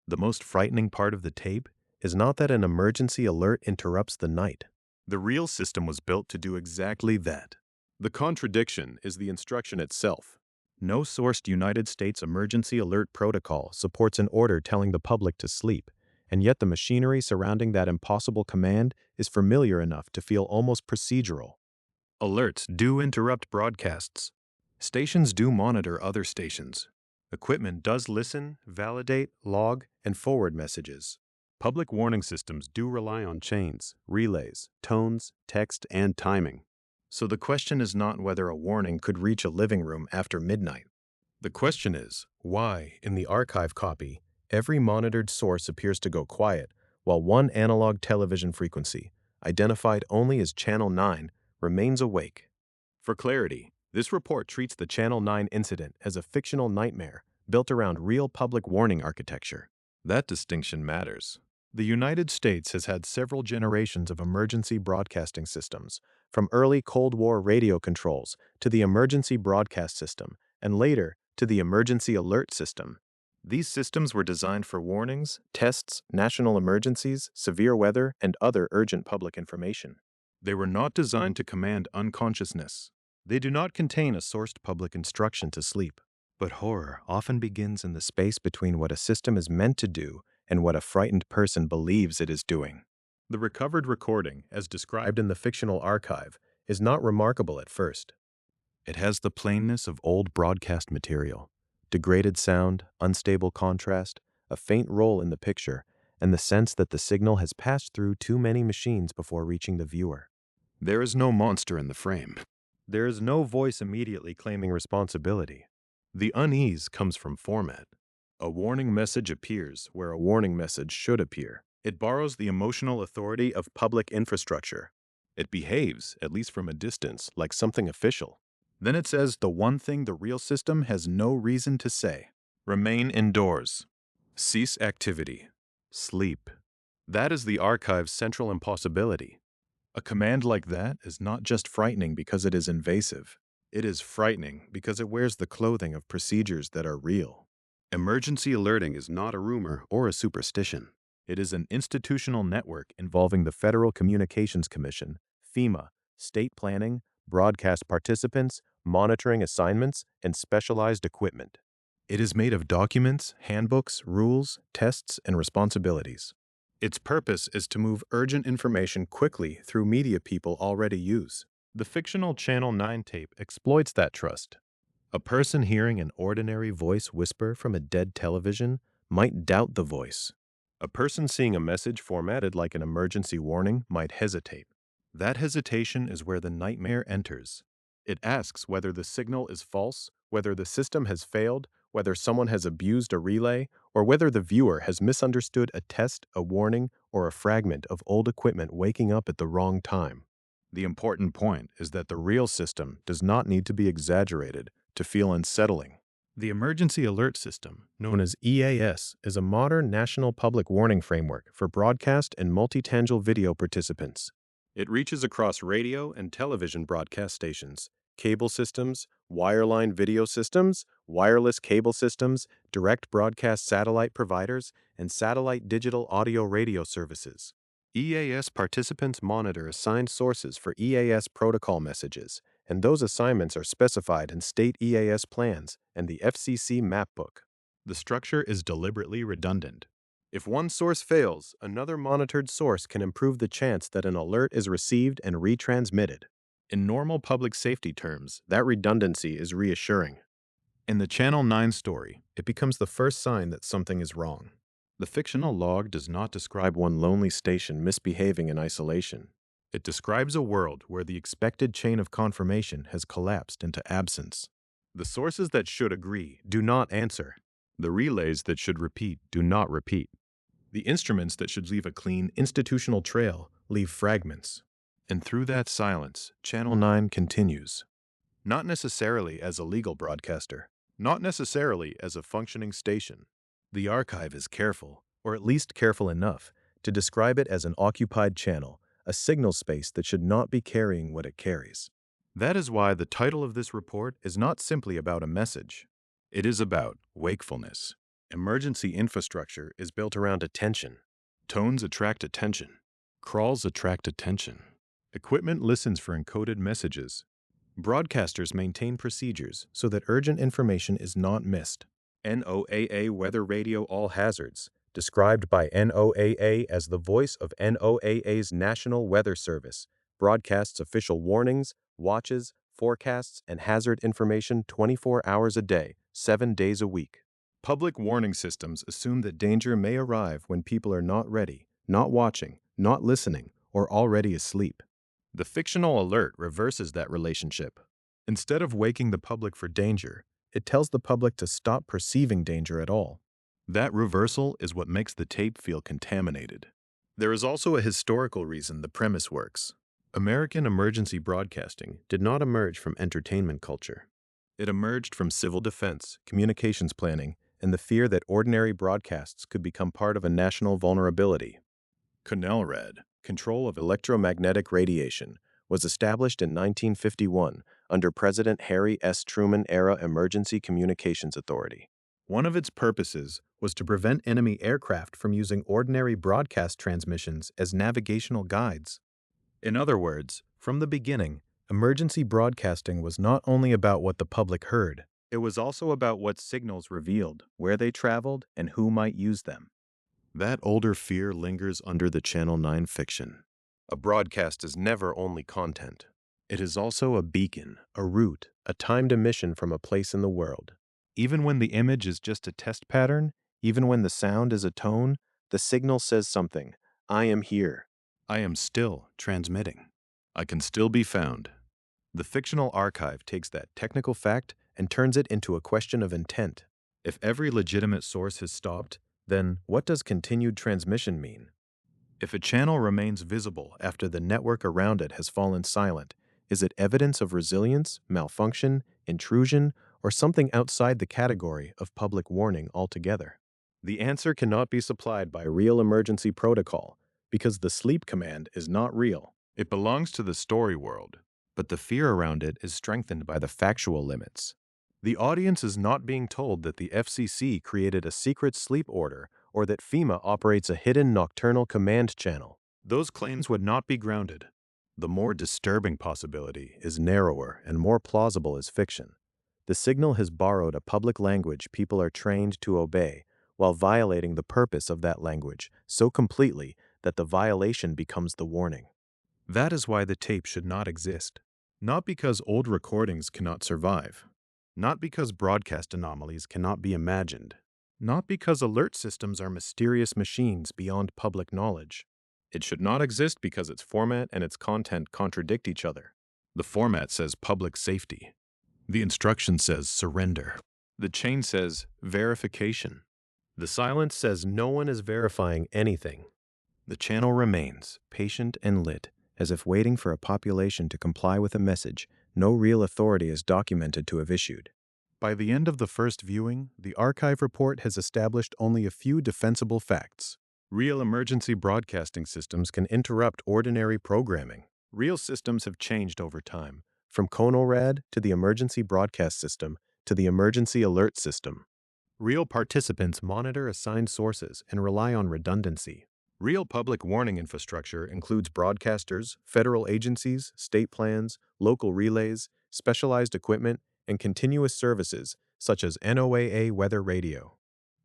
The most frightening part of the tape is not that an emergency alert interrupts the night. The real system was built to do exactly that. The contradiction is the instruction itself. No sourced United States emergency alert protocol supports an order telling the public to sleep, and yet the machinery surrounding that impossible command is familiar enough to feel almost procedural. Alerts do interrupt broadcasts. Stations do monitor other stations. Equipment does listen, validate, log, and forward messages. Public warning systems do rely on chains, relays, tones, text, and timing. So the question is not whether a warning could reach a living room after midnight. The question is, why, in the archive copy, every monitored source appears to go quiet, while one analog television frequency, identified only as Channel 9, remains awake. For clarity, this report treats the Channel 9 incident as a fictional nightmare built around real public warning architecture. That distinction matters. The United States has had several generations of emergency broadcasting systems, from early Cold War radio controls to the emergency broadcast system, and later to the emergency alert system. These systems were designed for warnings, tests, national emergencies, severe weather, and other urgent public information. They were not designed to command unconsciousness. They do not contain a sourced public instruction to sleep. But horror often begins in the space between what a system is meant to do and what a frightened person believes it is doing. The recovered recording, as described in the fictional archive, is not remarkable at first. It has the plainness of old broadcast material, degraded sound, unstable contrast, a faint roll in the picture, and the sense that the signal has passed through too many machines before reaching the viewer. There is no monster in the frame. There is no voice immediately claiming responsibility. The unease comes from format. A warning message appears where a warning message should appear. It borrows the emotional authority of public infrastructure. It behaves, at least from a distance, like something official. Then it says the one thing the real system has no reason to say. Remain indoors. Cease activity. Sleep. That is the archive's central impossibility. A command like that is not just frightening because it is invasive. It is frightening because it wears the clothing of procedures that are real. Emergency alerting is not a rumor or a superstition. It is an institutional network involving the Federal Communications Commission, FEMA, state planning, broadcast participants, monitoring assignments, and specialized equipment. It is made of documents, handbooks, rules, tests, and responsibilities. Its purpose is to move urgent information quickly through media people already use. The fictional Channel 9 tape exploits that trust. A person hearing an ordinary voice whisper from a dead television might doubt the voice. A person seeing a message formatted like an emergency warning might hesitate. That hesitation is where the nightmare enters. It asks whether the signal is false, whether the system has failed, whether someone has abused a relay, or whether the viewer has misunderstood a test, a warning, or a fragment of old equipment waking up at the wrong time. The important point is that the real system does not need to be exaggerated to feel unsettling. The Emergency Alert System, known as EAS, is a modern national public warning framework for broadcast and multi-channel video participants. It reaches across radio and television broadcast stations, cable systems, wireline video systems, wireless cable systems, direct broadcast satellite providers, and satellite digital audio radio services. EAS participants monitor assigned sources for EAS protocol messages, and those assignments are specified in state EAS plans and the FCC mapbook. The structure is deliberately redundant. If one source fails, another monitored source can improve the chance that an alert is received and retransmitted. In normal public safety terms, that redundancy is reassuring. In the Channel 9 story, it becomes the first sign that something is wrong. The fictional log does not describe one lonely station misbehaving in isolation. It describes a world where the expected chain of confirmation has collapsed into absence. The sources that should agree do not answer. The relays that should repeat do not repeat. The instruments that should leave a clean institutional trail leave fragments. And through that silence, Channel 9 continues. Not necessarily as a legal broadcaster, not necessarily as a functioning station. The archive is careful, or at least careful enough, to describe it as an occupied channel, a signal space that should not be carrying what it carries. That is why the title of this report is not simply about a message. It is about wakefulness. Emergency infrastructure is built around attention. Tones attract attention. Crawls attract attention. Equipment listens for encoded messages. Broadcasters maintain procedures so that urgent information is not missed. NOAA Weather Radio All Hazards, described by NOAA as the voice of NOAA's National Weather Service, broadcasts official warnings, watches, forecasts, and hazard information 24 hours a day, 7 days a week. Public warning systems assume that danger may arrive when people are not ready, not watching, not listening, or already asleep. The fictional alert reverses that relationship. Instead of waking the public for danger, it tells the public to stop perceiving danger at all. That reversal is what makes the tape feel contaminated. There is also a historical reason the premise works. American emergency broadcasting did not emerge from entertainment culture. It emerged from civil defense, communications planning, and the fear that ordinary broadcasts could become part of a national vulnerability. CONELRAD, Control of Electromagnetic Radiation, was established in 1951 under President Harry S. Truman-era Emergency Communications Authority. One of its purposes was to prevent enemy aircraft from using ordinary broadcast transmissions as navigational guides. In other words, from the beginning, emergency broadcasting was not only about what the public heard, it was also about what signals revealed, where they traveled, and who might use them. That older fear lingers under the Channel 9 fiction. A broadcast is never only content. It is also a beacon, a route, a timed emission from a place in the world. Even when the image is just a test pattern, even when the sound is a tone, the signal says something. I am here. I am still transmitting. I can still be found. The fictional archive takes that technical fact and turns it into a question of intent. If every legitimate source has stopped, then what does continued transmission mean? If a channel remains visible after the network around it has fallen silent, is it evidence of resilience, malfunction, intrusion, or something outside the category of public warning altogether? The answer cannot be supplied by real emergency protocol, because the sleep command is not real. It belongs to the story world, but the fear around it is strengthened by the factual limits. The audience is not being told that the FCC created a secret sleep order or that FEMA operates a hidden nocturnal command channel. Those claims would not be grounded. The more disturbing possibility is narrower and more plausible as fiction. The signal has borrowed a public language people are trained to obey, while violating the purpose of that language so completely that the violation becomes the warning. That is why the tape should not exist. Not because old recordings cannot survive. Not because broadcast anomalies cannot be imagined. Not because alert systems are mysterious machines beyond public knowledge. It should not exist because its format and its content contradict each other. The format says public safety. The instruction says surrender. The chain says verification. The silence says no one is verifying anything. The channel remains, patient and lit, as if waiting for a population to comply with a message no real authority is documented to have issued. By the end of the first viewing, the archive report has established only a few defensible facts. Real emergency broadcasting systems can interrupt ordinary programming. Real systems have changed over time, from CONELRAD to the emergency broadcast system to the emergency alert system. Real participants monitor assigned sources and rely on redundancy. Real public warning infrastructure includes broadcasters, federal agencies, state plans, local relays, specialized equipment, and continuous services such as NOAA Weather Radio.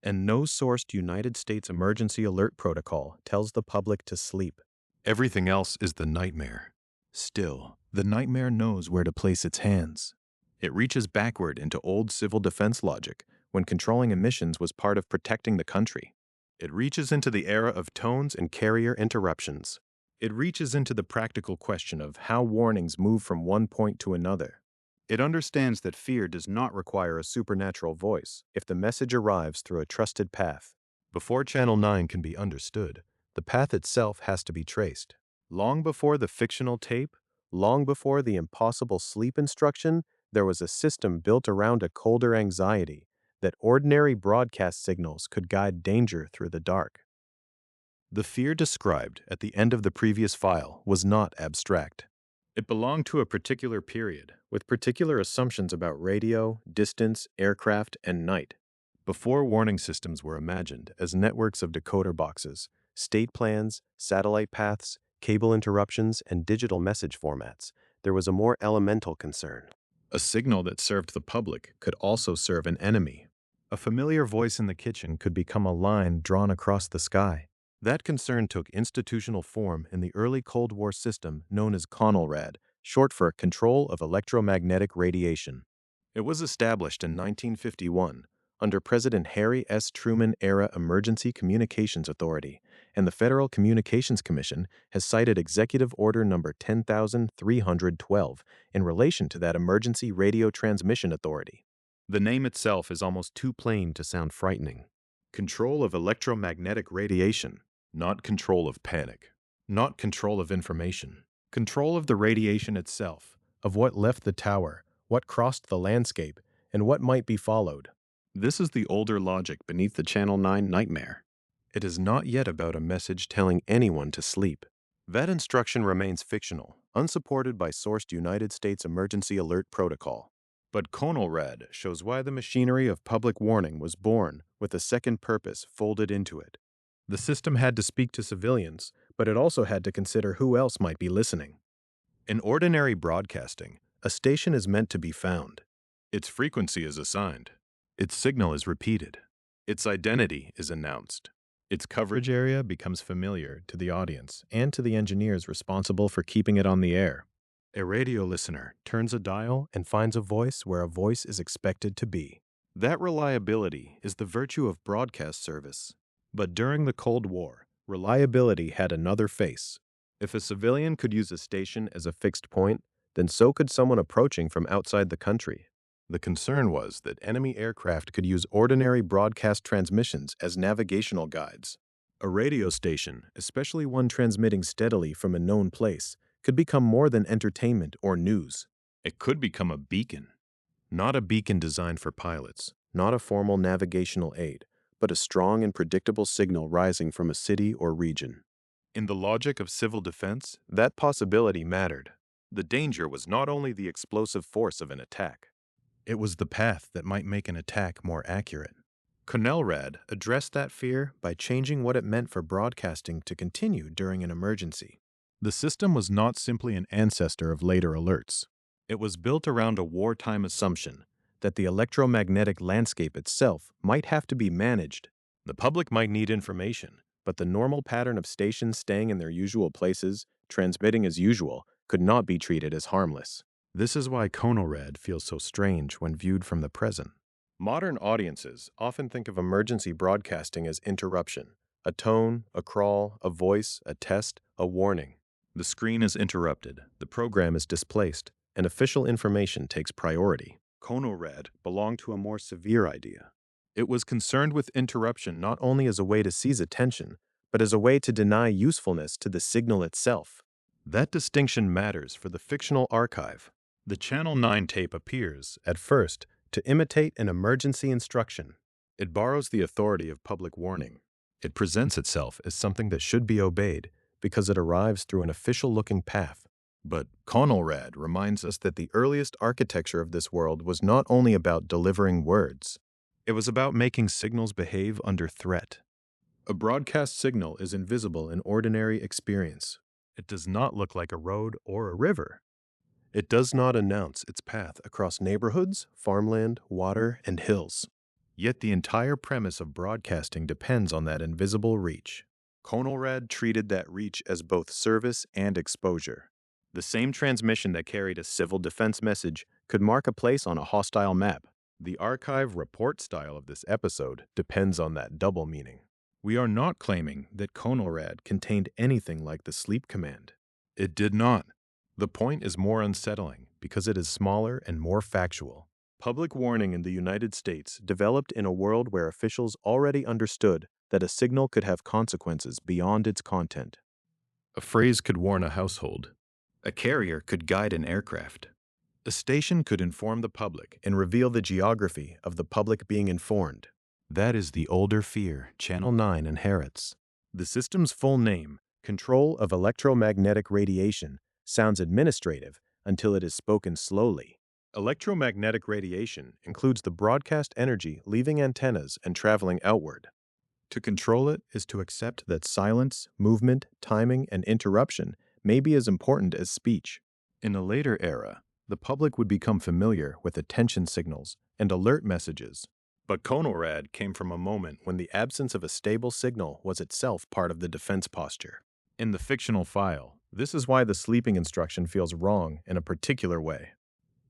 And no sourced United States Emergency Alert Protocol tells the public to sleep. Everything else is the nightmare. Still, the nightmare knows where to place its hands. It reaches backward into old civil defense logic when controlling emissions was part of protecting the country. It reaches into the era of tones and carrier interruptions. It reaches into the practical question of how warnings move from one point to another. It understands that fear does not require a supernatural voice if the message arrives through a trusted path. Before Channel 9 can be understood, the path itself has to be traced. Long before the fictional tape, long before the impossible sleep instruction, there was a system built around a colder anxiety that ordinary broadcast signals could guide danger through the dark. The fear described at the end of the previous file was not abstract. It belonged to a particular period, with particular assumptions about radio, distance, aircraft, and night. Before warning systems were imagined as networks of decoder boxes, state plans, satellite paths, cable interruptions, and digital message formats, there was a more elemental concern. A signal that served the public could also serve an enemy. A familiar voice in the kitchen could become a line drawn across the sky. That concern took institutional form in the early Cold War system known as CONELRAD, short for Control of Electromagnetic Radiation. It was established in 1951 under President Harry S. Truman-era Emergency Communications Authority, and the Federal Communications Commission has cited Executive Order Number 10,312 in relation to that Emergency Radio Transmission Authority. The name itself is almost too plain to sound frightening. Control of electromagnetic radiation, not control of panic, not control of information. Control of the radiation itself, of what left the tower, what crossed the landscape, and what might be followed. This is the older logic beneath the Channel 9 nightmare. It is not yet about a message telling anyone to sleep. That instruction remains fictional, unsupported by sourced United States Emergency Alert Protocol. But CONELRAD shows why the machinery of public warning was born with a second purpose folded into it. The system had to speak to civilians, but it also had to consider who else might be listening. In ordinary broadcasting, a station is meant to be found. Its frequency is assigned. Its signal is repeated. Its identity is announced. Its coverage area becomes familiar to the audience and to the engineers responsible for keeping it on the air. A radio listener turns a dial and finds a voice where a voice is expected to be. That reliability is the virtue of broadcast service. But during the Cold War, reliability had another face. If a civilian could use a station as a fixed point, then so could someone approaching from outside the country. The concern was that enemy aircraft could use ordinary broadcast transmissions as navigational guides. A radio station, especially one transmitting steadily from a known place, could become more than entertainment or news. It could become a beacon. Not a beacon designed for pilots, not a formal navigational aid, but a strong and predictable signal rising from a city or region. In the logic of civil defense, that possibility mattered. The danger was not only the explosive force of an attack. It was the path that might make an attack more accurate. CONELRAD addressed that fear by changing what it meant for broadcasting to continue during an emergency. The system was not simply an ancestor of later alerts. It was built around a wartime assumption that the electromagnetic landscape itself might have to be managed. The public might need information, but the normal pattern of stations staying in their usual places, transmitting as usual, could not be treated as harmless. This is why CONELRAD feels so strange when viewed from the present. Modern audiences often think of emergency broadcasting as interruption, a tone, a crawl, a voice, a test, a warning. The screen is interrupted, the program is displaced, and official information takes priority. CONELRAD belonged to a more severe idea. It was concerned with interruption not only as a way to seize attention, but as a way to deny usefulness to the signal itself. That distinction matters for the fictional archive. The Channel 9 tape appears, at first, to imitate an emergency instruction. It borrows the authority of public warning. It presents itself as something that should be obeyed because it arrives through an official-looking path. But CONELRAD reminds us that the earliest architecture of this world was not only about delivering words. It was about making signals behave under threat. A broadcast signal is invisible in ordinary experience. It does not look like a road or a river. It does not announce its path across neighborhoods, farmland, water, and hills. Yet the entire premise of broadcasting depends on that invisible reach. CONELRAD treated that reach as both service and exposure. The same transmission that carried a civil defense message could mark a place on a hostile map. The archive report style of this episode depends on that double meaning. We are not claiming that CONELRAD contained anything like the sleep command. It did not. The point is more unsettling because it is smaller and more factual. Public warning in the United States developed in a world where officials already understood that a signal could have consequences beyond its content. A phrase could warn a household. A carrier could guide an aircraft. A station could inform the public and reveal the geography of the public being informed. That is the older fear Channel 9 inherits. The system's full name, Control of Electromagnetic Radiation, sounds administrative until it is spoken slowly. Electromagnetic radiation includes the broadcast energy leaving antennas and traveling outward. To control it is to accept that silence, movement, timing, and interruption may be as important as speech. In a later era, the public would become familiar with attention signals and alert messages. But CONELRAD came from a moment when the absence of a stable signal was itself part of the defense posture. In the fictional file, this is why the sleeping instruction feels wrong in a particular way.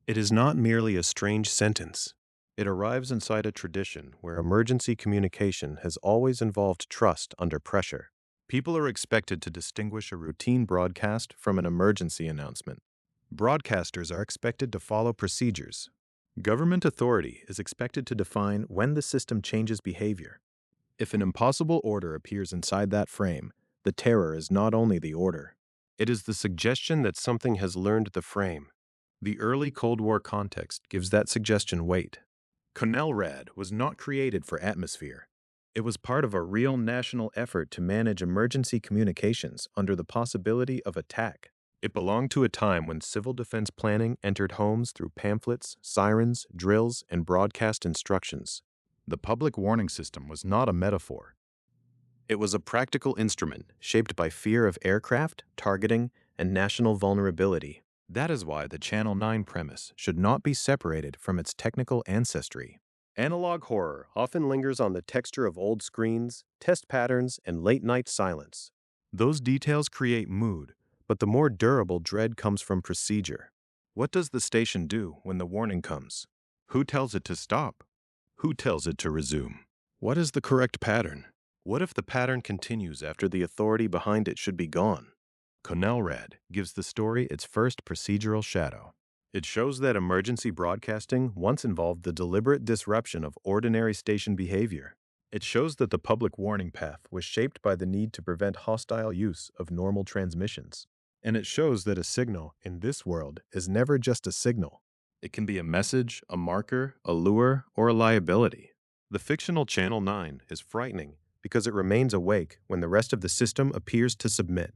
It is not merely a strange sentence. It arrives inside a tradition where emergency communication has always involved trust under pressure. People are expected to distinguish a routine broadcast from an emergency announcement. Broadcasters are expected to follow procedures. Government authority is expected to define when the system changes behavior. If an impossible order appears inside that frame, the terror is not only the order. It is the suggestion that something has learned the frame. The early Cold War context gives that suggestion weight. CONELRAD was not created for atmosphere. It was part of a real national effort to manage emergency communications under the possibility of attack. It belonged to a time when civil defense planning entered homes through pamphlets, sirens, drills, and broadcast instructions. The public warning system was not a metaphor. It was a practical instrument shaped by fear of aircraft, targeting, and national vulnerability. That is why the Channel 9 premise should not be separated from its technical ancestry. Analog horror often lingers on the texture of old screens, test patterns, and late-night silence. Those details create mood, but the more durable dread comes from procedure. What does the station do when the warning comes? Who tells it to stop? Who tells it to resume? What is the correct pattern? What if the pattern continues after the authority behind it should be gone? CONELRAD gives the story its first procedural shadow. It shows that emergency broadcasting once involved the deliberate disruption of ordinary station behavior. It shows that the public warning path was shaped by the need to prevent hostile use of normal transmissions. And it shows that a signal in this world is never just a signal. It can be a message, a marker, a lure, or a liability. The fictional Channel 9 is frightening because it remains awake when the rest of the system appears to submit.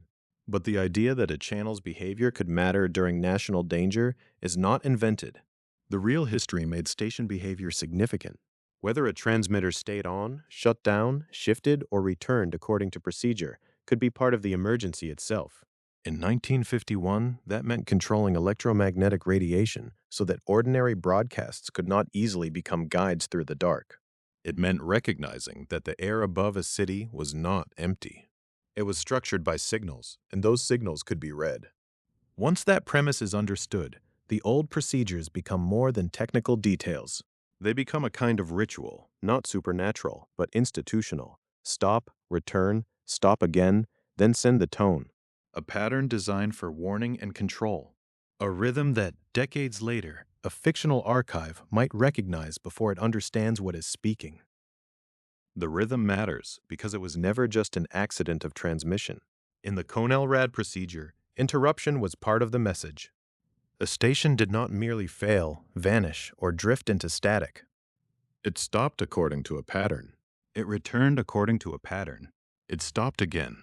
But the idea that a channel's behavior could matter during national danger is not invented. The real history made station behavior significant. Whether a transmitter stayed on, shut down, shifted, or returned according to procedure could be part of the emergency itself. In 1951, that meant controlling electromagnetic radiation so that ordinary broadcasts could not easily become guides through the dark. It meant recognizing that the air above a city was not empty. It was structured by signals, and those signals could be read. Once that premise is understood, the old procedures become more than technical details. They become a kind of ritual, not supernatural, but institutional. Stop, return, stop again, then send the tone. A pattern designed for warning and control. A rhythm that, decades later, a fictional archive might recognize before it understands what is speaking. The rhythm matters because it was never just an accident of transmission. In the CONELRAD procedure, interruption was part of the message. A station did not merely fail, vanish, or drift into static. It stopped according to a pattern. It returned according to a pattern. It stopped again.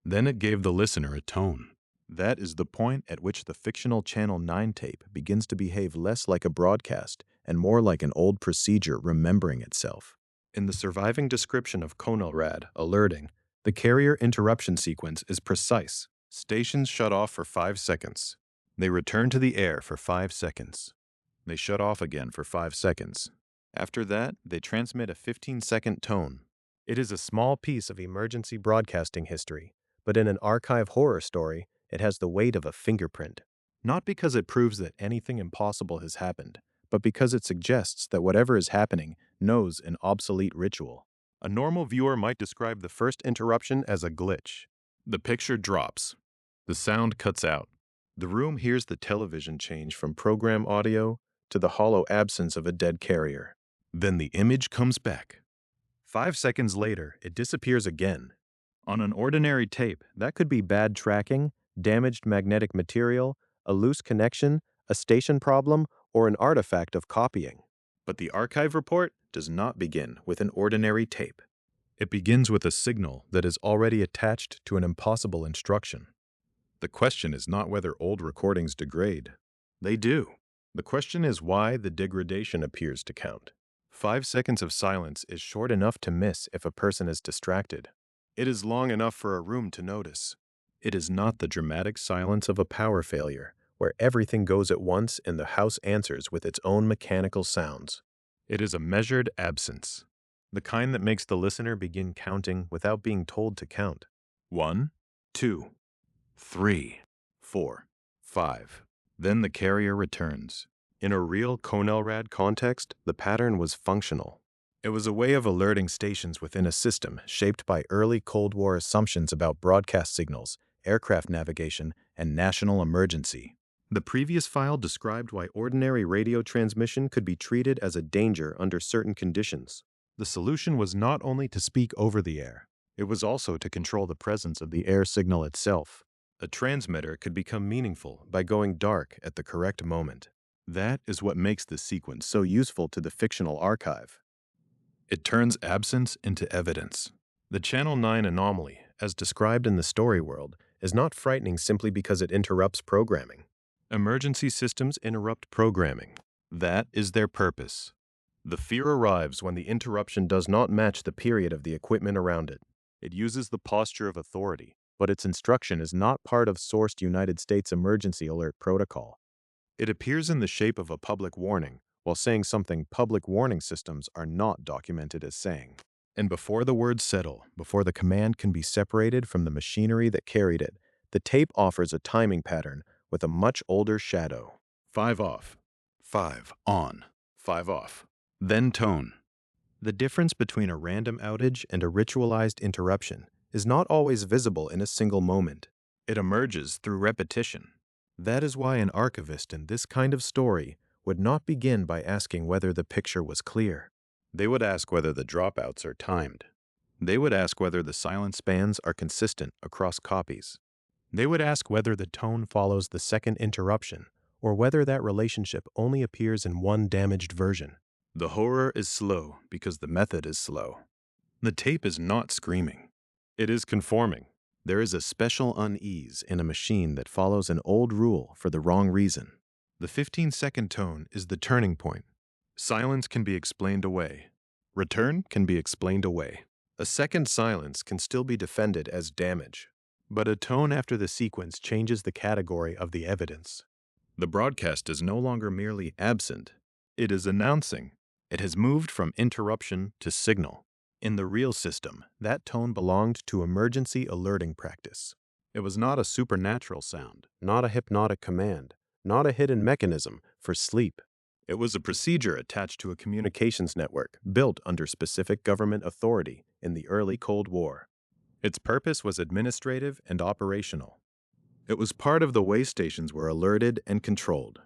Then it gave the listener a tone. That is the point at which the fictional Channel 9 tape begins to behave less like a broadcast and more like an old procedure remembering itself. In the surviving description of CONELRAD alerting, the carrier interruption sequence is precise. Stations shut off for 5 seconds. They return to the air for 5 seconds. They shut off again for 5 seconds. After that, they transmit a 15-second tone. It is a small piece of emergency broadcasting history, but in an archive horror story, it has the weight of a fingerprint. Not because it proves that anything impossible has happened, but because it suggests that whatever is happening knows an obsolete ritual. A normal viewer might describe the first interruption as a glitch. The picture drops. The sound cuts out. The room hears the television change from program audio to the hollow absence of a dead carrier. Then the image comes back. 5 seconds later, it disappears again. On an ordinary tape, that could be bad tracking, damaged magnetic material, a loose connection, a station problem, or an artifact of copying. But the archive report does not begin with an ordinary tape. It begins with a signal that is already attached to an impossible instruction. The question is not whether old recordings degrade. They do. The question is why the degradation appears to count. 5 seconds of silence is short enough to miss if a person is distracted. It is long enough for a room to notice. It is not the dramatic silence of a power failure, where everything goes at once and the house answers with its own mechanical sounds. It is a measured absence, the kind that makes the listener begin counting without being told to count. 1, 2, 3, 4, 5. Then the carrier returns. In a real CONELRAD context, the pattern was functional. It was a way of alerting stations within a system shaped by early Cold War assumptions about broadcast signals, aircraft navigation, and national emergency. The previous file described why ordinary radio transmission could be treated as a danger under certain conditions. The solution was not only to speak over the air, it was also to control the presence of the air signal itself. A transmitter could become meaningful by going dark at the correct moment. That is what makes this sequence so useful to the fictional archive. It turns absence into evidence. The Channel 9 anomaly, as described in the story world, is not frightening simply because it interrupts programming. Emergency systems interrupt programming. That is their purpose. The fear arrives when the interruption does not match the period of the equipment around it. It uses the posture of authority, but its instruction is not part of sourced United States emergency alert protocol. It appears in the shape of a public warning, while saying something public warning systems are not documented as saying. And before the words settle, before the command can be separated from the machinery that carried it, the tape offers a timing pattern with a much older shadow. 5 off, 5 on, 5 off, then tone. The difference between a random outage and a ritualized interruption is not always visible in a single moment. It emerges through repetition. That is why an archivist in this kind of story would not begin by asking whether the picture was clear. They would ask whether the dropouts are timed. They would ask whether the silent spans are consistent across copies. They would ask whether the tone follows the second interruption, or whether that relationship only appears in one damaged version. The horror is slow because the method is slow. The tape is not screaming. It is conforming. There is a special unease in a machine that follows an old rule for the wrong reason. The 15-second tone is the turning point. Silence can be explained away. Return can be explained away. A second silence can still be defended as damage. But a tone after the sequence changes the category of the evidence. The broadcast is no longer merely absent. It is announcing. It has moved from interruption to signal. In the real system, that tone belonged to emergency alerting practice. It was not a supernatural sound, not a hypnotic command, not a hidden mechanism for sleep. It was a procedure attached to a communications network built under specific government authority in the early Cold War. Its purpose was administrative and operational. It was part of the way stations were alerted and controlled.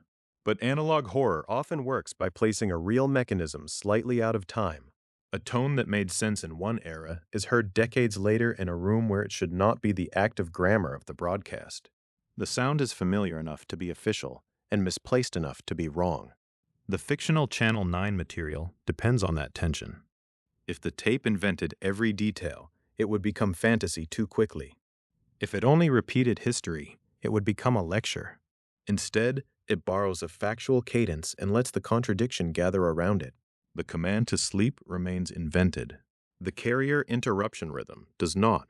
But analog horror often works by placing a real mechanism slightly out of time. A tone that made sense in one era is heard decades later in a room where it should not be the active grammar of the broadcast. The sound is familiar enough to be official and misplaced enough to be wrong. The fictional Channel 9 material depends on that tension. If the tape invented every detail, it would become fantasy too quickly. If it only repeated history, it would become a lecture. Instead, it borrows a factual cadence and lets the contradiction gather around it. The command to sleep remains invented. The carrier interruption rhythm does not.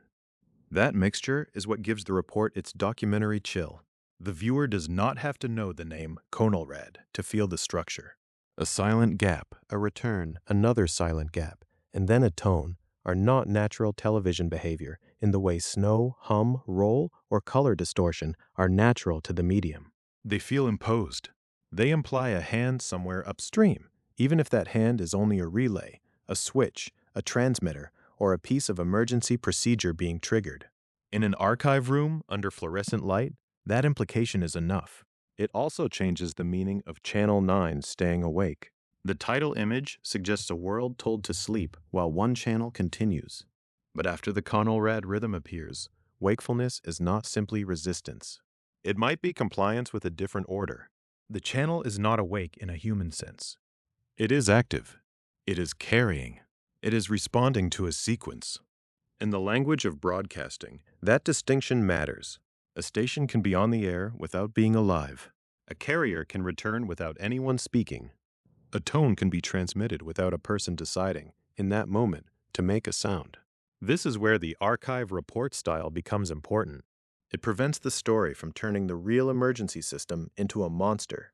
That mixture is what gives the report its documentary chill. The viewer does not have to know the name CONELRAD to feel the structure. A silent gap, a return, another silent gap, and then a tone are not natural television behavior in the way snow, hum, roll, or color distortion are natural to the medium. They feel imposed. They imply a hand somewhere upstream, even if that hand is only a relay, a switch, a transmitter, or a piece of emergency procedure being triggered. In an archive room under fluorescent light, that implication is enough. It also changes the meaning of Channel 9 staying awake. The title image suggests a world told to sleep while one channel continues. But after the CONELRAD rhythm appears, wakefulness is not simply resistance. It might be compliance with a different order. The channel is not awake in a human sense. It is active. It is carrying. It is responding to a sequence. In the language of broadcasting, that distinction matters. A station can be on the air without being alive. A carrier can return without anyone speaking. A tone can be transmitted without a person deciding, in that moment, to make a sound. This is where the archive report style becomes important. It prevents the story from turning the real emergency system into a monster.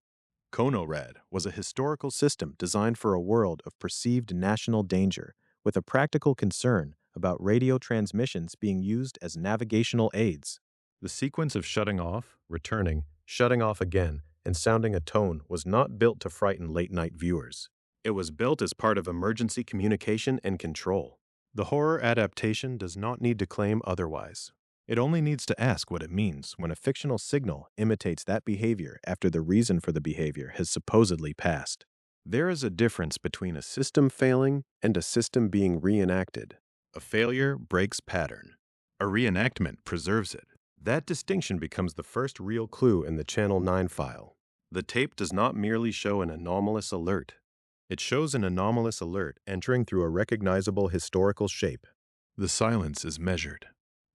CONELRAD was a historical system designed for a world of perceived national danger, with a practical concern about radio transmissions being used as navigational aids. The sequence of shutting off, returning, shutting off again, and sounding a tone was not built to frighten late-night viewers. It was built as part of emergency communication and control. The horror adaptation does not need to claim otherwise. It only needs to ask what it means when a fictional signal imitates that behavior after the reason for the behavior has supposedly passed. There is a difference between a system failing and a system being reenacted. A failure breaks pattern. A reenactment preserves it. That distinction becomes the first real clue in the Channel 9 file. The tape does not merely show an anomalous alert. It shows an anomalous alert entering through a recognizable historical shape. The silence is measured.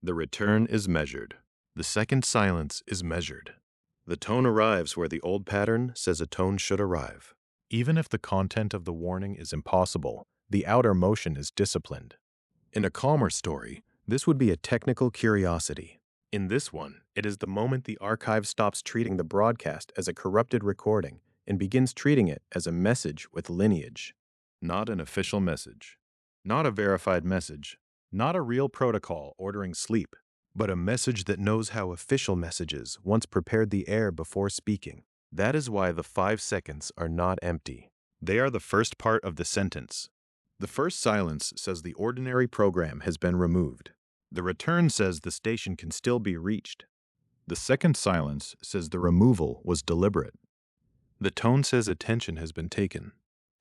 The return is measured. The second silence is measured. The tone arrives where the old pattern says a tone should arrive. Even if the content of the warning is impossible, the outer motion is disciplined. In a calmer story, this would be a technical curiosity. In this one, it is the moment the archive stops treating the broadcast as a corrupted recording and begins treating it as a message with lineage. Not an official message. Not a verified message. Not a real protocol ordering sleep, but a message that knows how official messages once prepared the air before speaking. That is why the 5 seconds are not empty. They are the first part of the sentence. The first silence says the ordinary program has been removed. The return says the station can still be reached. The second silence says the removal was deliberate. The tone says attention has been taken.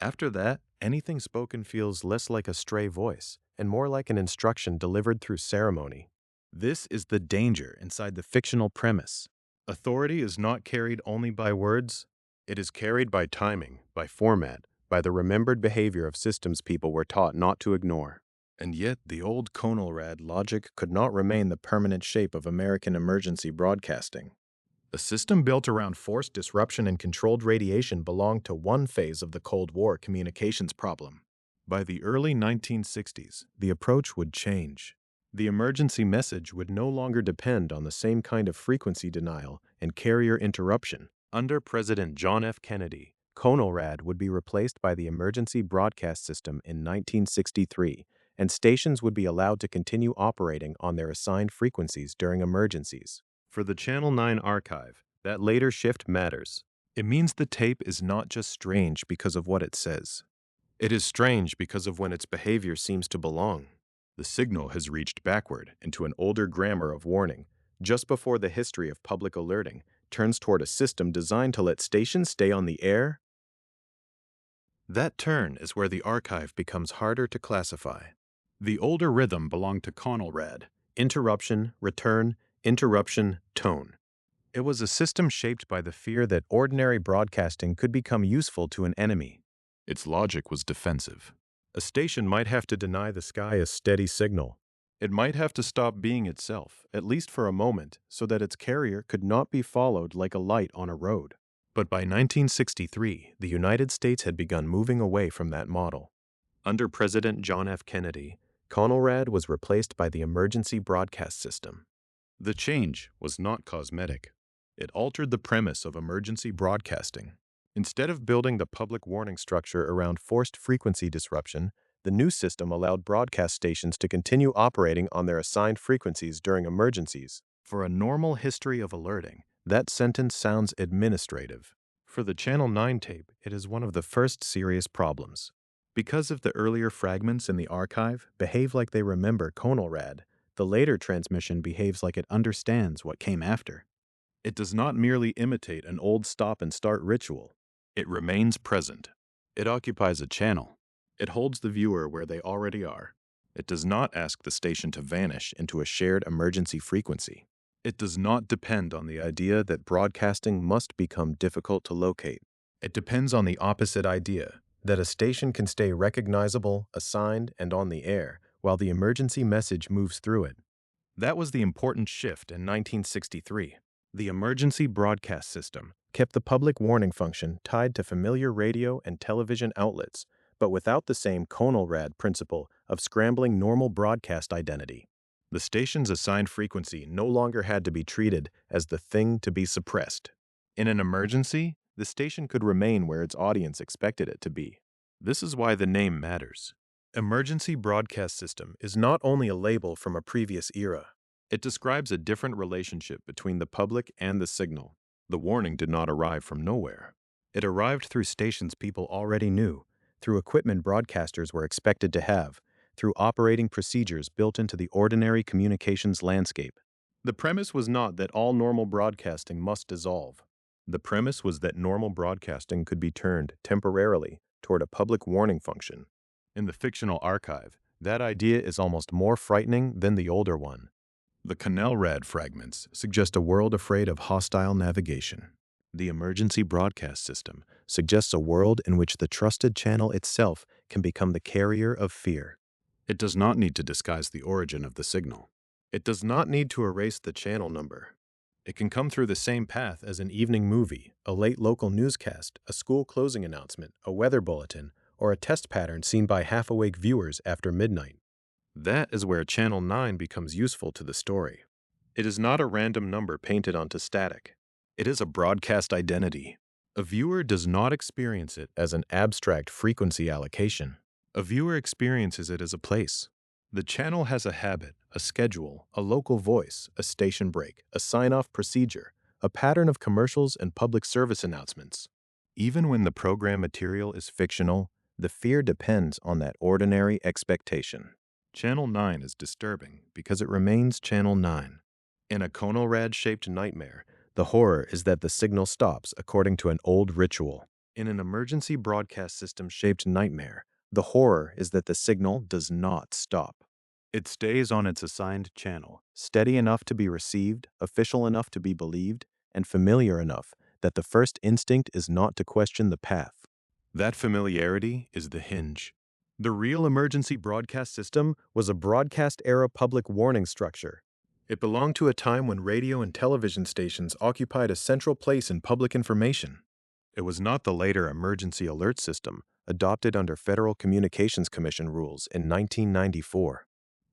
After that, anything spoken feels less like a stray voice and more like an instruction delivered through ceremony. This is the danger inside the fictional premise. Authority is not carried only by words. It is carried by timing, by format, by the remembered behavior of systems people were taught not to ignore. And yet, the old CONELRAD logic could not remain the permanent shape of American emergency broadcasting. A system built around forced disruption and controlled radiation belonged to one phase of the Cold War communications problem. By the early 1960s, the approach would change. The emergency message would no longer depend on the same kind of frequency denial and carrier interruption. Under President John F. Kennedy, CONELRAD would be replaced by the Emergency Broadcast System in 1963, and stations would be allowed to continue operating on their assigned frequencies during emergencies. For the Channel 9 archive, that later shift matters. It means the tape is not just strange because of what it says. It is strange because of when its behavior seems to belong. The signal has reached backward into an older grammar of warning, just before the history of public alerting turns toward a system designed to let stations stay on the air. That turn is where the archive becomes harder to classify. The older rhythm belonged to CONELRAD: interruption, return, interruption, tone. It was a system shaped by the fear that ordinary broadcasting could become useful to an enemy. Its logic was defensive. A station might have to deny the sky a steady signal. It might have to stop being itself, at least for a moment, so that its carrier could not be followed like a light on a road. But by 1963, the United States had begun moving away from that model. Under President John F. Kennedy, CONELRAD was replaced by the Emergency Broadcast System. The change was not cosmetic. It altered the premise of emergency broadcasting. Instead of building the public warning structure around forced frequency disruption, the new system allowed broadcast stations to continue operating on their assigned frequencies during emergencies. For a normal history of alerting, that sentence sounds administrative. For the Channel 9 tape, it is one of the first serious problems. Because of the earlier fragments in the archive behave like they remember CONELRAD, the later transmission behaves like it understands what came after. It does not merely imitate an old stop-and-start ritual. It remains present. It occupies a channel. It holds the viewer where they already are. It does not ask the station to vanish into a shared emergency frequency. It does not depend on the idea that broadcasting must become difficult to locate. It depends on the opposite idea, that a station can stay recognizable, assigned, and on the air, while the emergency message moves through it. That was the important shift in 1963. The emergency broadcast system kept the public warning function tied to familiar radio and television outlets, but without the same CONELRAD principle of scrambling normal broadcast identity. The station's assigned frequency no longer had to be treated as the thing to be suppressed. In an emergency, the station could remain where its audience expected it to be. This is why the name matters. Emergency Broadcast System is not only a label from a previous era. It describes a different relationship between the public and the signal. The warning did not arrive from nowhere. It arrived through stations people already knew, through equipment broadcasters were expected to have, through operating procedures built into the ordinary communications landscape. The premise was not that all normal broadcasting must dissolve. The premise was that normal broadcasting could be turned temporarily toward a public warning function. In the fictional archive, that idea is almost more frightening than the older one. The CONELRAD fragments suggest a world afraid of hostile navigation. The emergency broadcast system suggests a world in which the trusted channel itself can become the carrier of fear. It does not need to disguise the origin of the signal. It does not need to erase the channel number. It can come through the same path as an evening movie, a late local newscast, a school closing announcement, a weather bulletin, or a test pattern seen by half-awake viewers after midnight. That is where Channel 9 becomes useful to the story. It is not a random number painted onto static. It is a broadcast identity. A viewer does not experience it as an abstract frequency allocation. A viewer experiences it as a place. The channel has a habit, a schedule, a local voice, a station break, a sign-off procedure, a pattern of commercials and public service announcements. Even when the program material is fictional, the fear depends on that ordinary expectation. Channel 9 is disturbing because it remains Channel 9. In a CONELRAD-shaped nightmare, the horror is that the signal stops according to an old ritual. In an emergency broadcast system-shaped nightmare, the horror is that the signal does not stop. It stays on its assigned channel, steady enough to be received, official enough to be believed, and familiar enough that the first instinct is not to question the path. That familiarity is the hinge. The real emergency broadcast system was a broadcast-era public warning structure. It belonged to a time when radio and television stations occupied a central place in public information. It was not the later emergency alert system adopted under Federal Communications Commission rules in 1994.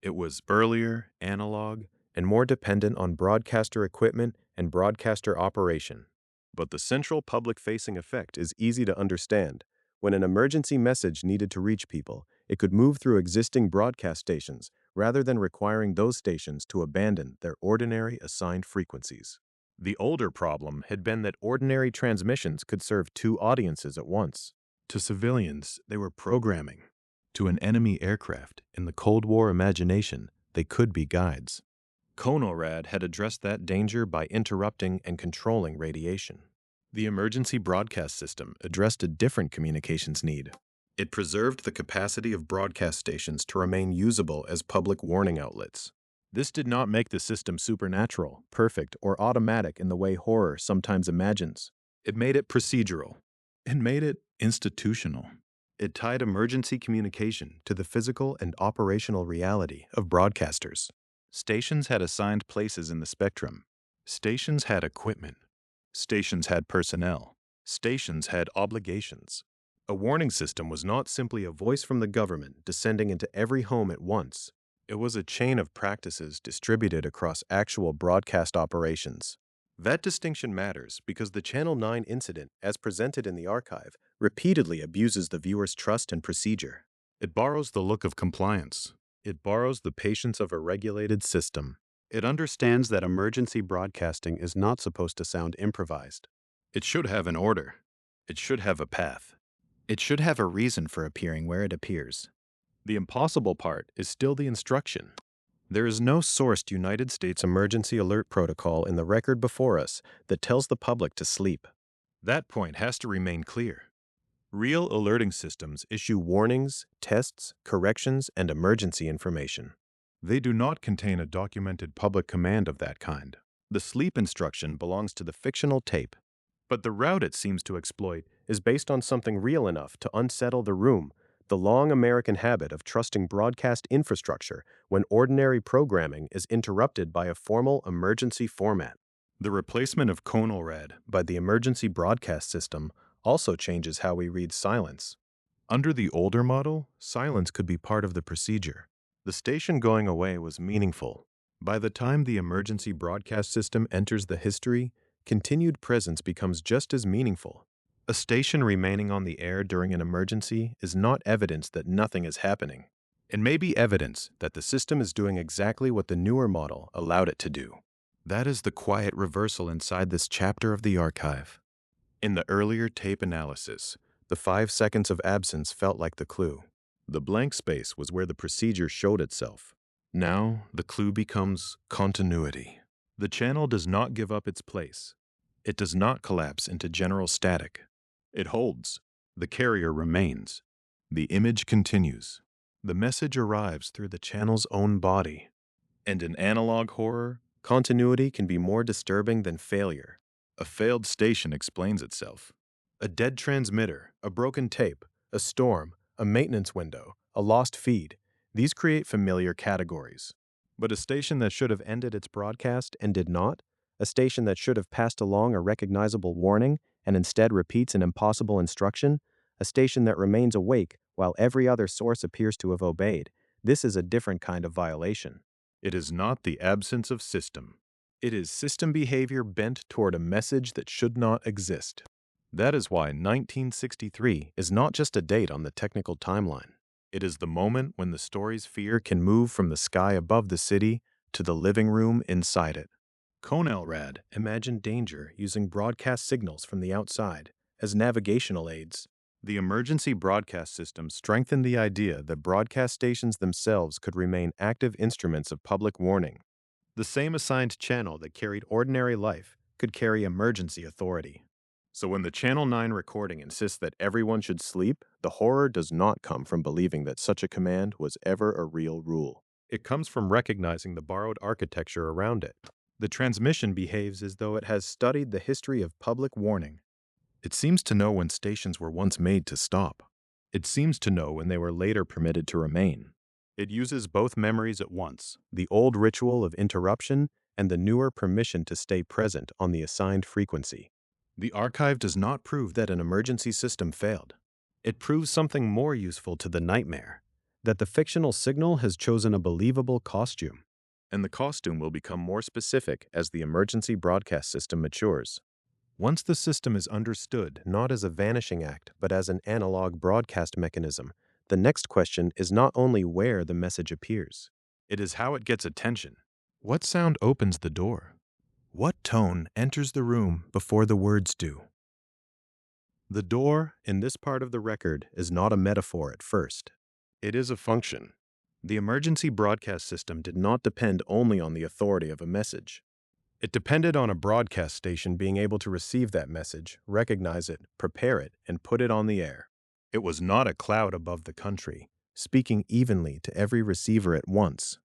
It was earlier, analog, and more dependent on broadcaster equipment and broadcaster operation. But the central public-facing effect is easy to understand. When an emergency message needed to reach people, it could move through existing broadcast stations rather than requiring those stations to abandon their ordinary assigned frequencies. The older problem had been that ordinary transmissions could serve two audiences at once. To civilians, they were programming. To an enemy aircraft, in the Cold War imagination, they could be guides. CONELRAD had addressed that danger by interrupting and controlling radiation. The emergency broadcast system addressed a different communications need. It preserved the capacity of broadcast stations to remain usable as public warning outlets. This did not make the system supernatural, perfect, or automatic in the way horror sometimes imagines. It made it procedural. It made it institutional. It tied emergency communication to the physical and operational reality of broadcasters. Stations had assigned places in the spectrum. Stations had equipment. Stations had personnel. Stations had obligations. A warning system was not simply a voice from the government descending into every home at once. It was a chain of practices distributed across actual broadcast operations. That distinction matters because the Channel 9 incident, as presented in the archive, repeatedly abuses the viewer's trust and procedure. It borrows the look of compliance. It borrows the patience of a regulated system. It understands that emergency broadcasting is not supposed to sound improvised. It should have an order. It should have a path. It should have a reason for appearing where it appears. The impossible part is still the instruction. There is no sourced United States emergency alert protocol in the record before us that tells the public to sleep. That point has to remain clear. Real alerting systems issue warnings, tests, corrections, and emergency information. They do not contain a documented public command of that kind. The sleep instruction belongs to the fictional tape. But the route it seems to exploit is based on something real enough to unsettle the room, the long American habit of trusting broadcast infrastructure when ordinary programming is interrupted by a formal emergency format. The replacement of CONELRAD by the emergency broadcast system also changes how we read silence. Under the older model, silence could be part of the procedure. The station going away was meaningful. By the time the emergency broadcast system enters the history, continued presence becomes just as meaningful. A station remaining on the air during an emergency is not evidence that nothing is happening. It may be evidence that the system is doing exactly what the newer model allowed it to do. That is the quiet reversal inside this chapter of the archive. In the earlier tape analysis, the 5 seconds of absence felt like the clue. The blank space was where the procedure showed itself. Now, the clue becomes continuity. The channel does not give up its place. It does not collapse into general static. It holds. The carrier remains. The image continues. The message arrives through the channel's own body. And in analog horror, continuity can be more disturbing than failure. A failed station explains itself. A dead transmitter, a broken tape, a storm, a maintenance window, a lost feed. These create familiar categories. But a station that should have ended its broadcast and did not, a station that should have passed along a recognizable warning and instead repeats an impossible instruction, a station that remains awake while every other source appears to have obeyed, this is a different kind of violation. It is not the absence of system. It is system behavior bent toward a message that should not exist. That is why 1963 is not just a date on the technical timeline. It is the moment when the story's fear can move from the sky above the city to the living room inside it. CONELRAD imagined danger using broadcast signals from the outside as navigational aids. The emergency broadcast system strengthened the idea that broadcast stations themselves could remain active instruments of public warning. The same assigned channel that carried ordinary life could carry emergency authority. So when the Channel 9 recording insists that everyone should sleep, the horror does not come from believing that such a command was ever a real rule. It comes from recognizing the borrowed architecture around it. The transmission behaves as though it has studied the history of public warning. It seems to know when stations were once made to stop. It seems to know when they were later permitted to remain. It uses both memories at once, the old ritual of interruption and the newer permission to stay present on the assigned frequency. The archive does not prove that an emergency system failed. It proves something more useful to the nightmare, that the fictional signal has chosen a believable costume. And the costume will become more specific as the emergency broadcast system matures. Once the system is understood not as a vanishing act but as an analog broadcast mechanism, the next question is not only where the message appears. It is how it gets attention. What sound opens the door? What tone enters the room before the words do? The door, in this part of the record, is not a metaphor at first. It is a function. The emergency broadcast system did not depend only on the authority of a message. It depended on a broadcast station being able to receive that message, recognize it, prepare it, and put it on the air. It was not a cloud above the country, speaking evenly to every receiver at once.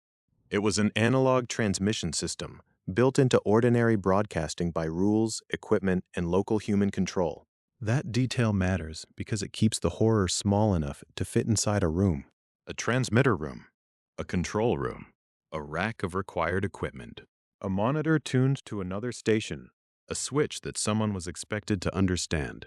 It was an analog transmission system, built into ordinary broadcasting by rules, equipment, and local human control. That detail matters because it keeps the horror small enough to fit inside a room. A transmitter room, a control room, a rack of required equipment, a monitor tuned to another station, a switch that someone was expected to understand.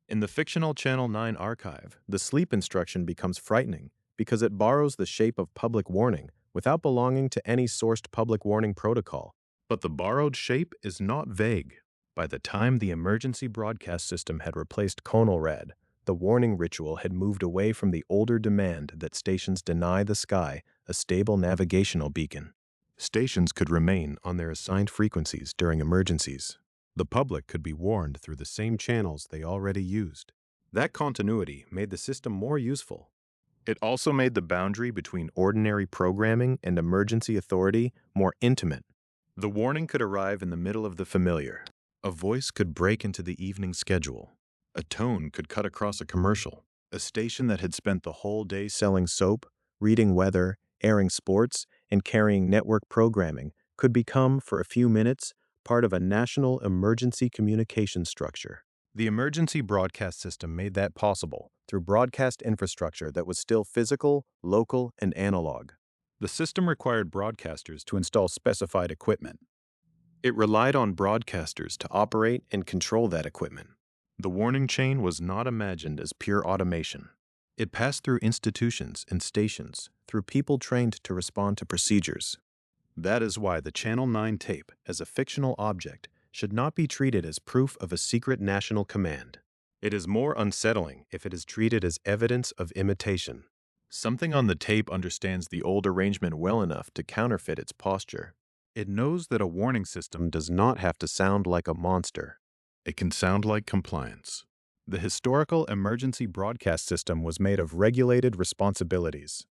In the fictional Channel 9 archive, the sleep instruction becomes frightening because it borrows the shape of public warning without belonging to any sourced public warning protocol. But the borrowed shape is not vague. By the time the emergency broadcast system had replaced CONELRAD, the warning ritual had moved away from the older demand that stations deny the sky a stable navigational beacon. Stations could remain on their assigned frequencies during emergencies. The public could be warned through the same channels they already used. That continuity made the system more useful. It also made the boundary between ordinary programming and emergency authority more intimate. The warning could arrive in the middle of the familiar. A voice could break into the evening schedule. A tone could cut across a commercial. A station that had spent the whole day selling soap, reading weather, airing sports, and carrying network programming could become, for a few minutes, part of a national emergency communication structure. The emergency broadcast system made that possible through broadcast infrastructure that was still physical, local, and analog. The system required broadcasters to install specified equipment. It relied on broadcasters to operate and control that equipment. The warning chain was not imagined as pure automation. It passed through institutions and stations, through people trained to respond to procedures. That is why the Channel 9 tape, as a fictional object, should not be treated as proof of a secret national command. It is more unsettling if it is treated as evidence of imitation. Something on the tape understands the old arrangement well enough to counterfeit its posture. It knows that a warning system does not have to sound like a monster. It can sound like compliance. The historical emergency broadcast system was made of regulated responsibilities.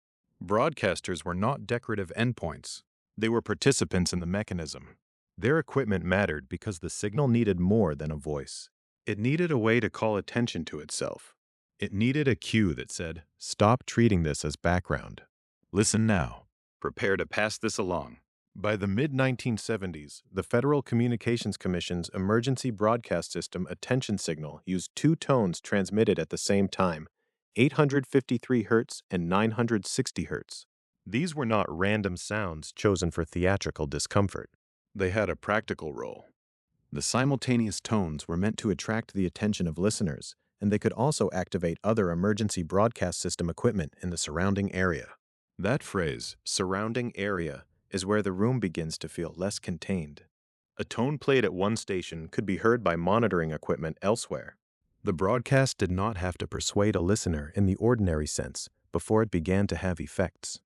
Broadcasters were not decorative endpoints. They were participants in the mechanism. Their equipment mattered because the signal needed more than a voice. It needed a way to call attention to itself. It needed a cue that said, "Stop treating this as background. Listen now. Prepare to pass this along." By the mid-1970s, the Federal Communications Commission's emergency broadcast system attention signal used two tones transmitted at the same time, 853 Hz and 960 Hz. These were not random sounds chosen for theatrical discomfort. They had a practical role. The simultaneous tones were meant to attract the attention of listeners, and they could also activate other emergency broadcast system equipment in the surrounding area. That phrase, surrounding area, is where the room begins to feel less contained. A tone played at one station could be heard by monitoring equipment elsewhere. The broadcast did not have to persuade a listener in the ordinary sense before it began to have effects.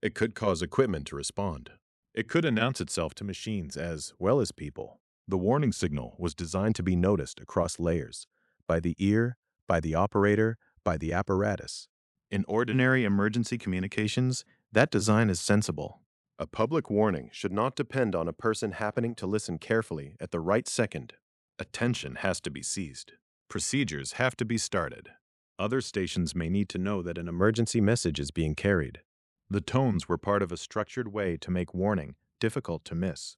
It could cause equipment to respond. It could announce itself to machines as well as people. The warning signal was designed to be noticed across layers, by the ear, by the operator, by the apparatus. In ordinary emergency communications, that design is sensible. A public warning should not depend on a person happening to listen carefully at the right second. Attention has to be seized. Procedures have to be started. Other stations may need to know that an emergency message is being carried. The tones were part of a structured way to make warning difficult to miss.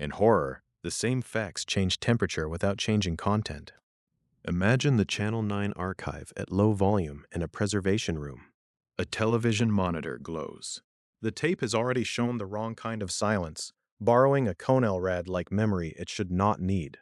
In horror, the same facts change temperature without changing content. Imagine the Channel 9 archive at low volume in a preservation room. A television monitor glows. The tape has already shown the wrong kind of silence, borrowing a CONELRAD-like memory it should not need.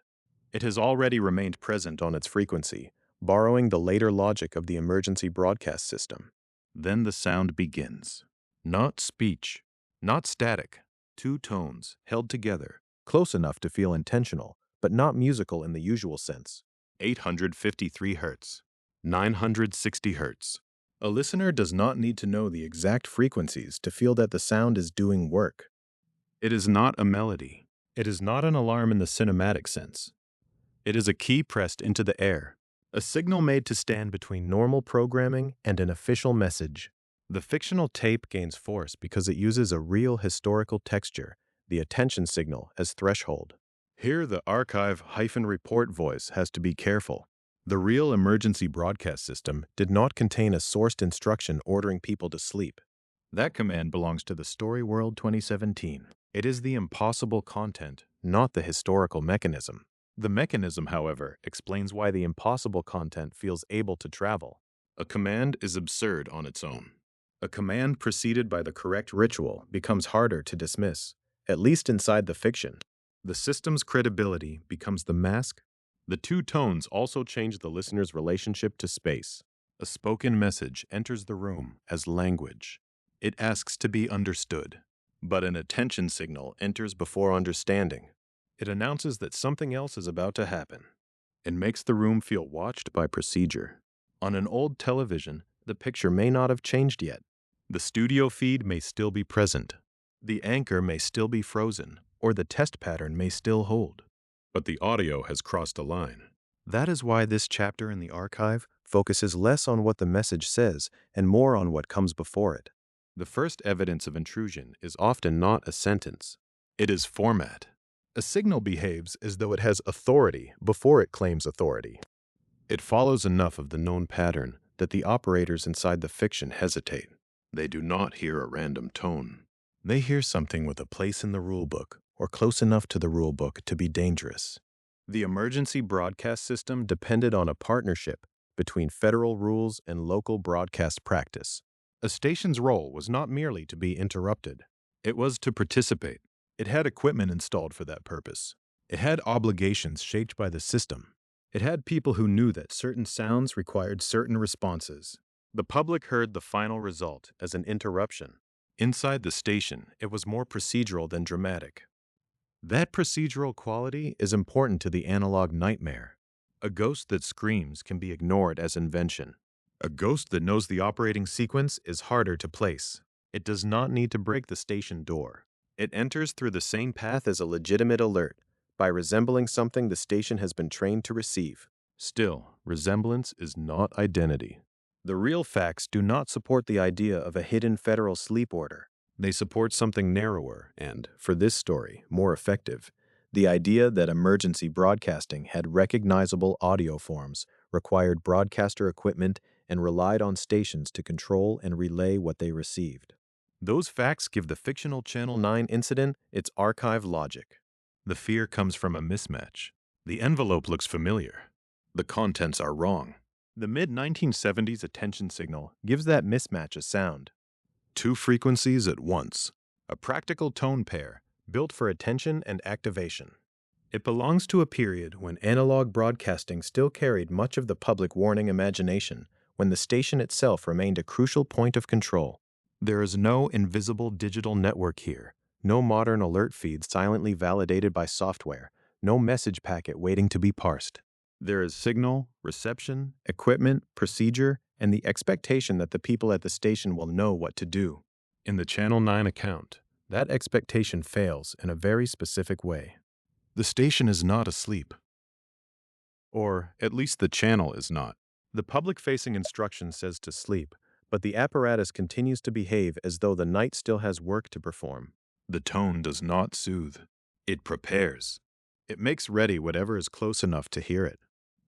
It has already remained present on its frequency, borrowing the later logic of the emergency broadcast system. Then the sound begins. Not speech, not static. Two tones, held together, close enough to feel intentional, but not musical in the usual sense. 853 Hz, 960 Hz. A listener does not need to know the exact frequencies to feel that the sound is doing work. It is not a melody. It is not an alarm in the cinematic sense. It is a key pressed into the air, a signal made to stand between normal programming and an official message. The fictional tape gains force because it uses a real historical texture, the attention signal, as threshold. Here the archive-report voice has to be careful. The real emergency broadcast system did not contain a sourced instruction ordering people to sleep. That command belongs to the Story World 2017. It is the impossible content, not the historical mechanism. The mechanism, however, explains why the impossible content feels able to travel. A command is absurd on its own. A command preceded by the correct ritual becomes harder to dismiss, at least inside the fiction. The system's credibility becomes the mask. The two tones also change the listener's relationship to space. A spoken message enters the room as language. It asks to be understood. But an attention signal enters before understanding. It announces that something else is about to happen. It makes the room feel watched by procedure. On an old television, the picture may not have changed yet. The studio feed may still be present. The anchor may still be frozen, or the test pattern may still hold. But the audio has crossed a line. That is why this chapter in the archive focuses less on what the message says and more on what comes before it. The first evidence of intrusion is often not a sentence. It is format. A signal behaves as though it has authority before it claims authority. It follows enough of the known pattern that the operators inside the fiction hesitate. They do not hear a random tone. They hear something with a place in the rulebook or close enough to the rulebook to be dangerous. The emergency broadcast system depended on a partnership between federal rules and local broadcast practice. A station's role was not merely to be interrupted. It was to participate. It had equipment installed for that purpose. It had obligations shaped by the system. It had people who knew that certain sounds required certain responses. The public heard the final result as an interruption. Inside the station, it was more procedural than dramatic. That procedural quality is important to the analog nightmare. A ghost that screams can be ignored as invention. A ghost that knows the operating sequence is harder to place. It does not need to break the station door. It enters through the same path as a legitimate alert, by resembling something the station has been trained to receive. Still, resemblance is not identity. The real facts do not support the idea of a hidden federal sleep order. They support something narrower and, for this story, more effective. The idea that emergency broadcasting had recognizable audio forms, required broadcaster equipment, and relied on stations to control and relay what they received. Those facts give the fictional Channel 9 incident its archive logic. The fear comes from a mismatch. The envelope looks familiar. The contents are wrong. The mid-1970s attention signal gives that mismatch a sound. Two frequencies at once. A practical tone pair built for attention and activation. It belongs to a period when analog broadcasting still carried much of the public warning imagination, when the station itself remained a crucial point of control. There is no invisible digital network here, no modern alert feed silently validated by software, no message packet waiting to be parsed. There is signal, reception, equipment, procedure, and the expectation that the people at the station will know what to do. In the Channel 9 account, that expectation fails in a very specific way. The station is not asleep. Or, at least the channel is not. The public-facing instruction says to sleep, but the apparatus continues to behave as though the night still has work to perform. The tone does not soothe. It prepares. It makes ready whatever is close enough to hear it.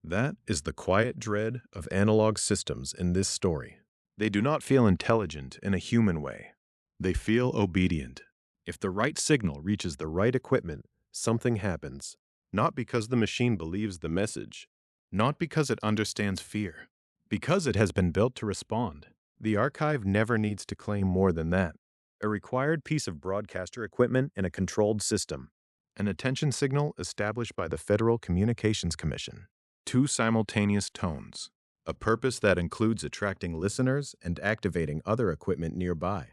That is the quiet dread of analog systems in this story. They do not feel intelligent in a human way. They feel obedient. If the right signal reaches the right equipment, something happens. Not because the machine believes the message, not because it understands fear, because it has been built to respond. The archive never needs to claim more than that. A required piece of broadcaster equipment in a controlled system. An attention signal established by the Federal Communications Commission. Two simultaneous tones. A purpose that includes attracting listeners and activating other equipment nearby.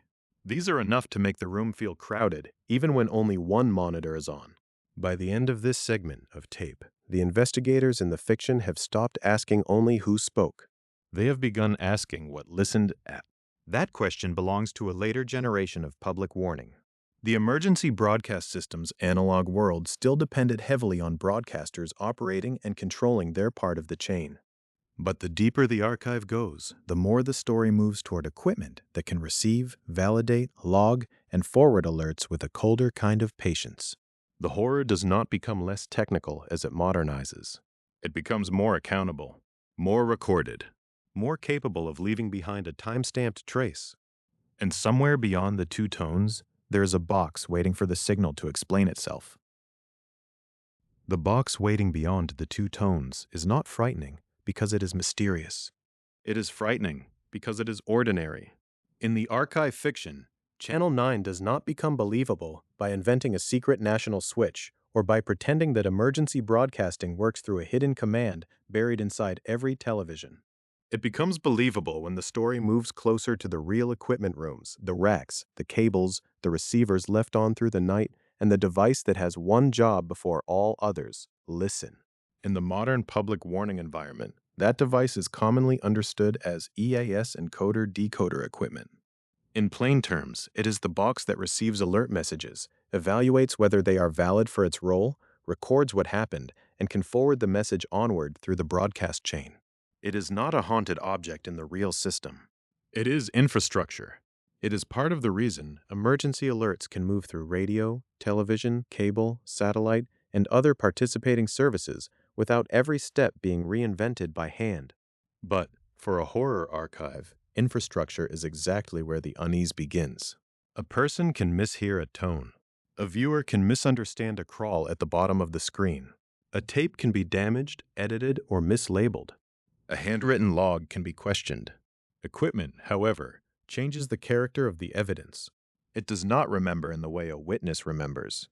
These are enough to make the room feel crowded, even when only one monitor is on. By the end of this segment of tape, the investigators in the fiction have stopped asking only who spoke. They have begun asking what listened at. That question belongs to a later generation of public warning. The emergency broadcast system's analog world still depended heavily on broadcasters operating and controlling their part of the chain. But the deeper the archive goes, the more the story moves toward equipment that can receive, validate, log, and forward alerts with a colder kind of patience. The horror does not become less technical as it modernizes. It becomes more accountable, more recorded, more capable of leaving behind a time-stamped trace. And somewhere beyond the two tones, there is a box waiting for the signal to explain itself. The box waiting beyond the two tones is not frightening because it is mysterious. It is frightening because it is ordinary. In the archive fiction, Channel 9 does not become believable by inventing a secret national switch or by pretending that emergency broadcasting works through a hidden command buried inside every television. It becomes believable when the story moves closer to the real equipment rooms, the racks, the cables, the receivers left on through the night, and the device that has one job before all others: listen. In the modern public warning environment, that device is commonly understood as EAS encoder-decoder equipment. In plain terms, it is the box that receives alert messages, evaluates whether they are valid for its role, records what happened, and can forward the message onward through the broadcast chain. It is not a haunted object in the real system. It is infrastructure. It is part of the reason emergency alerts can move through radio, television, cable, satellite, and other participating services without every step being reinvented by hand. But for a horror archive, infrastructure is exactly where the unease begins. A person can mishear a tone. A viewer can misunderstand a crawl at the bottom of the screen. A tape can be damaged, edited, or mislabeled. A handwritten log can be questioned. Equipment, however, changes the character of the evidence. It does not remember in the way a witness remembers.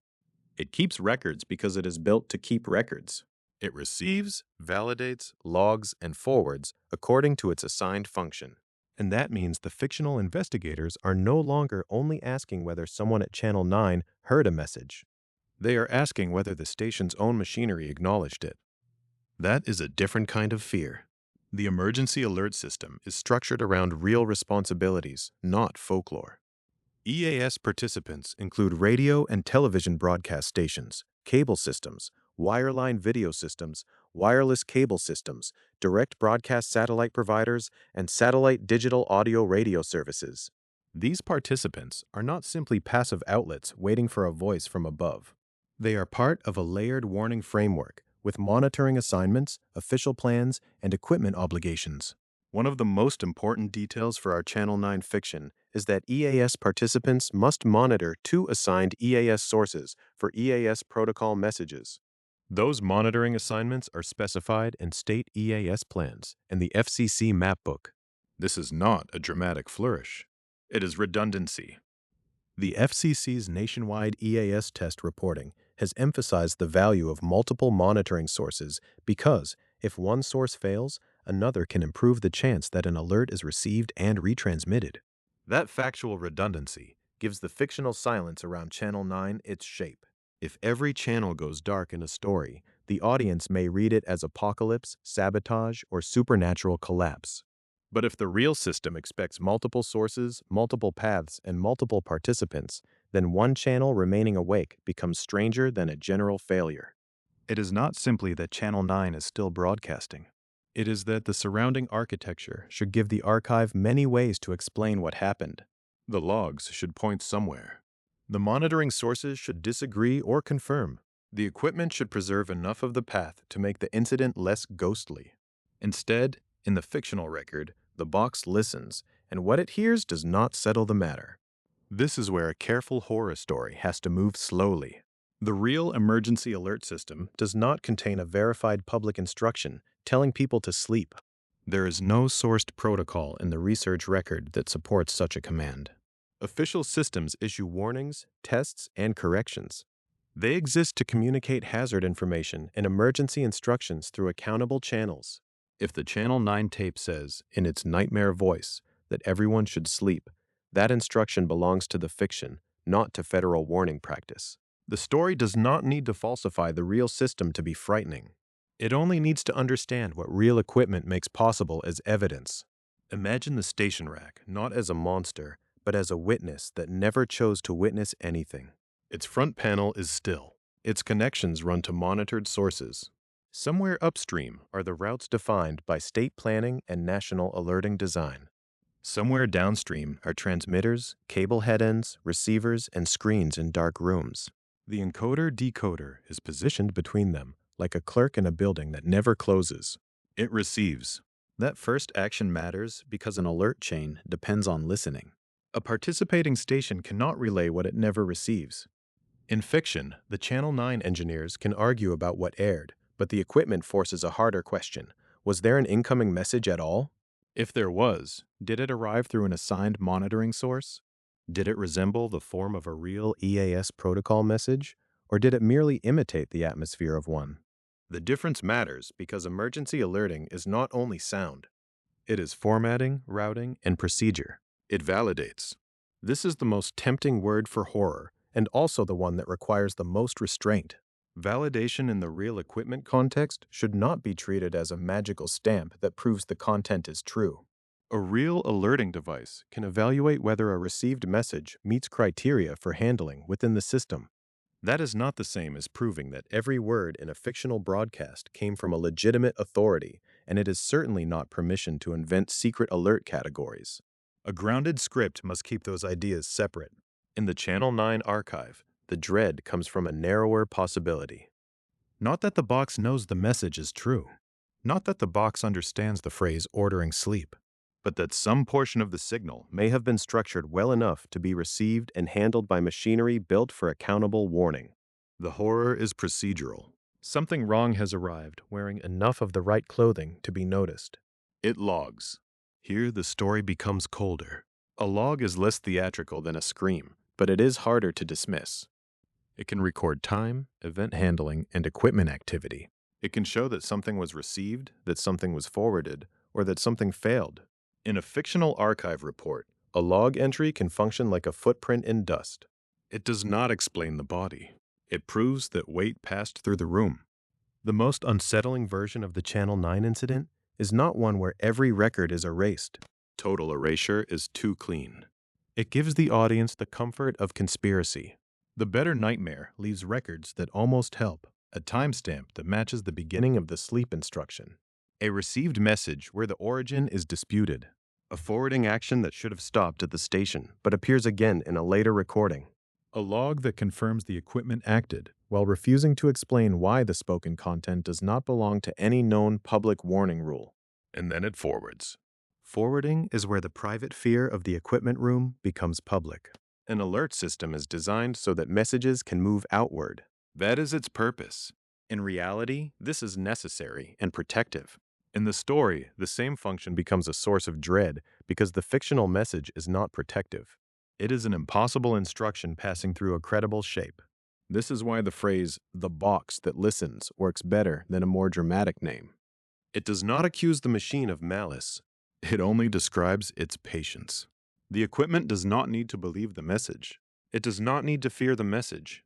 It keeps records because it is built to keep records. It receives, validates, logs, and forwards according to its assigned function. And that means the fictional investigators are no longer only asking whether someone at Channel 9 heard a message. They are asking whether the station's own machinery acknowledged it. That is a different kind of fear. The emergency alert system is structured around real responsibilities, not folklore. EAS participants include radio and television broadcast stations, cable systems, wireline video systems, wireless cable systems, direct broadcast satellite providers, and satellite digital audio radio services. These participants are not simply passive outlets waiting for a voice from above. They are part of a layered warning framework with monitoring assignments, official plans, and equipment obligations. One of the most important details for our Channel 9 fiction is that EAS participants must monitor 2 assigned EAS sources for EAS protocol messages. Those monitoring assignments are specified in state EAS plans and the FCC map book. This is not a dramatic flourish. It is redundancy. The FCC's nationwide EAS test reporting has emphasized the value of multiple monitoring sources because, if one source fails, another can improve the chance that an alert is received and retransmitted. That factual redundancy gives the fictional silence around Channel 9 its shape. If every channel goes dark in a story, the audience may read it as apocalypse, sabotage, or supernatural collapse. But if the real system expects multiple sources, multiple paths, and multiple participants, then one channel remaining awake becomes stranger than a general failure. It is not simply that Channel 9 is still broadcasting. It is that the surrounding architecture should give the archive many ways to explain what happened. The logs should point somewhere. The monitoring sources should disagree or confirm. The equipment should preserve enough of the path to make the incident less ghostly. Instead, in the fictional record, the box listens, and what it hears does not settle the matter. This is where a careful horror story has to move slowly. The real emergency alert system does not contain a verified public instruction telling people to sleep. There is no sourced protocol in the research record that supports such a command. Official systems issue warnings, tests, and corrections. They exist to communicate hazard information and emergency instructions through accountable channels. If the Channel 9 tape says, in its nightmare voice, that everyone should sleep, that instruction belongs to the fiction, not to federal warning practice. The story does not need to falsify the real system to be frightening. It only needs to understand what real equipment makes possible as evidence. Imagine the station rack not as a monster, but as a witness that never chose to witness anything. Its front panel is still. Its connections run to monitored sources. Somewhere upstream are the routes defined by state planning and national alerting design. Somewhere downstream are transmitters, cable head ends, receivers, and screens in dark rooms. The encoder-decoder is positioned between them, like a clerk in a building that never closes. It receives. That first action matters because an alert chain depends on listening. A participating station cannot relay what it never receives. In fiction, the Channel 9 engineers can argue about what aired, but the equipment forces a harder question. Was there an incoming message at all? If there was, did it arrive through an assigned monitoring source? Did it resemble the form of a real EAS protocol message, or did it merely imitate the atmosphere of one? The difference matters because emergency alerting is not only sound. It is formatting, routing, and procedure. It validates. This is the most tempting word for horror, and also the one that requires the most restraint. Validation in the real equipment context should not be treated as a magical stamp that proves the content is true. A real alerting device can evaluate whether a received message meets criteria for handling within the system. That is not the same as proving that every word in a fictional broadcast came from a legitimate authority, and it is certainly not permission to invent secret alert categories. A grounded script must keep those ideas separate. In the Channel 9 archive, the dread comes from a narrower possibility. Not that the box knows the message is true. Not that the box understands the phrase ordering sleep. But that some portion of the signal may have been structured well enough to be received and handled by machinery built for accountable warning. The horror is procedural. Something wrong has arrived, wearing enough of the right clothing to be noticed. It logs. Here the story becomes colder. A log is less theatrical than a scream, but it is harder to dismiss. It can record time, event handling, and equipment activity. It can show that something was received, that something was forwarded, or that something failed. In a fictional archive report, a log entry can function like a footprint in dust. It does not explain the body. It proves that weight passed through the room. The most unsettling version of the Channel 9 incident is not one where every record is erased. Total erasure is too clean. It gives the audience the comfort of conspiracy. The better nightmare leaves records that almost help, a timestamp that matches the beginning of the sleep instruction, a received message where the origin is disputed, a forwarding action that should have stopped at the station but appears again in a later recording, a log that confirms the equipment acted while refusing to explain why the spoken content does not belong to any known public warning rule. And then it forwards. Forwarding is where the private fear of the equipment room becomes public. An alert system is designed so that messages can move outward. That is its purpose. In reality, this is necessary and protective. In the story, the same function becomes a source of dread because the fictional message is not protective. It is an impossible instruction passing through a credible shape. This is why the phrase, "the box that listens," works better than a more dramatic name. It does not accuse the machine of malice. It only describes its patience. The equipment does not need to believe the message. It does not need to fear the message.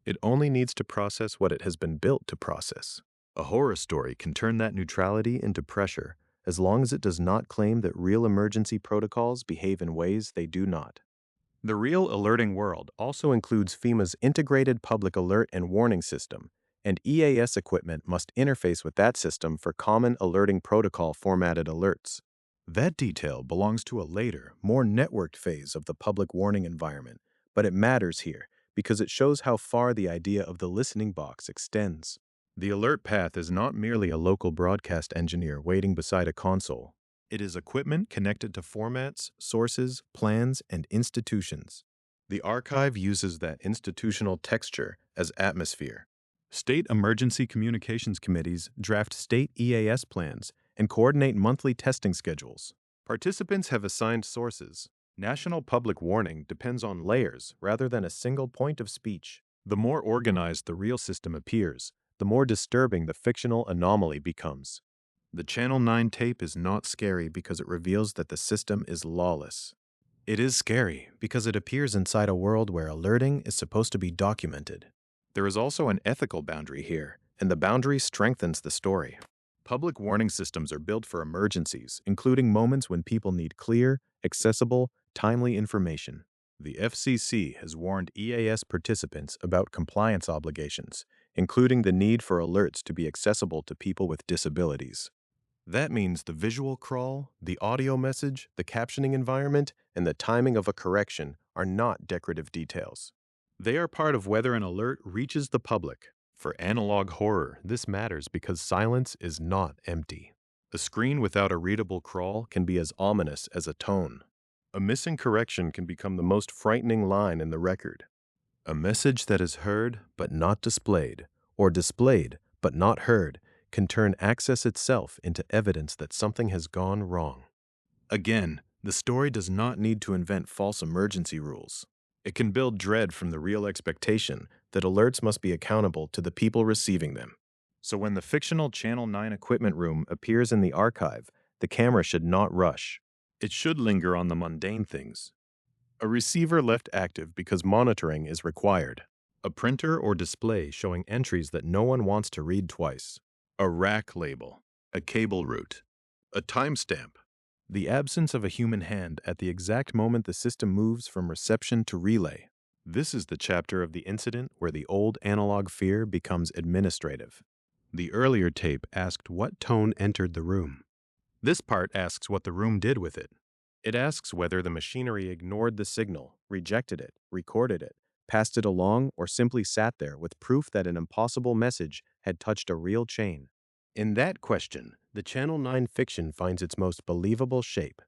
It only needs to process what it has been built to process. A horror story can turn that neutrality into pressure as long as it does not claim that real emergency protocols behave in ways they do not. The real alerting world also includes FEMA's Integrated Public Alert and Warning System, and EAS equipment must interface with that system for common alerting protocol formatted alerts. That detail belongs to a later, more networked phase of the public warning environment, but it matters here because it shows how far the idea of the listening box extends. The alert path is not merely a local broadcast engineer waiting beside a console. It is equipment connected to formats, sources, plans, and institutions. The archive uses that institutional texture as atmosphere. State emergency communications committees draft state EAS plans and coordinate monthly testing schedules. Participants have assigned sources. National public warning depends on layers rather than a single point of speech. The more organized the real system appears, the more disturbing the fictional anomaly becomes. The Channel 9 tape is not scary because it reveals that the system is lawless. It is scary because it appears inside a world where alerting is supposed to be documented. There is also an ethical boundary here, and the boundary strengthens the story. Public warning systems are built for emergencies, including moments when people need clear, accessible, timely information. The FCC has warned EAS participants about compliance obligations, including the need for alerts to be accessible to people with disabilities. That means the visual crawl, the audio message, the captioning environment, and the timing of a correction are not decorative details. They are part of whether an alert reaches the public. For analog horror, this matters because silence is not empty. A screen without a readable crawl can be as ominous as a tone. A missing correction can become the most frightening line in the record. A message that is heard but not displayed, or displayed but not heard, can turn access itself into evidence that something has gone wrong. Again, the story does not need to invent false emergency rules. It can build dread from the real expectation that alerts must be accountable to the people receiving them. So when the fictional Channel 9 equipment room appears in the archive, the camera should not rush. It should linger on the mundane things. A receiver left active because monitoring is required. A printer or display showing entries that no one wants to read twice. A rack label. A cable route. A timestamp. The absence of a human hand at the exact moment the system moves from reception to relay. This is the chapter of the incident where the old analog fear becomes administrative. The earlier tape asked what tone entered the room. This part asks what the room did with it. It asks whether the machinery ignored the signal, rejected it, recorded it, passed it along, or simply sat there with proof that an impossible message had touched a real chain. In that question, the Channel 9 fiction finds its most believable shape.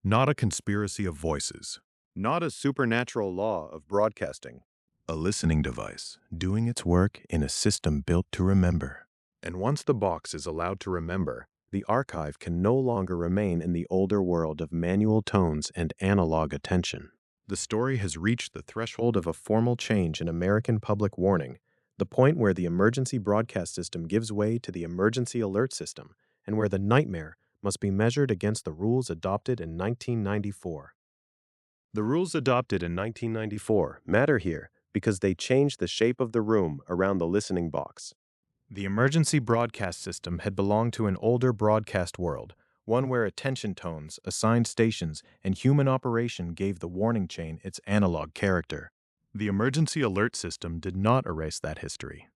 Not a conspiracy of voices. Not a supernatural law of broadcasting. A listening device doing its work in a system built to remember. And once the box is allowed to remember, the archive can no longer remain in the older world of manual tones and analog attention. The story has reached the threshold of a formal change in American public warning, the point where the emergency broadcast system gives way to the emergency alert system, and where the nightmare must be measured against the rules adopted in 1994. The rules adopted in 1994 matter here because they changed the shape of the room around the listening box. The emergency broadcast system had belonged to an older broadcast world, one where attention tones, assigned stations, and human operation gave the warning chain its analog character. The emergency alert system did not erase that history.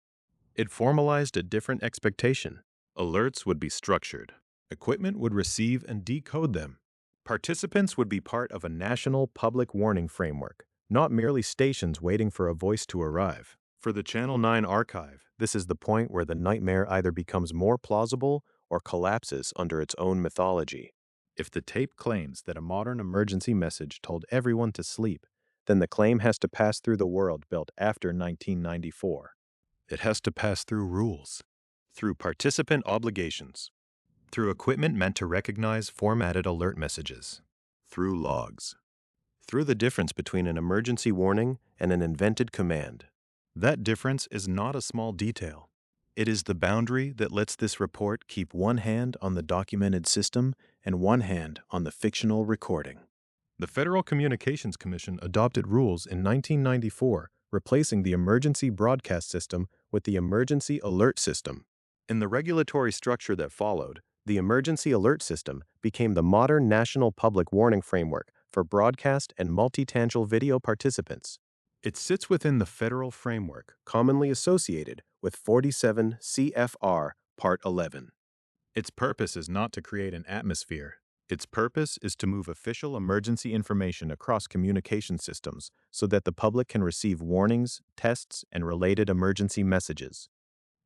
It formalized a different expectation. Alerts would be structured. Equipment would receive and decode them. Participants would be part of a national public warning framework, not merely stations waiting for a voice to arrive. For the Channel 9 archive, this is the point where the nightmare either becomes more plausible or collapses under its own mythology. If the tape claims that a modern emergency message told everyone to sleep, then the claim has to pass through the world built after 1994. It has to pass through rules, through participant obligations, through equipment meant to recognize formatted alert messages, through logs, through the difference between an emergency warning and an invented command. That difference is not a small detail. It is the boundary that lets this report keep one hand on the documented system and one hand on the fictional recording. The Federal Communications Commission adopted rules in 1994, replacing the emergency broadcast system with the emergency alert system. In the regulatory structure that followed, the emergency alert system became the modern national public warning framework for broadcast and multi-channel video participants. It sits within the federal framework commonly associated with 47 CFR Part 11. Its purpose is not to create an atmosphere. Its purpose is to move official emergency information across communication systems so that the public can receive warnings, tests, and related emergency messages.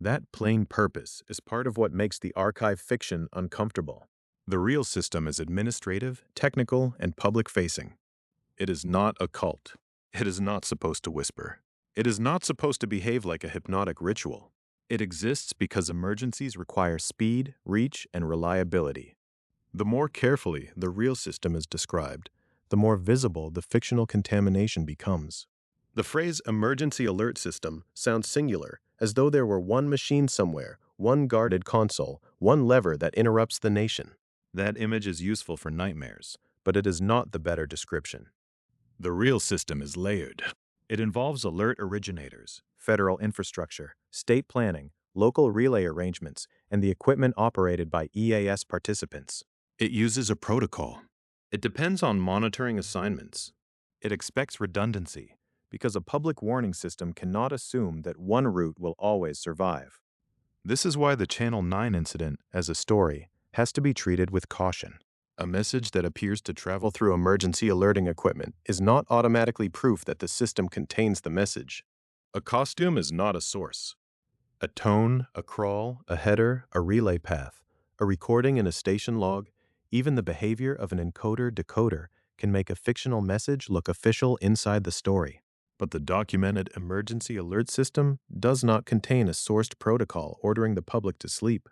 That plain purpose is part of what makes the archive fiction uncomfortable. The real system is administrative, technical, and public-facing. It is not a cult. It is not supposed to whisper. It is not supposed to behave like a hypnotic ritual. It exists because emergencies require speed, reach, and reliability. The more carefully the real system is described, the more visible the fictional contamination becomes. The phrase emergency alert system sounds singular, as though there were one machine somewhere, one guarded console, one lever that interrupts the nation. That image is useful for nightmares, but it is not the better description. The real system is layered. It involves alert originators, federal infrastructure, state planning, local relay arrangements, and the equipment operated by EAS participants. It uses a protocol. It depends on monitoring assignments. It expects redundancy, because a public warning system cannot assume that one route will always survive. This is why the Channel 9 incident, as a story, has to be treated with caution. A message that appears to travel through emergency alerting equipment is not automatically proof that the system contains the message. A costume is not a source. A tone, a crawl, a header, a relay path, a recording in a station log, even the behavior of an encoder-decoder can make a fictional message look official inside the story. But the documented emergency alert system does not contain a sourced protocol ordering the public to sleep.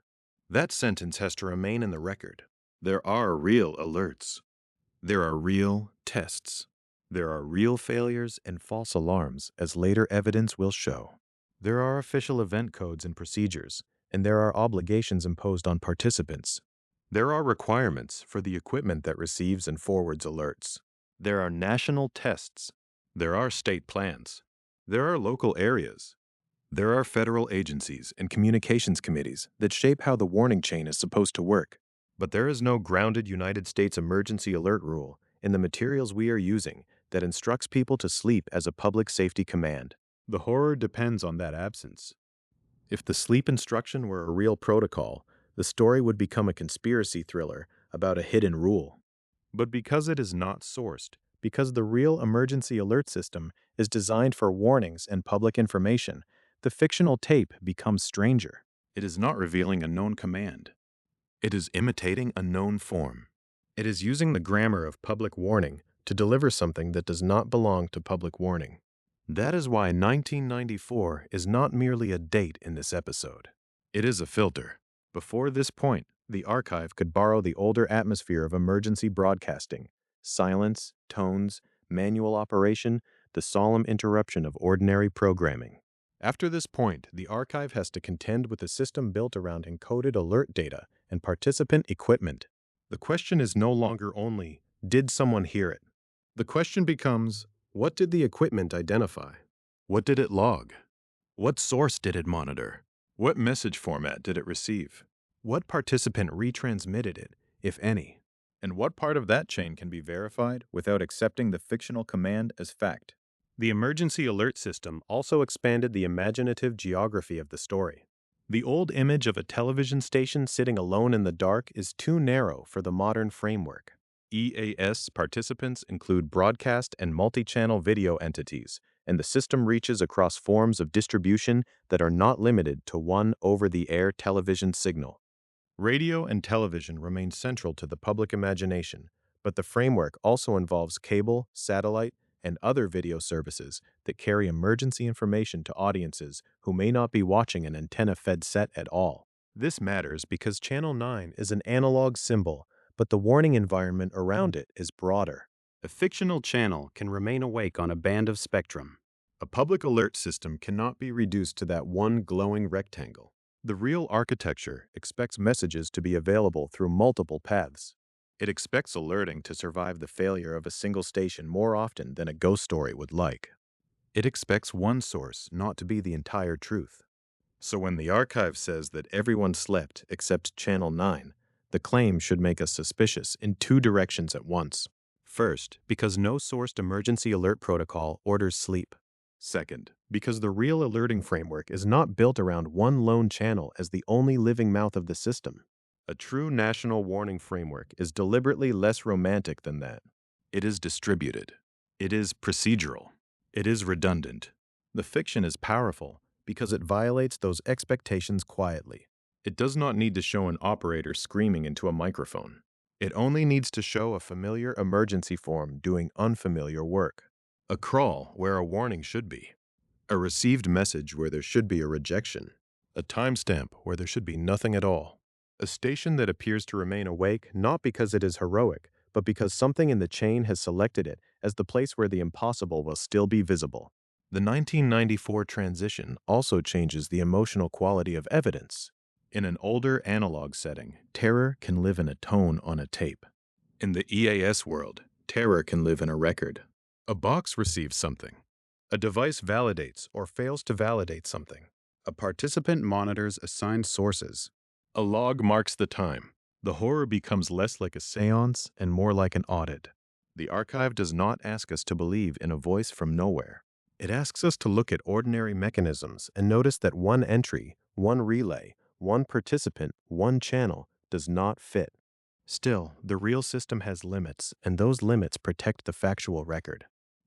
That sentence has to remain in the record. There are real alerts. There are real tests. There are real failures and false alarms, as later evidence will show. There are official event codes and procedures, and there are obligations imposed on participants. There are requirements for the equipment that receives and forwards alerts. There are national tests. There are state plans. There are local areas. There are federal agencies and communications committees that shape how the warning chain is supposed to work. But there is no grounded United States emergency alert rule in the materials we are using that instructs people to sleep as a public safety command. The horror depends on that absence. If the sleep instruction were a real protocol, the story would become a conspiracy thriller about a hidden rule. But because it is not sourced, because the real emergency alert system is designed for warnings and public information, the fictional tape becomes stranger. It is not revealing a known command. It is imitating a known form. It is using the grammar of public warning to deliver something that does not belong to public warning. That is why 1994 is not merely a date in this episode. It is a filter. Before this point, the archive could borrow the older atmosphere of emergency broadcasting: silence, tones, manual operation, the solemn interruption of ordinary programming. After this point, the archive has to contend with a system built around encoded alert data and participant equipment. The question is no longer only, did someone hear it? The question becomes, what did the equipment identify? What did it log? What source did it monitor? What message format did it receive? What participant retransmitted it, if any? And what part of that chain can be verified without accepting the fictional command as fact? The emergency alert system also expanded the imaginative geography of the story. The old image of a television station sitting alone in the dark is too narrow for the modern framework. EAS participants include broadcast and multi-channel video entities, and the system reaches across forms of distribution that are not limited to one over-the-air television signal. Radio and television remain central to the public imagination, but the framework also involves cable, satellite, and other video services that carry emergency information to audiences who may not be watching an antenna-fed set at all. This matters because Channel 9 is an analog symbol, but the warning environment around it is broader. A fictional channel can remain awake on a band of spectrum. A public alert system cannot be reduced to that one glowing rectangle. The real architecture expects messages to be available through multiple paths. It expects alerting to survive the failure of a single station more often than a ghost story would like. It expects one source not to be the entire truth. So when the archive says that everyone slept except Channel 9, the claim should make us suspicious in two directions at once. First, because no sourced emergency alert protocol orders sleep. Second, because the real alerting framework is not built around one lone channel as the only living mouth of the system. A true national warning framework is deliberately less romantic than that. It is distributed. It is procedural. It is redundant. The fiction is powerful because it violates those expectations quietly. It does not need to show an operator screaming into a microphone. It only needs to show a familiar emergency form doing unfamiliar work. A crawl where a warning should be. A received message where there should be a rejection. A timestamp where there should be nothing at all. A station that appears to remain awake not because it is heroic, but because something in the chain has selected it as the place where the impossible will still be visible. The 1994 transition also changes the emotional quality of evidence. In an older analog setting, terror can live in a tone on a tape. In the EAS world, terror can live in a record. A box receives something. A device validates or fails to validate something. A participant monitors assigned sources. A log marks the time. The horror becomes less like a seance and more like an audit. The archive does not ask us to believe in a voice from nowhere. It asks us to look at ordinary mechanisms and notice that one entry, one relay, one participant, one channel does not fit. Still, the real system has limits, and those limits protect the factual record.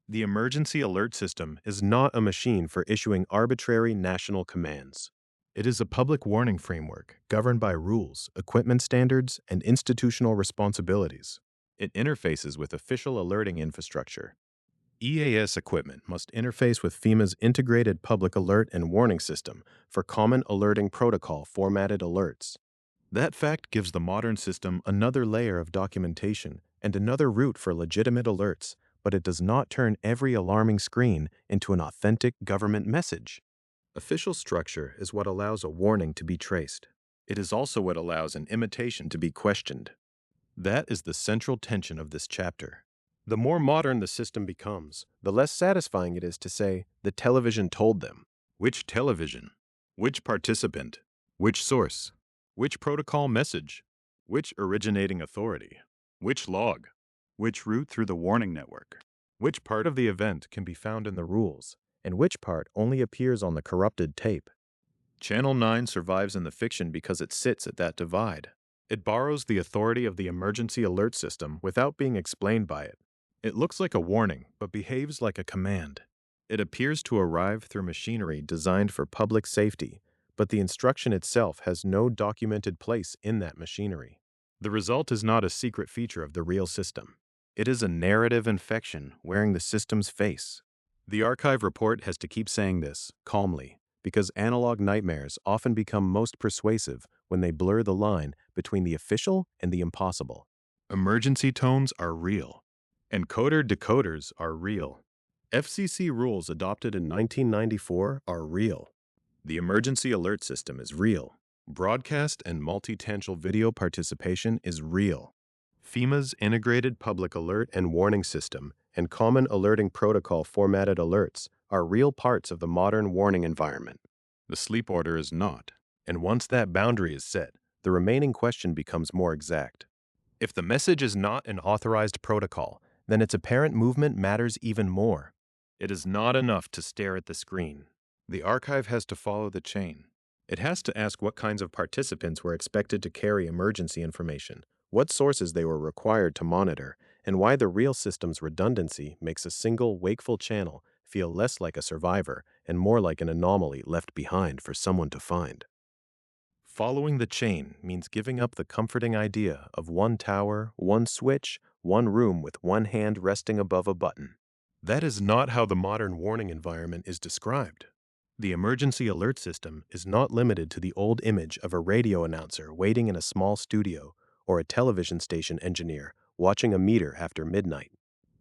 The emergency alert system is not a machine for issuing arbitrary national commands. It is a public warning framework governed by rules, equipment standards, and institutional responsibilities. It interfaces with official alerting infrastructure. EAS equipment must interface with FEMA's Integrated Public Alert and Warning System for Common Alerting Protocol formatted alerts. That fact gives the modern system another layer of documentation and another route for legitimate alerts, but it does not turn every alarming screen into an authentic government message. Official structure is what allows a warning to be traced. It is also what allows an imitation to be questioned. That is the central tension of this chapter. The more modern the system becomes, the less satisfying it is to say, the television told them. Which television? Which participant? Which source? Which protocol message? Which originating authority? Which log? Which route through the warning network? Which part of the event can be found in the rules, and which part only appears on the corrupted tape? Channel 9 survives in the fiction because it sits at that divide. It borrows the authority of the emergency alert system without being explained by it. It looks like a warning, but behaves like a command. It appears to arrive through machinery designed for public safety, but the instruction itself has no documented place in that machinery. The result is not a secret feature of the real system. It is a narrative infection wearing the system's face. The archive report has to keep saying this, calmly, because analog nightmares often become most persuasive when they blur the line between the official and the impossible. Emergency tones are real. Encoder-decoders are real. FCC rules adopted in 1994 are real. The emergency alert system is real. Broadcast and multi-tangential video participation is real. FEMA's Integrated Public Alert and Warning System and Common Alerting Protocol formatted alerts are real parts of the modern warning environment. The sleep order is not. And once that boundary is set, the remaining question becomes more exact. If the message is not an authorized protocol, then its apparent movement matters even more. It is not enough to stare at the screen. The archive has to follow the chain. It has to ask what kinds of participants were expected to carry emergency information, what sources they were required to monitor, and why the real system's redundancy makes a single wakeful channel feel less like a survivor and more like an anomaly left behind for someone to find. Following the chain means giving up the comforting idea of one tower, one switch, one room with one hand resting above a button. That is not how the modern warning environment is described. The emergency alert system is not limited to the old image of a radio announcer waiting in a small studio or a television station engineer watching a meter after midnight.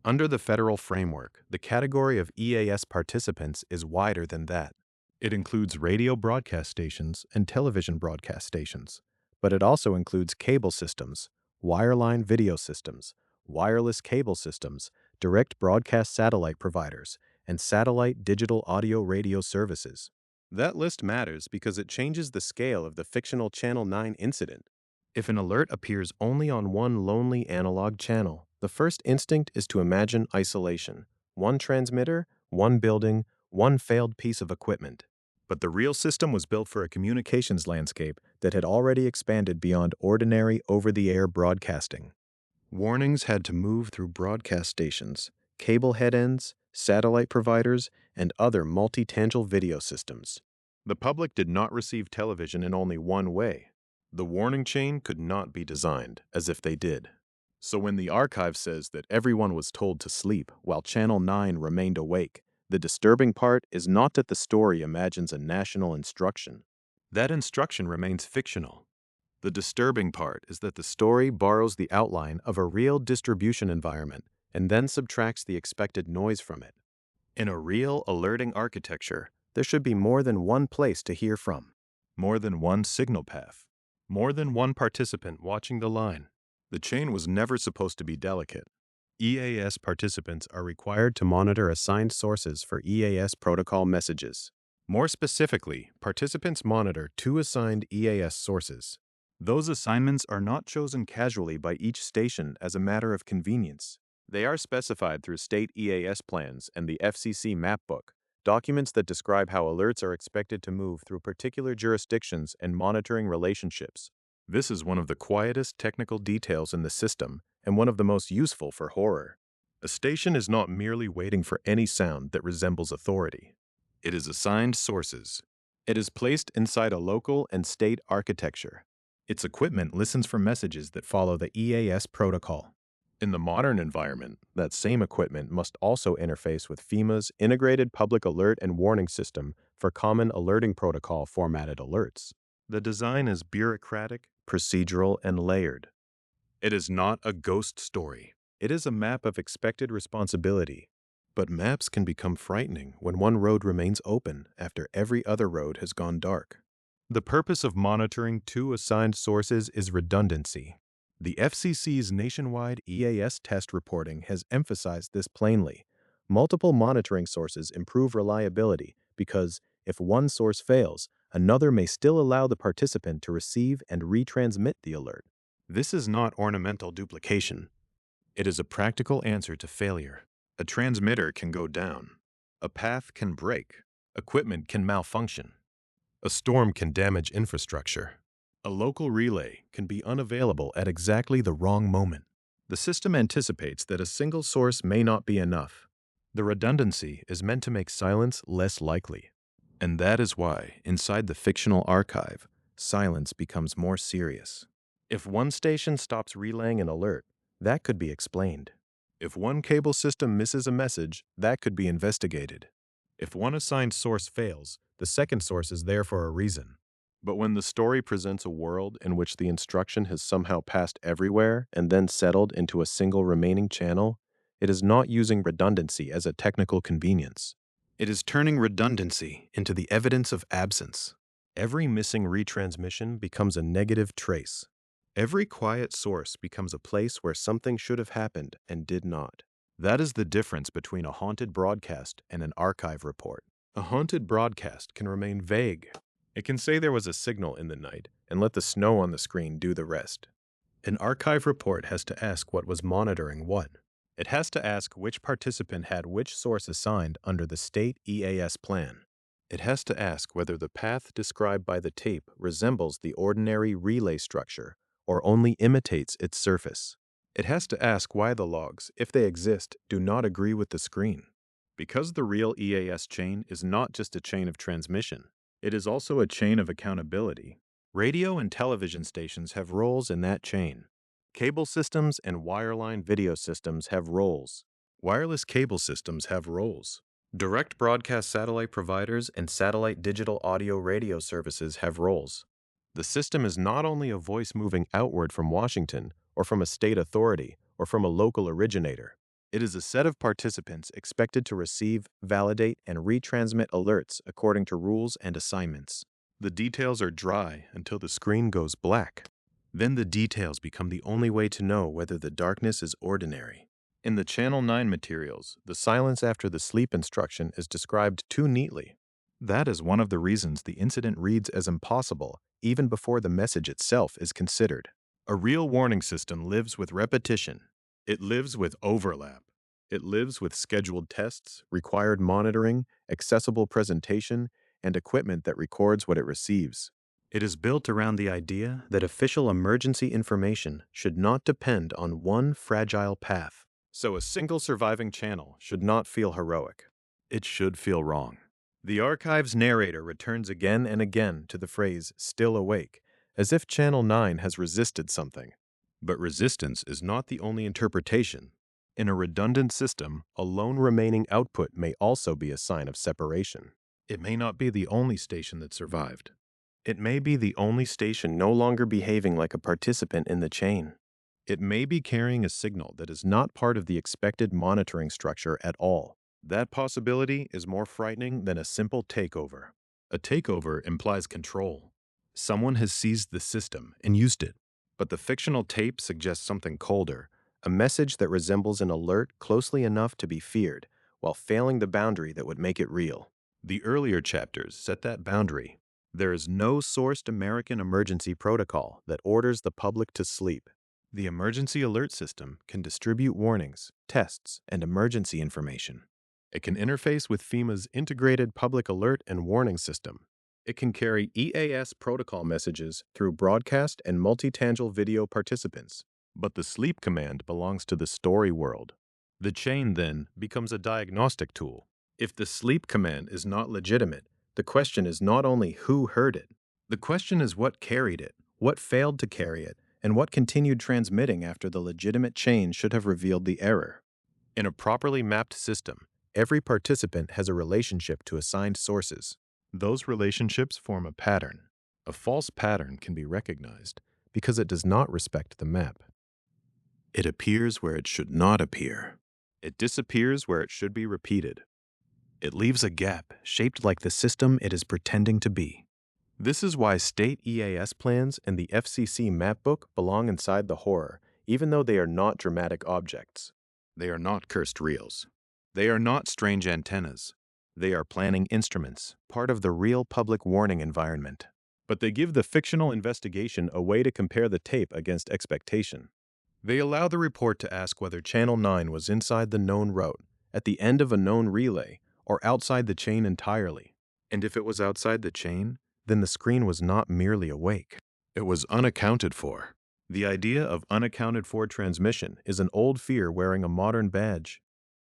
Under the federal framework, the category of EAS participants is wider than that. It includes radio broadcast stations and television broadcast stations, but it also includes cable systems, wireline video systems, wireless cable systems, direct broadcast satellite providers, and satellite digital audio radio services. That list matters because it changes the scale of the fictional Channel 9 incident. If an alert appears only on one lonely analog channel, the first instinct is to imagine isolation. One transmitter, one building, one failed piece of equipment. But the real system was built for a communications landscape that had already expanded beyond ordinary over-the-air broadcasting. Warnings had to move through broadcast stations, cable headends, satellite providers, and other multi-tangential video systems. The public did not receive television in only one way. The warning chain could not be designed as if they did. So when the archive says that everyone was told to sleep while Channel 9 remained awake, the disturbing part is not that the story imagines a national instruction. That instruction remains fictional. The disturbing part is that the story borrows the outline of a real distribution environment and then subtracts the expected noise from it. In a real alerting architecture, there should be more than one place to hear from, more than one signal path, more than one participant watching the line. The chain was never supposed to be delicate. EAS participants are required to monitor assigned sources for EAS protocol messages. More specifically, participants monitor two assigned EAS sources. Those assignments are not chosen casually by each station as a matter of convenience. They are specified through state EAS plans and the FCC Mapbook, documents that describe how alerts are expected to move through particular jurisdictions and monitoring relationships. This is one of the quietest technical details in the system and one of the most useful for horror. A station is not merely waiting for any sound that resembles authority. It is assigned sources. It is placed inside a local and state architecture. Its equipment listens for messages that follow the EAS protocol. In the modern environment, that same equipment must also interface with FEMA's Integrated Public Alert and Warning System for Common Alerting Protocol formatted alerts. The design is bureaucratic, procedural, and layered. It is not a ghost story. It is a map of expected responsibility. But maps can become frightening when one road remains open after every other road has gone dark. The purpose of monitoring two assigned sources is redundancy. The FCC's nationwide EAS test reporting has emphasized this plainly. Multiple monitoring sources improve reliability because, if one source fails, another may still allow the participant to receive and retransmit the alert. This is not ornamental duplication. It is a practical answer to failure. A transmitter can go down. A path can break. Equipment can malfunction. A storm can damage infrastructure. A local relay can be unavailable at exactly the wrong moment. The system anticipates that a single source may not be enough. The redundancy is meant to make silence less likely. And that is why, inside the fictional archive, silence becomes more serious. If one station stops relaying an alert, that could be explained. If one cable system misses a message, that could be investigated. If one assigned source fails, the second source is there for a reason. But when the story presents a world in which the instruction has somehow passed everywhere and then settled into a single remaining channel, It is not using redundancy as a technical convenience. It is turning redundancy into the evidence of absence. Every missing retransmission becomes a negative trace. Every quiet source becomes a place where something should have happened and did not. That is the difference between a haunted broadcast and an archive report. A haunted broadcast can remain vague. It can say there was a signal in the night and let the snow on the screen do the rest. An archive report has to ask what was monitoring what. It has to ask which participant had which source assigned under the state EAS plan. It has to ask whether the path described by the tape resembles the ordinary relay structure or only imitates its surface. It has to ask why the logs, if they exist, do not agree with the screen. Because the real EAS chain is not just a chain of transmission, it is also a chain of accountability. Radio and television stations have roles in that chain. Cable systems and wireline video systems have roles. Wireless cable systems have roles. Direct broadcast satellite providers and satellite digital audio radio services have roles. The system is not only a voice moving outward from Washington, or from a state authority, or from a local originator. It is a set of participants expected to receive, validate, and retransmit alerts according to rules and assignments. The details are dry until the screen goes black. Then the details become the only way to know whether the darkness is ordinary. In the Channel 9 materials, the silence after the sleep instruction is described too neatly. That is one of the reasons the incident reads as impossible even before the message itself is considered. A real warning system lives with repetition. It lives with overlap. It lives with scheduled tests, required monitoring, accessible presentation, and equipment that records what it receives. It is built around the idea that official emergency information should not depend on one fragile path. So a single surviving channel should not feel heroic. It should feel wrong. The archive's narrator returns again and again to the phrase, "still awake," as if Channel 9 has resisted something. But resistance is not the only interpretation. In a redundant system, a lone remaining output may also be a sign of separation. It may not be the only station that survived. It may be the only station no longer behaving like a participant in the chain. It may be carrying a signal that is not part of the expected monitoring structure at all. That possibility is more frightening than a simple takeover. A takeover implies control. Someone has seized the system and used it. But the fictional tape suggests something colder, a message that resembles an alert closely enough to be feared, while failing the boundary that would make it real. The earlier chapters set that boundary. There is no sourced American emergency protocol that orders the public to sleep. The emergency alert system can distribute warnings, tests, and emergency information. It can interface with FEMA's integrated public alert and warning system. It can carry EAS protocol messages through broadcast and multi-tangent video participants. But the sleep command belongs to the story world. The chain, then, becomes a diagnostic tool. If the sleep command is not legitimate, the question is not only who heard it. The question is what carried it, what failed to carry it, and what continued transmitting after the legitimate chain should have revealed the error. In a properly mapped system, every participant has a relationship to assigned sources. Those relationships form a pattern. A false pattern can be recognized because it does not respect the map. It appears where it should not appear. It disappears where it should be repeated. It leaves a gap shaped like the system it is pretending to be. This is why state EAS plans and the FCC mapbook belong inside the horror, even though they are not dramatic objects. They are not cursed reels. They are not strange antennas. They are planning instruments, part of the real public warning environment. But they give the fictional investigation a way to compare the tape against expectation. They allow the report to ask whether Channel 9 was inside the known route, at the end of a known relay, or outside the chain entirely. And if it was outside the chain, then the screen was not merely awake. It was unaccounted for. The idea of unaccounted for transmission is an old fear wearing a modern badge.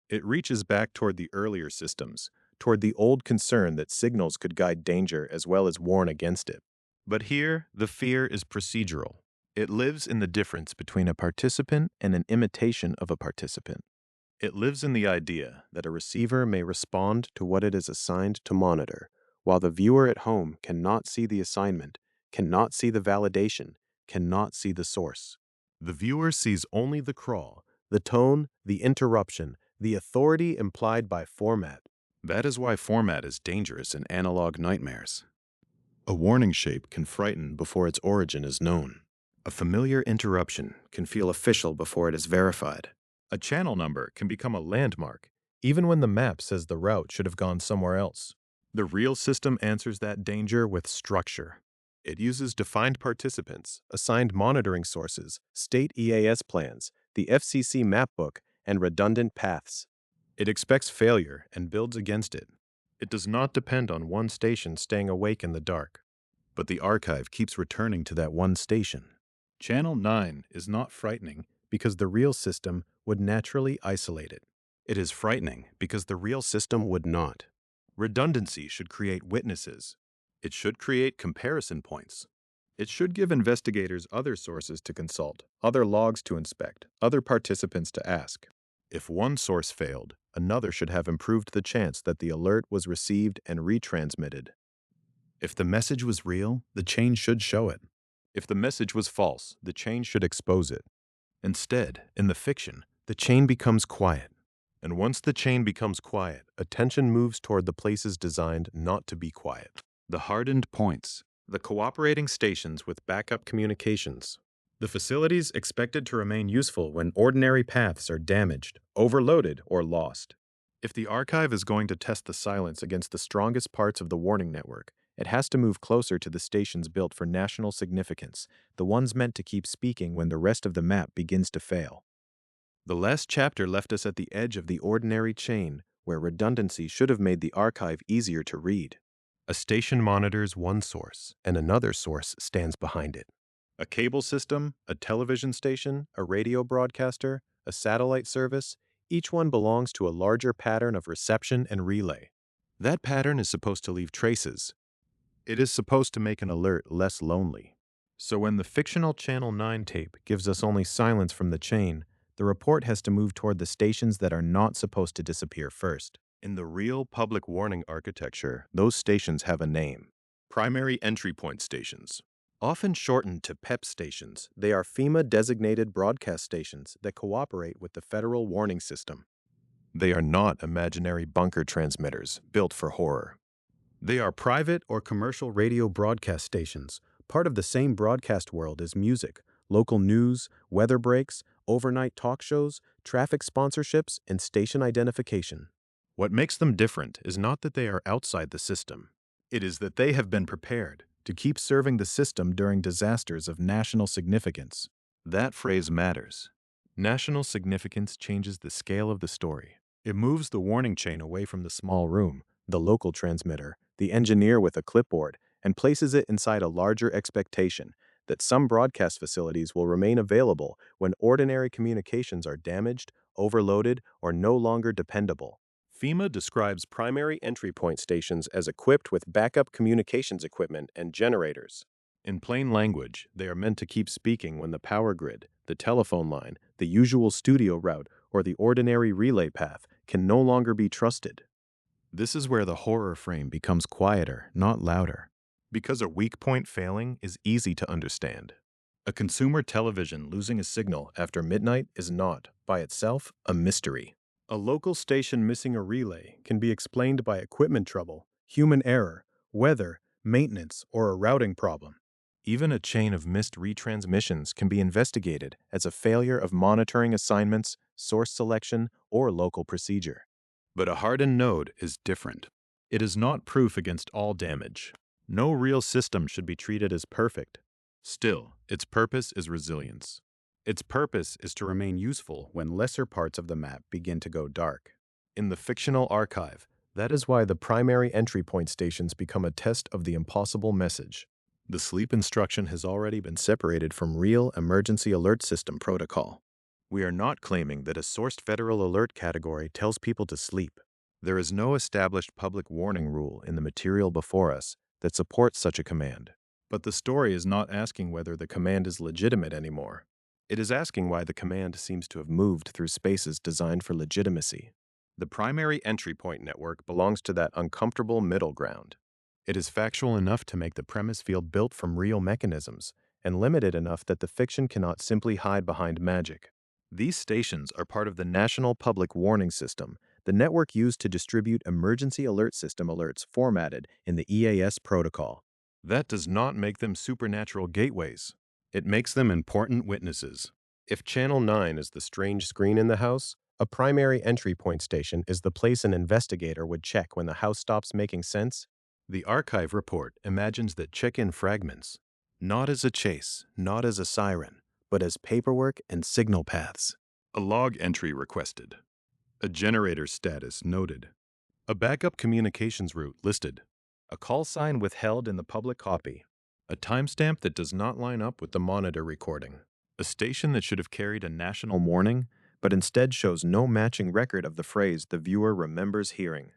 It reaches back toward the earlier systems, toward the old concern that signals could guide danger as well as warn against it. But here, the fear is procedural. It lives in the difference between a participant and an imitation of a participant. It lives in the idea that a receiver may respond to what it is assigned to monitor, while the viewer at home cannot see the assignment, cannot see the validation, cannot see the source. The viewer sees only the crawl, the tone, the interruption, the authority implied by format. That is why format is dangerous in analog nightmares. A warning shape can frighten before its origin is known. A familiar interruption can feel official before it is verified. A channel number can become a landmark, even when the map says the route should have gone somewhere else. The real system answers that danger with structure. It uses defined participants, assigned monitoring sources, state EAS plans, the FCC mapbook, and redundant paths. It expects failure and builds against it. It does not depend on one station staying awake in the dark. But the archive keeps returning to that one station. Channel 9 is not frightening because the real system would naturally isolate it. It is frightening because the real system would not. Redundancy should create witnesses. It should create comparison points. It should give investigators other sources to consult, other logs to inspect, other participants to ask. If one source failed, another should have improved the chance that the alert was received and retransmitted. If the message was real, the chain should show it. If the message was false, the chain should expose it. Instead, in the fiction, the chain becomes quiet. And once the chain becomes quiet, attention moves toward the places designed not to be quiet. The hardened points, the cooperating stations with backup communications, the facilities expected to remain useful when ordinary paths are damaged, overloaded, or lost. If the archive is going to test the silence against the strongest parts of the warning network, it has to move closer to the stations built for national significance, the ones meant to keep speaking when the rest of the map begins to fail. The last chapter left us at the edge of the ordinary chain, where redundancy should have made the archive easier to read. A station monitors one source, and another source stands behind it. A cable system, a television station, a radio broadcaster, a satellite service, each one belongs to a larger pattern of reception and relay. That pattern is supposed to leave traces. It is supposed to make an alert less lonely. So when the fictional Channel 9 tape gives us only silence from the chain, the report has to move toward the stations that are not supposed to disappear first. In the real public warning architecture, those stations have a name. Primary Entry Point Stations. Often shortened to PEP stations, they are FEMA-designated broadcast stations that cooperate with the federal warning system. They are not imaginary bunker transmitters built for horror. They are private or commercial radio broadcast stations, part of the same broadcast world as music, local news, weather breaks, overnight talk shows, traffic sponsorships, and station identification. What makes them different is not that they are outside the system. It is that they have been prepared to keep serving the system during disasters of national significance. That phrase matters. National significance changes the scale of the story. It moves the warning chain away from the small room, the local transmitter, the engineer with a clipboard, and places it inside a larger expectation that some broadcast facilities will remain available when ordinary communications are damaged, overloaded, or no longer dependable. FEMA describes primary entry point stations as equipped with backup communications equipment and generators. In plain language, they are meant to keep speaking when the power grid, the telephone line, the usual studio route, or the ordinary relay path can no longer be trusted. This is where the horror frame becomes quieter, not louder. Because a weak point failing is easy to understand. A consumer television losing a signal after midnight is not, by itself, a mystery. A local station missing a relay can be explained by equipment trouble, human error, weather, maintenance, or a routing problem. Even a chain of missed retransmissions can be investigated as a failure of monitoring assignments, source selection, or local procedure. But a hardened node is different. It is not proof against all damage. No real system should be treated as perfect. Still, its purpose is resilience. Its purpose is to remain useful when lesser parts of the map begin to go dark. In the fictional archive, that is why the primary entry point stations become a test of the impossible message. The sleep instruction has already been separated from real emergency alert system protocol. We are not claiming that a sourced federal alert category tells people to sleep. There is no established public warning rule in the material before us that supports such a command. But the story is not asking whether the command is legitimate anymore. It is asking why the command seems to have moved through spaces designed for legitimacy. The primary entry point network belongs to that uncomfortable middle ground. It is factual enough to make the premise feel built from real mechanisms, and limited enough that the fiction cannot simply hide behind magic. These stations are part of the National Public Warning System, the network used to distribute emergency alert system alerts formatted in the EAS protocol. That does not make them supernatural gateways. It makes them important witnesses. If Channel 9 is the strange screen in the house, a primary entry point station is the place an investigator would check when the house stops making sense. The archive report imagines that check-in fragments, not as a chase, not as a siren, but as paperwork and signal paths. A log entry requested. A generator status noted. A backup communications route listed. A call sign withheld in the public copy. A timestamp that does not line up with the monitor recording. A station that should have carried a national warning, but instead shows no matching record of the phrase the viewer remembers hearing.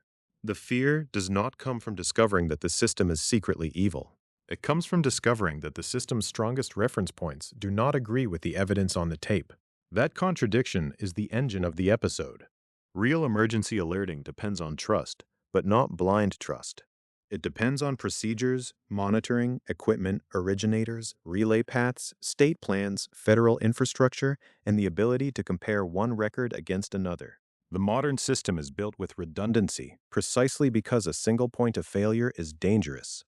The fear does not come from discovering that the system is secretly evil. It comes from discovering that the system's strongest reference points do not agree with the evidence on the tape. That contradiction is the engine of the episode. Real emergency alerting depends on trust, but not blind trust. It depends on procedures, monitoring, equipment, originators, relay paths, state plans, federal infrastructure, and the ability to compare one record against another. The modern system is built with redundancy, precisely because a single point of failure is dangerous.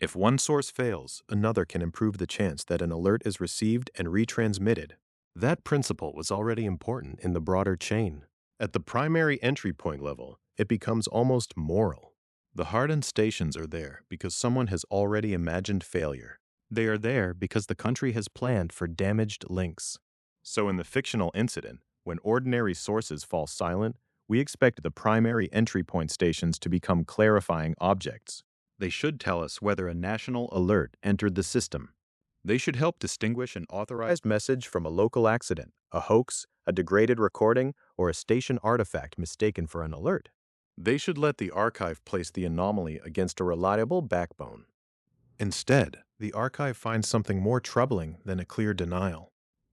If one source fails, another can improve the chance that an alert is received and retransmitted. That principle was already important in the broader chain. At the primary entry point level, it becomes almost moral. The hardened stations are there because someone has already imagined failure. They are there because the country has planned for damaged links. So in the fictional incident, when ordinary sources fall silent, we expect the primary entry point stations to become clarifying objects. They should tell us whether a national alert entered the system. They should help distinguish an authorized message from a local accident, a hoax, a degraded recording, or a station artifact mistaken for an alert. They should let the archive place the anomaly against a reliable backbone. Instead, the archive finds something more troubling than a clear denial.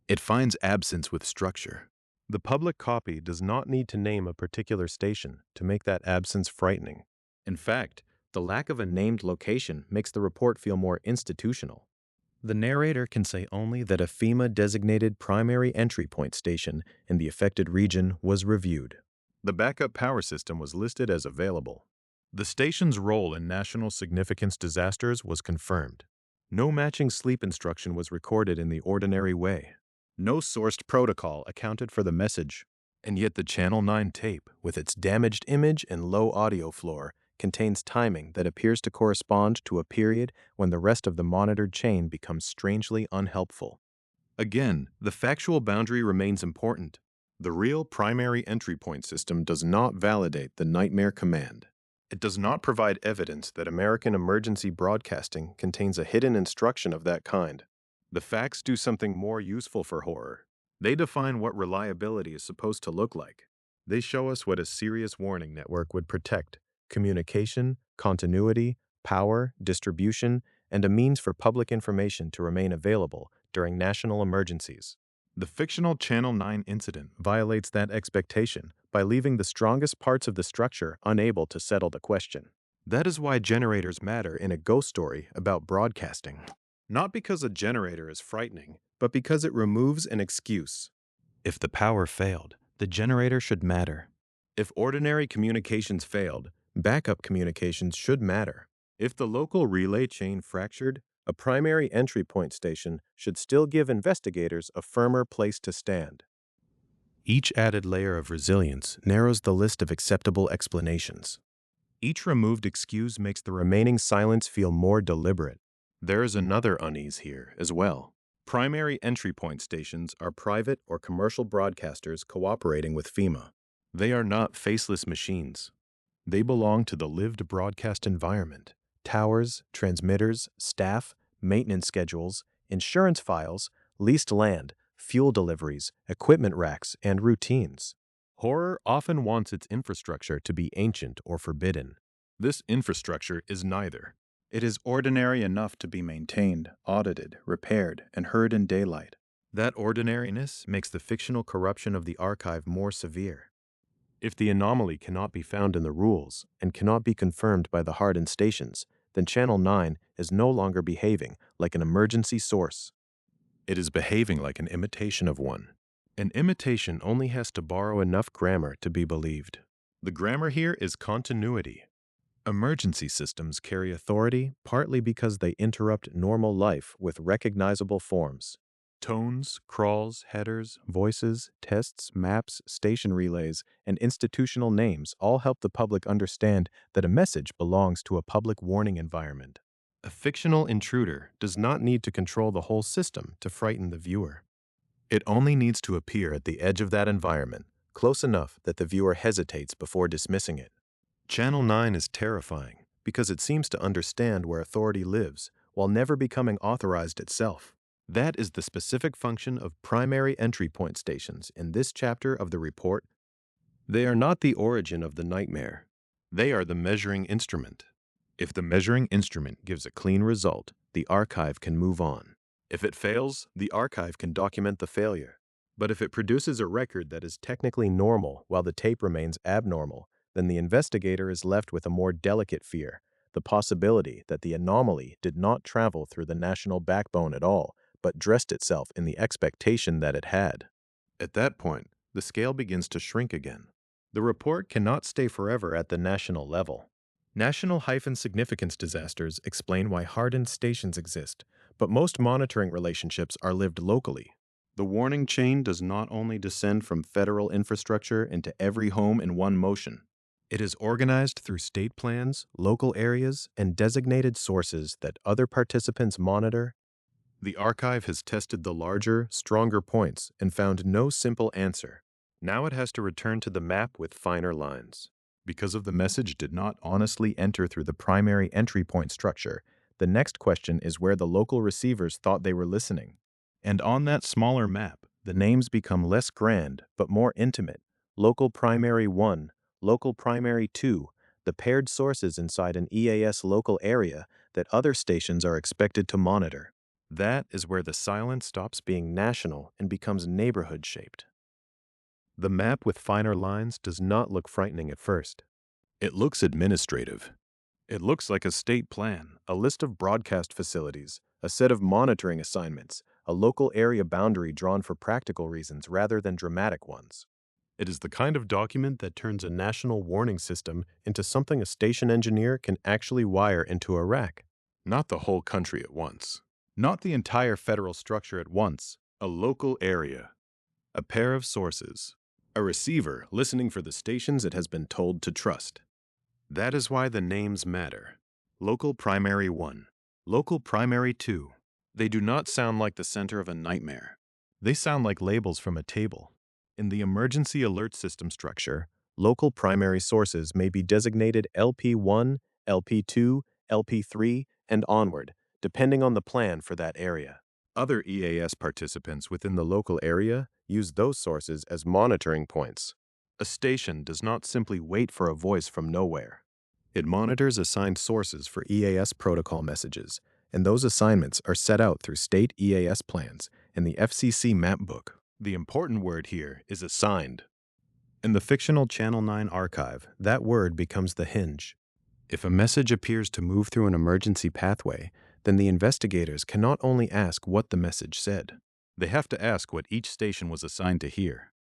It finds absence with structure. The public copy does not need to name a particular station to make that absence frightening. In fact, the lack of a named location makes the report feel more institutional. The narrator can say only that a FEMA-designated primary entry point station in the affected region was reviewed. The backup power system was listed as available. The station's role in national significance disasters was confirmed. No matching sleep instruction was recorded in the ordinary way. No sourced protocol accounted for the message. And yet the Channel 9 tape, with its damaged image and low audio floor, contains timing that appears to correspond to a period when the rest of the monitored chain becomes strangely unhelpful. Again, the factual boundary remains important. The real primary entry point system does not validate the nightmare command. It does not provide evidence that American emergency broadcasting contains a hidden instruction of that kind. The facts do something more useful for horror. They define what reliability is supposed to look like. They show us what a serious warning network would protect: communication, continuity, power, distribution, and a means for public information to remain available during national emergencies. The fictional Channel 9 incident violates that expectation by leaving the strongest parts of the structure unable to settle the question. That is why generators matter in a ghost story about broadcasting. Not because a generator is frightening, but because it removes an excuse. If the power failed, the generator should matter. If ordinary communications failed, backup communications should matter. If the local relay chain fractured, a primary entry point station should still give investigators a firmer place to stand. Each added layer of resilience narrows the list of acceptable explanations. Each removed excuse makes the remaining silence feel more deliberate. There is another unease here as well. Primary entry point stations are private or commercial broadcasters cooperating with FEMA. They are not faceless machines. They belong to the lived broadcast environment: towers, transmitters, staff, maintenance schedules, insurance files, leased land, fuel deliveries, equipment racks, and routines. Horror often wants its infrastructure to be ancient or forbidden. This infrastructure is neither. It is ordinary enough to be maintained, audited, repaired, and heard in daylight. That ordinariness makes the fictional corruption of the archive more severe. If the anomaly cannot be found in the rules and cannot be confirmed by the hardened stations, then Channel 9 is no longer behaving like an emergency source. It is behaving like an imitation of one. An imitation only has to borrow enough grammar to be believed. The grammar here is continuity. Emergency systems carry authority partly because they interrupt normal life with recognizable forms. Tones, crawls, headers, voices, tests, maps, station relays, and institutional names all help the public understand that a message belongs to a public warning environment. A fictional intruder does not need to control the whole system to frighten the viewer. It only needs to appear at the edge of that environment, close enough that the viewer hesitates before dismissing it. Channel 9 is terrifying because it seems to understand where authority lives while never becoming authorized itself. That is the specific function of primary entry point stations in this chapter of the report. They are not the origin of the nightmare. They are the measuring instrument. If the measuring instrument gives a clean result, the archive can move on. If it fails, the archive can document the failure. But if it produces a record that is technically normal while the tape remains abnormal, then the investigator is left with a more delicate fear, the possibility that the anomaly did not travel through the national backbone at all, but dressed itself in the expectation that it had. At that point, the scale begins to shrink again. The report cannot stay forever at the national level. National-significance disasters explain why hardened stations exist, but most monitoring relationships are lived locally. The warning chain does not only descend from federal infrastructure into every home in one motion. It is organized through state plans, local areas, and designated sources that other participants monitor. The archive has tested the larger, stronger points and found no simple answer. Now it has to return to the map with finer lines. Because of the message did not honestly enter through the primary entry point structure, the next question is where the local receivers thought they were listening. And on that smaller map, the names become less grand but more intimate. Local primary 1, local primary 2, the paired sources inside an EAS local area that other stations are expected to monitor. That is where the silence stops being national and becomes neighborhood-shaped. The map with finer lines does not look frightening at first. It looks administrative. It looks like a state plan, a list of broadcast facilities, a set of monitoring assignments, a local area boundary drawn for practical reasons rather than dramatic ones. It is the kind of document that turns a national warning system into something a station engineer can actually wire into a rack. Not the whole country at once. Not the entire federal structure at once. A local area. A pair of sources. A receiver listening for the stations it has been told to trust. That is why the names matter. Local Primary 1. Local Primary 2. They do not sound like the center of a nightmare. They sound like labels from a table. In the emergency alert system structure, local primary sources may be designated LP1, LP2, LP3, and onward, depending on the plan for that area. Other EAS participants within the local area use those sources as monitoring points. A station does not simply wait for a voice from nowhere. It monitors assigned sources for EAS protocol messages, and those assignments are set out through state EAS plans and the FCC map book. The important word here is assigned. In the fictional Channel 9 archive, that word becomes the hinge. If a message appears to move through an emergency pathway, then the investigators cannot only ask what the message said. They have to ask what each station was assigned to hear.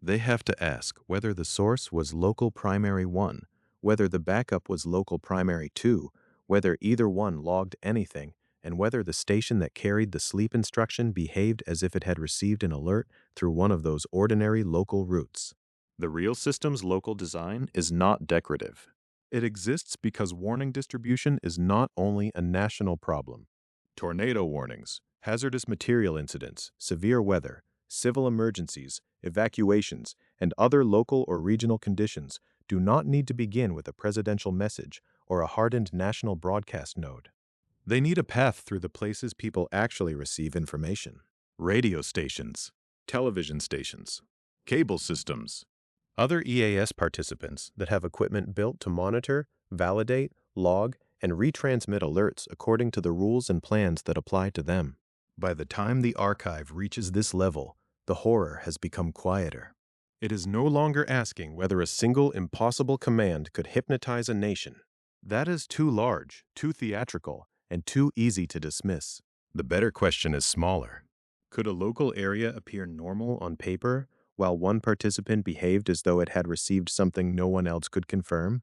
They have to ask whether the source was local primary 1, whether the backup was local primary 2, whether either one logged anything, and whether the station that carried the sleep instruction behaved as if it had received an alert through one of those ordinary local routes. The real system's local design is not decorative. It exists because warning distribution is not only a national problem. Tornado warnings, hazardous material incidents, severe weather, civil emergencies, evacuations, and other local or regional conditions do not need to begin with a presidential message or a hardened national broadcast node. They need a path through the places people actually receive information. Radio stations, television stations, cable systems. Other EAS participants that have equipment built to monitor, validate, log, and retransmit alerts according to the rules and plans that apply to them. By the time the archive reaches this level, the horror has become quieter. It is no longer asking whether a single impossible command could hypnotize a nation. That is too large, too theatrical, and too easy to dismiss. The better question is smaller. Could a local area appear normal on paper, while one participant behaved as though it had received something no one else could confirm?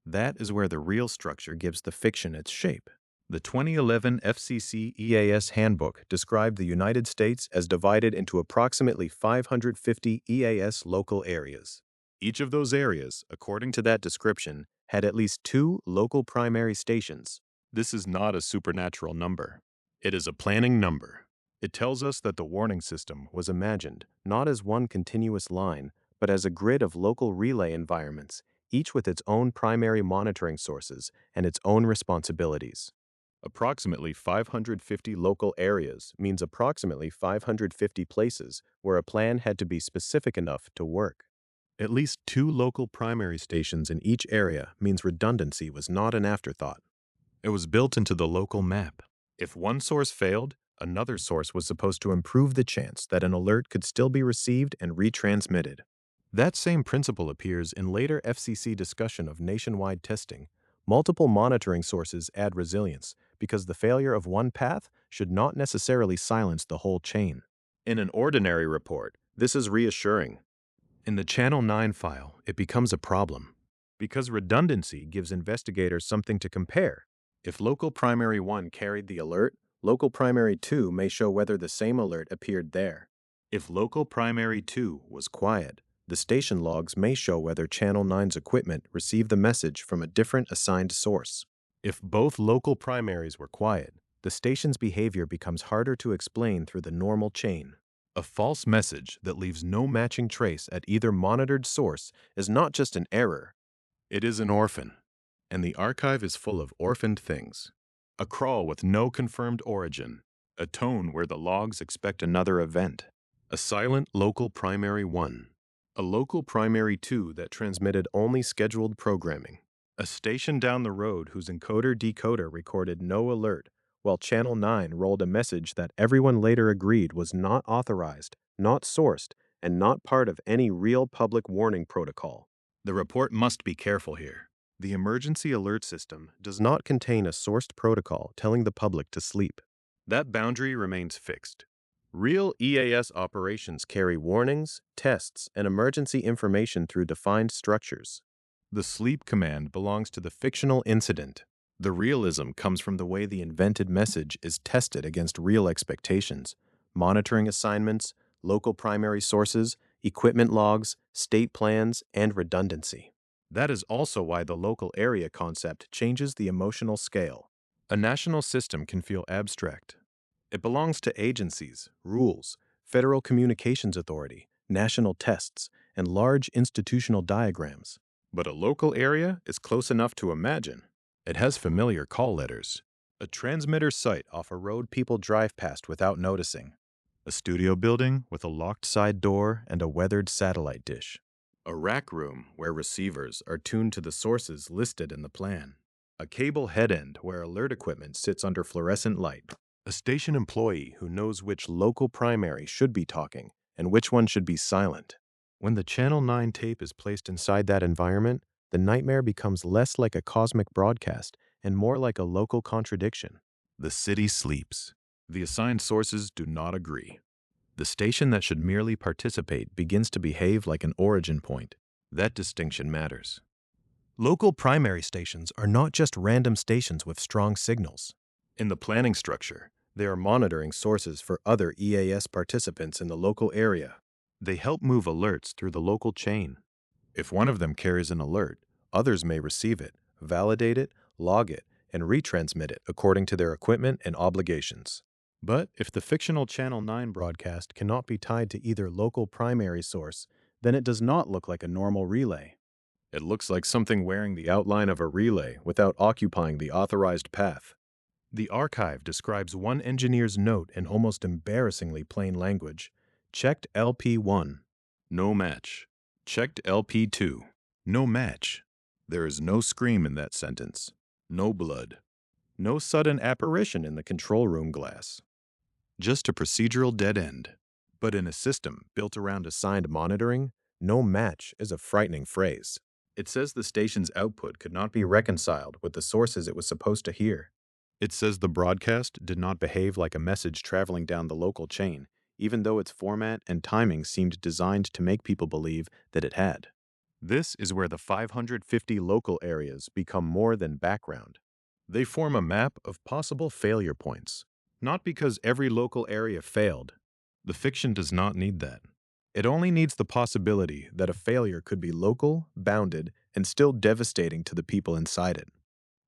That is where the real structure gives the fiction its shape. The 2011 FCC EAS Handbook described the United States as divided into approximately 550 EAS local areas. Each of those areas, according to that description, had at least two local primary stations. This is not a supernatural number. It is a planning number. It tells us that the warning system was imagined not as one continuous line, but as a grid of local relay environments, each with its own primary monitoring sources and its own responsibilities. Approximately 550 local areas means approximately 550 places where a plan had to be specific enough to work. At least two local primary stations in each area means redundancy was not an afterthought. It was built into the local map. If one source failed, another source was supposed to improve the chance that an alert could still be received and retransmitted. That same principle appears in later FCC discussion of nationwide testing. Multiple monitoring sources add resilience because the failure of one path should not necessarily silence the whole chain. In an ordinary report, this is reassuring. In the Channel 9 file, it becomes a problem because redundancy gives investigators something to compare. If local primary 1 carried the alert, local primary 2 may show whether the same alert appeared there. If local primary 2 was quiet, the station logs may show whether Channel 9's equipment received the message from a different assigned source. If both local primaries were quiet, the station's behavior becomes harder to explain through the normal chain. A false message that leaves no matching trace at either monitored source is not just an error, it is an orphan. And the archive is full of orphaned things. A crawl with no confirmed origin, a tone where the logs expect another event, a silent local primary 1, a local primary 2 that transmitted only scheduled programming, a station down the road whose encoder-decoder recorded no alert, while Channel 9 rolled a message that everyone later agreed was not authorized, not sourced, and not part of any real public warning protocol. The report must be careful here. The emergency alert system does not contain a sourced protocol telling the public to sleep. That boundary remains fixed. Real EAS operations carry warnings, tests, and emergency information through defined structures. The sleep command belongs to the fictional incident. The realism comes from the way the invented message is tested against real expectations, monitoring assignments, local primary sources, equipment logs, state plans, and redundancy. That is also why the local area concept changes the emotional scale. A national system can feel abstract. It belongs to agencies, rules, Federal Communications Authority, national tests, and large institutional diagrams. But a local area is close enough to imagine. It has familiar call letters, a transmitter site off a road people drive past without noticing, a studio building with a locked side door and a weathered satellite dish, a rack room where receivers are tuned to the sources listed in the plan, a cable head end where alert equipment sits under fluorescent light, a station employee who knows which local primary should be talking and which one should be silent. When the Channel 9 tape is placed inside that environment, the nightmare becomes less like a cosmic broadcast and more like a local contradiction. The city sleeps. The assigned sources do not agree. The station that should merely participate begins to behave like an origin point. That distinction matters. Local primary stations are not just random stations with strong signals. In the planning structure, they are monitoring sources for other EAS participants in the local area. They help move alerts through the local chain. If one of them carries an alert, others may receive it, validate it, log it, and retransmit it according to their equipment and obligations. But if the fictional Channel 9 broadcast cannot be tied to either local primary source, then it does not look like a normal relay. It looks like something wearing the outline of a relay without occupying the authorized path. The archive describes one engineer's note in almost embarrassingly plain language. Checked LP1. No match. Checked LP2. No match. There is no scream in that sentence. No blood. No sudden apparition in the control room glass. Just a procedural dead end. But in a system built around assigned monitoring, no match is a frightening phrase. It says the station's output could not be reconciled with the sources it was supposed to hear. It says the broadcast did not behave like a message traveling down the local chain, even though its format and timing seemed designed to make people believe that it had. This is where the 550 local areas become more than background. They form a map of possible failure points, not because every local area failed. The fiction does not need that. It only needs the possibility that a failure could be local, bounded, and still devastating to the people inside it.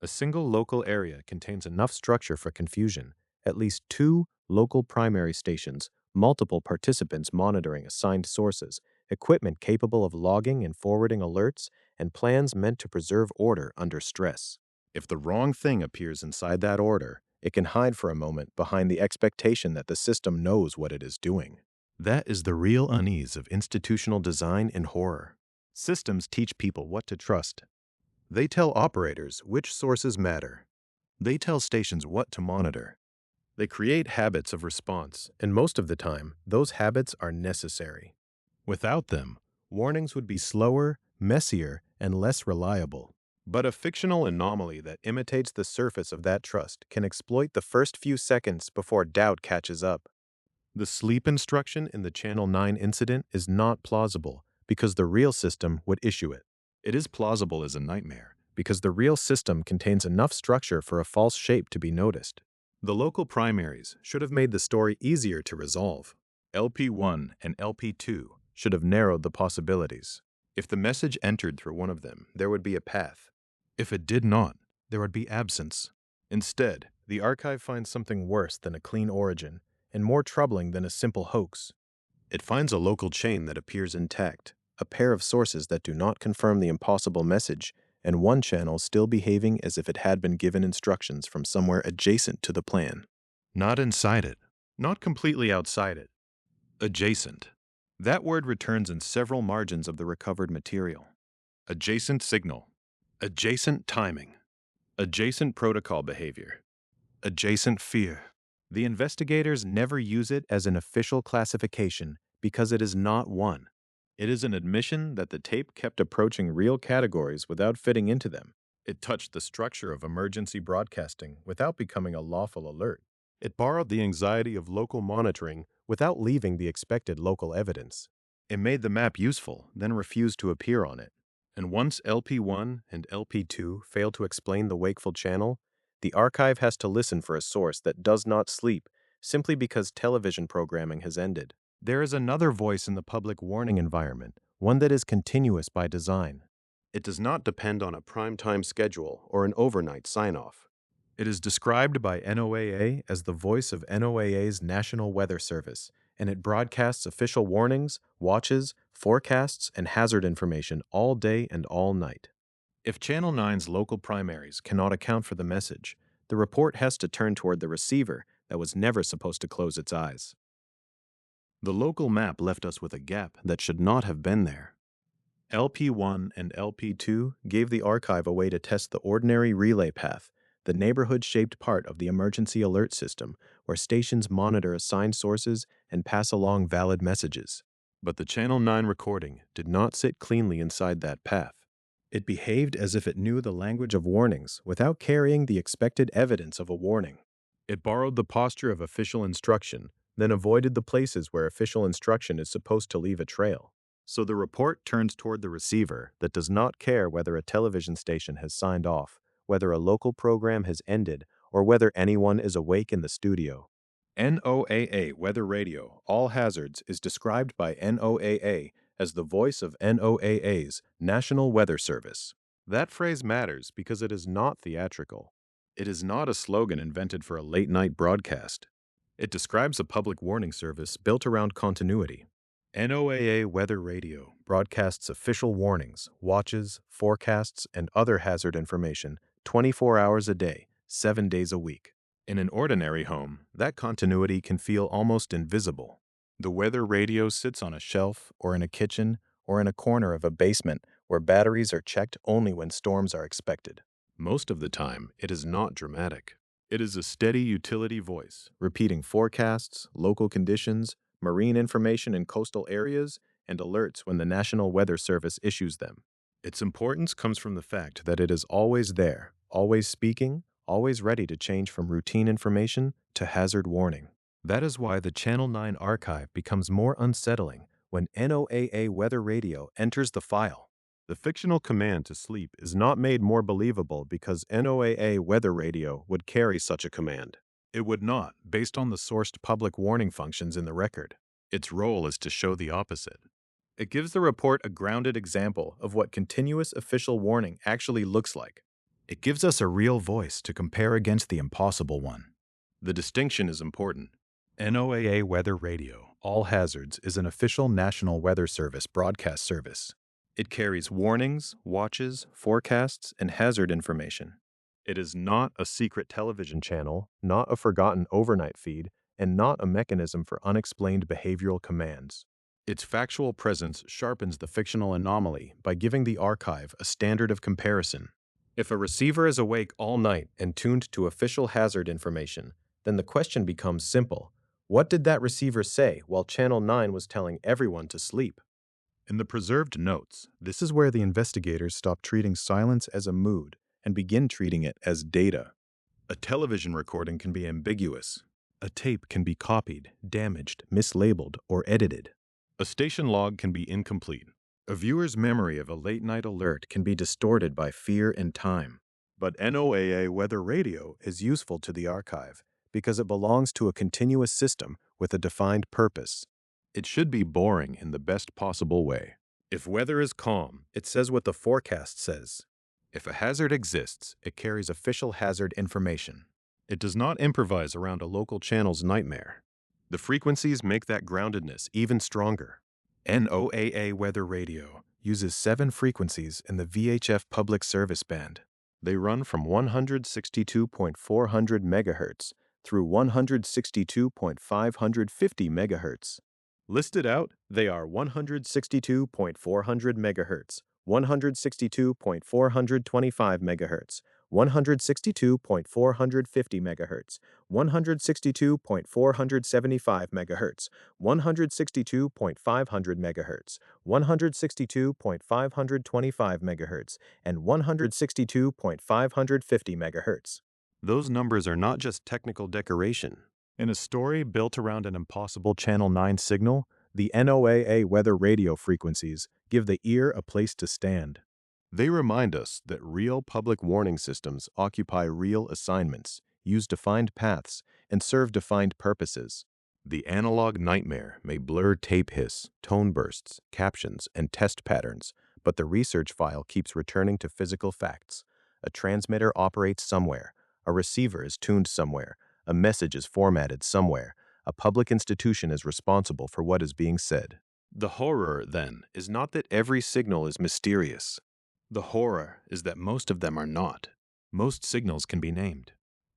A single local area contains enough structure for confusion, at least two local primary stations, multiple participants monitoring assigned sources, equipment capable of logging and forwarding alerts, and plans meant to preserve order under stress. If the wrong thing appears inside that order, it can hide for a moment behind the expectation that the system knows what it is doing. That is the real unease of institutional design in horror. Systems teach people what to trust. They tell operators which sources matter. They tell stations what to monitor. They create habits of response, and most of the time, those habits are necessary. Without them, warnings would be slower, messier, and less reliable. But a fictional anomaly that imitates the surface of that trust can exploit the first few seconds before doubt catches up. The sleep instruction in the Channel 9 incident is not plausible because the real system would issue it. It is plausible as a nightmare because the real system contains enough structure for a false shape to be noticed. The local primaries should have made the story easier to resolve. LP1 and LP2 should have narrowed the possibilities. If the message entered through one of them, there would be a path. If it did not, there would be absence. Instead, the archive finds something worse than a clean origin and more troubling than a simple hoax. It finds a local chain that appears intact, a pair of sources that do not confirm the impossible message, and one channel still behaving as if it had been given instructions from somewhere adjacent to the plan. Not inside it, not completely outside it. Adjacent. That word returns in several margins of the recovered material. Adjacent signal. Adjacent timing. Adjacent protocol behavior. Adjacent fear. The investigators never use it as an official classification because it is not one. It is an admission that the tape kept approaching real categories without fitting into them. It touched the structure of emergency broadcasting without becoming a lawful alert. It borrowed the anxiety of local monitoring without leaving the expected local evidence. It made the map useful, then refused to appear on it. And once LP1 and LP2 fail to explain the wakeful channel, the archive has to listen for a source that does not sleep simply because television programming has ended. There is another voice in the public warning environment, one that is continuous by design. It does not depend on a prime-time schedule or an overnight sign-off. It is described by NOAA as the voice of NOAA's National Weather Service, and it broadcasts official warnings, watches, forecasts, and hazard information all day and all night. If Channel 9's local primaries cannot account for the message, the report has to turn toward the receiver that was never supposed to close its eyes. The local map left us with a gap that should not have been there. LP1 and LP2 gave the archive a way to test the ordinary relay path, the neighborhood-shaped part of the emergency alert system where stations monitor assigned sources and pass along valid messages. But the Channel 9 recording did not sit cleanly inside that path. It behaved as if it knew the language of warnings without carrying the expected evidence of a warning. It borrowed the posture of official instruction, then avoided the places where official instruction is supposed to leave a trail. So the report turns toward the receiver that does not care whether a television station has signed off, whether a local program has ended, or whether anyone is awake in the studio. NOAA Weather Radio All Hazards is described by NOAA as the voice of NOAA's National Weather Service. That phrase matters because it is not theatrical. It is not a slogan invented for a late-night broadcast. It describes a public warning service built around continuity. NOAA Weather Radio broadcasts official warnings, watches, forecasts, and other hazard information 24 hours a day, 7 days a week. In an ordinary home, that continuity can feel almost invisible. The weather radio sits on a shelf, or in a kitchen, or in a corner of a basement where batteries are checked only when storms are expected. Most of the time, it is not dramatic. It is a steady utility voice, repeating forecasts, local conditions, marine information in coastal areas, and alerts when the National Weather Service issues them. Its importance comes from the fact that it is always there, always speaking, always ready to change from routine information to hazard warning. That is why the Channel 9 archive becomes more unsettling when NOAA weather radio enters the file. The fictional command to sleep is not made more believable because NOAA weather radio would carry such a command. It would not, based on the sourced public warning functions in the record. Its role is to show the opposite. It gives the report a grounded example of what continuous official warning actually looks like. It gives us a real voice to compare against the impossible one. The distinction is important. NOAA Weather Radio, All Hazards, is an official National Weather Service broadcast service. It carries warnings, watches, forecasts, and hazard information. It is not a secret television channel, not a forgotten overnight feed, and not a mechanism for unexplained behavioral commands. Its factual presence sharpens the fictional anomaly by giving the archive a standard of comparison. If a receiver is awake all night and tuned to official hazard information, then the question becomes simple. What did that receiver say while Channel 9 was telling everyone to sleep? In the preserved notes, this is where the investigators stop treating silence as a mood and begin treating it as data. A television recording can be ambiguous. A tape can be copied, damaged, mislabeled, or edited. A station log can be incomplete. A viewer's memory of a late-night alert can be distorted by fear and time. But NOAA weather radio is useful to the archive because it belongs to a continuous system with a defined purpose. It should be boring in the best possible way. If weather is calm, it says what the forecast says. If a hazard exists, it carries official hazard information. It does not improvise around a local channel's nightmare. The frequencies make that groundedness even stronger. NOAA Weather Radio uses 7 frequencies in the VHF public service band. They run from 162.400 MHz through 162.550 MHz. Listed out, they are 162.400 MHz, 162.425 MHz, 162.450 MHz, 162.475 MHz, 162.500 MHz, 162.525 MHz, and 162.550 MHz. Those numbers are not just technical decoration. In a story built around an impossible Channel 9 signal, the NOAA weather radio frequencies give the ear a place to stand. They remind us that real public warning systems occupy real assignments, use defined paths, and serve defined purposes. The analog nightmare may blur tape hiss, tone bursts, captions, and test patterns, but the research file keeps returning to physical facts. A transmitter operates somewhere, a receiver is tuned somewhere, a message is formatted somewhere, a public institution is responsible for what is being said. The horror, then, is not that every signal is mysterious. The horror is that most of them are not. Most signals can be named.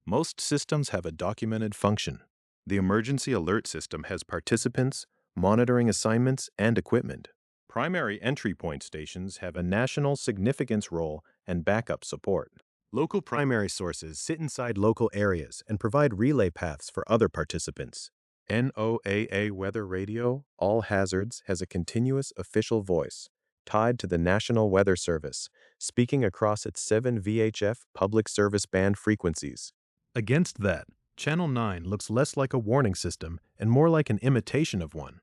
Most systems have a documented function. The emergency alert system has participants, monitoring assignments, and equipment. Primary entry point stations have a national significance role and backup support. Local primary sources sit inside local areas and provide relay paths for other participants. NOAA Weather Radio, All Hazards, has a continuous official voice, tied to the National Weather Service, speaking across its 7 VHF public service band frequencies. Against that, Channel 9 looks less like a warning system and more like an imitation of one.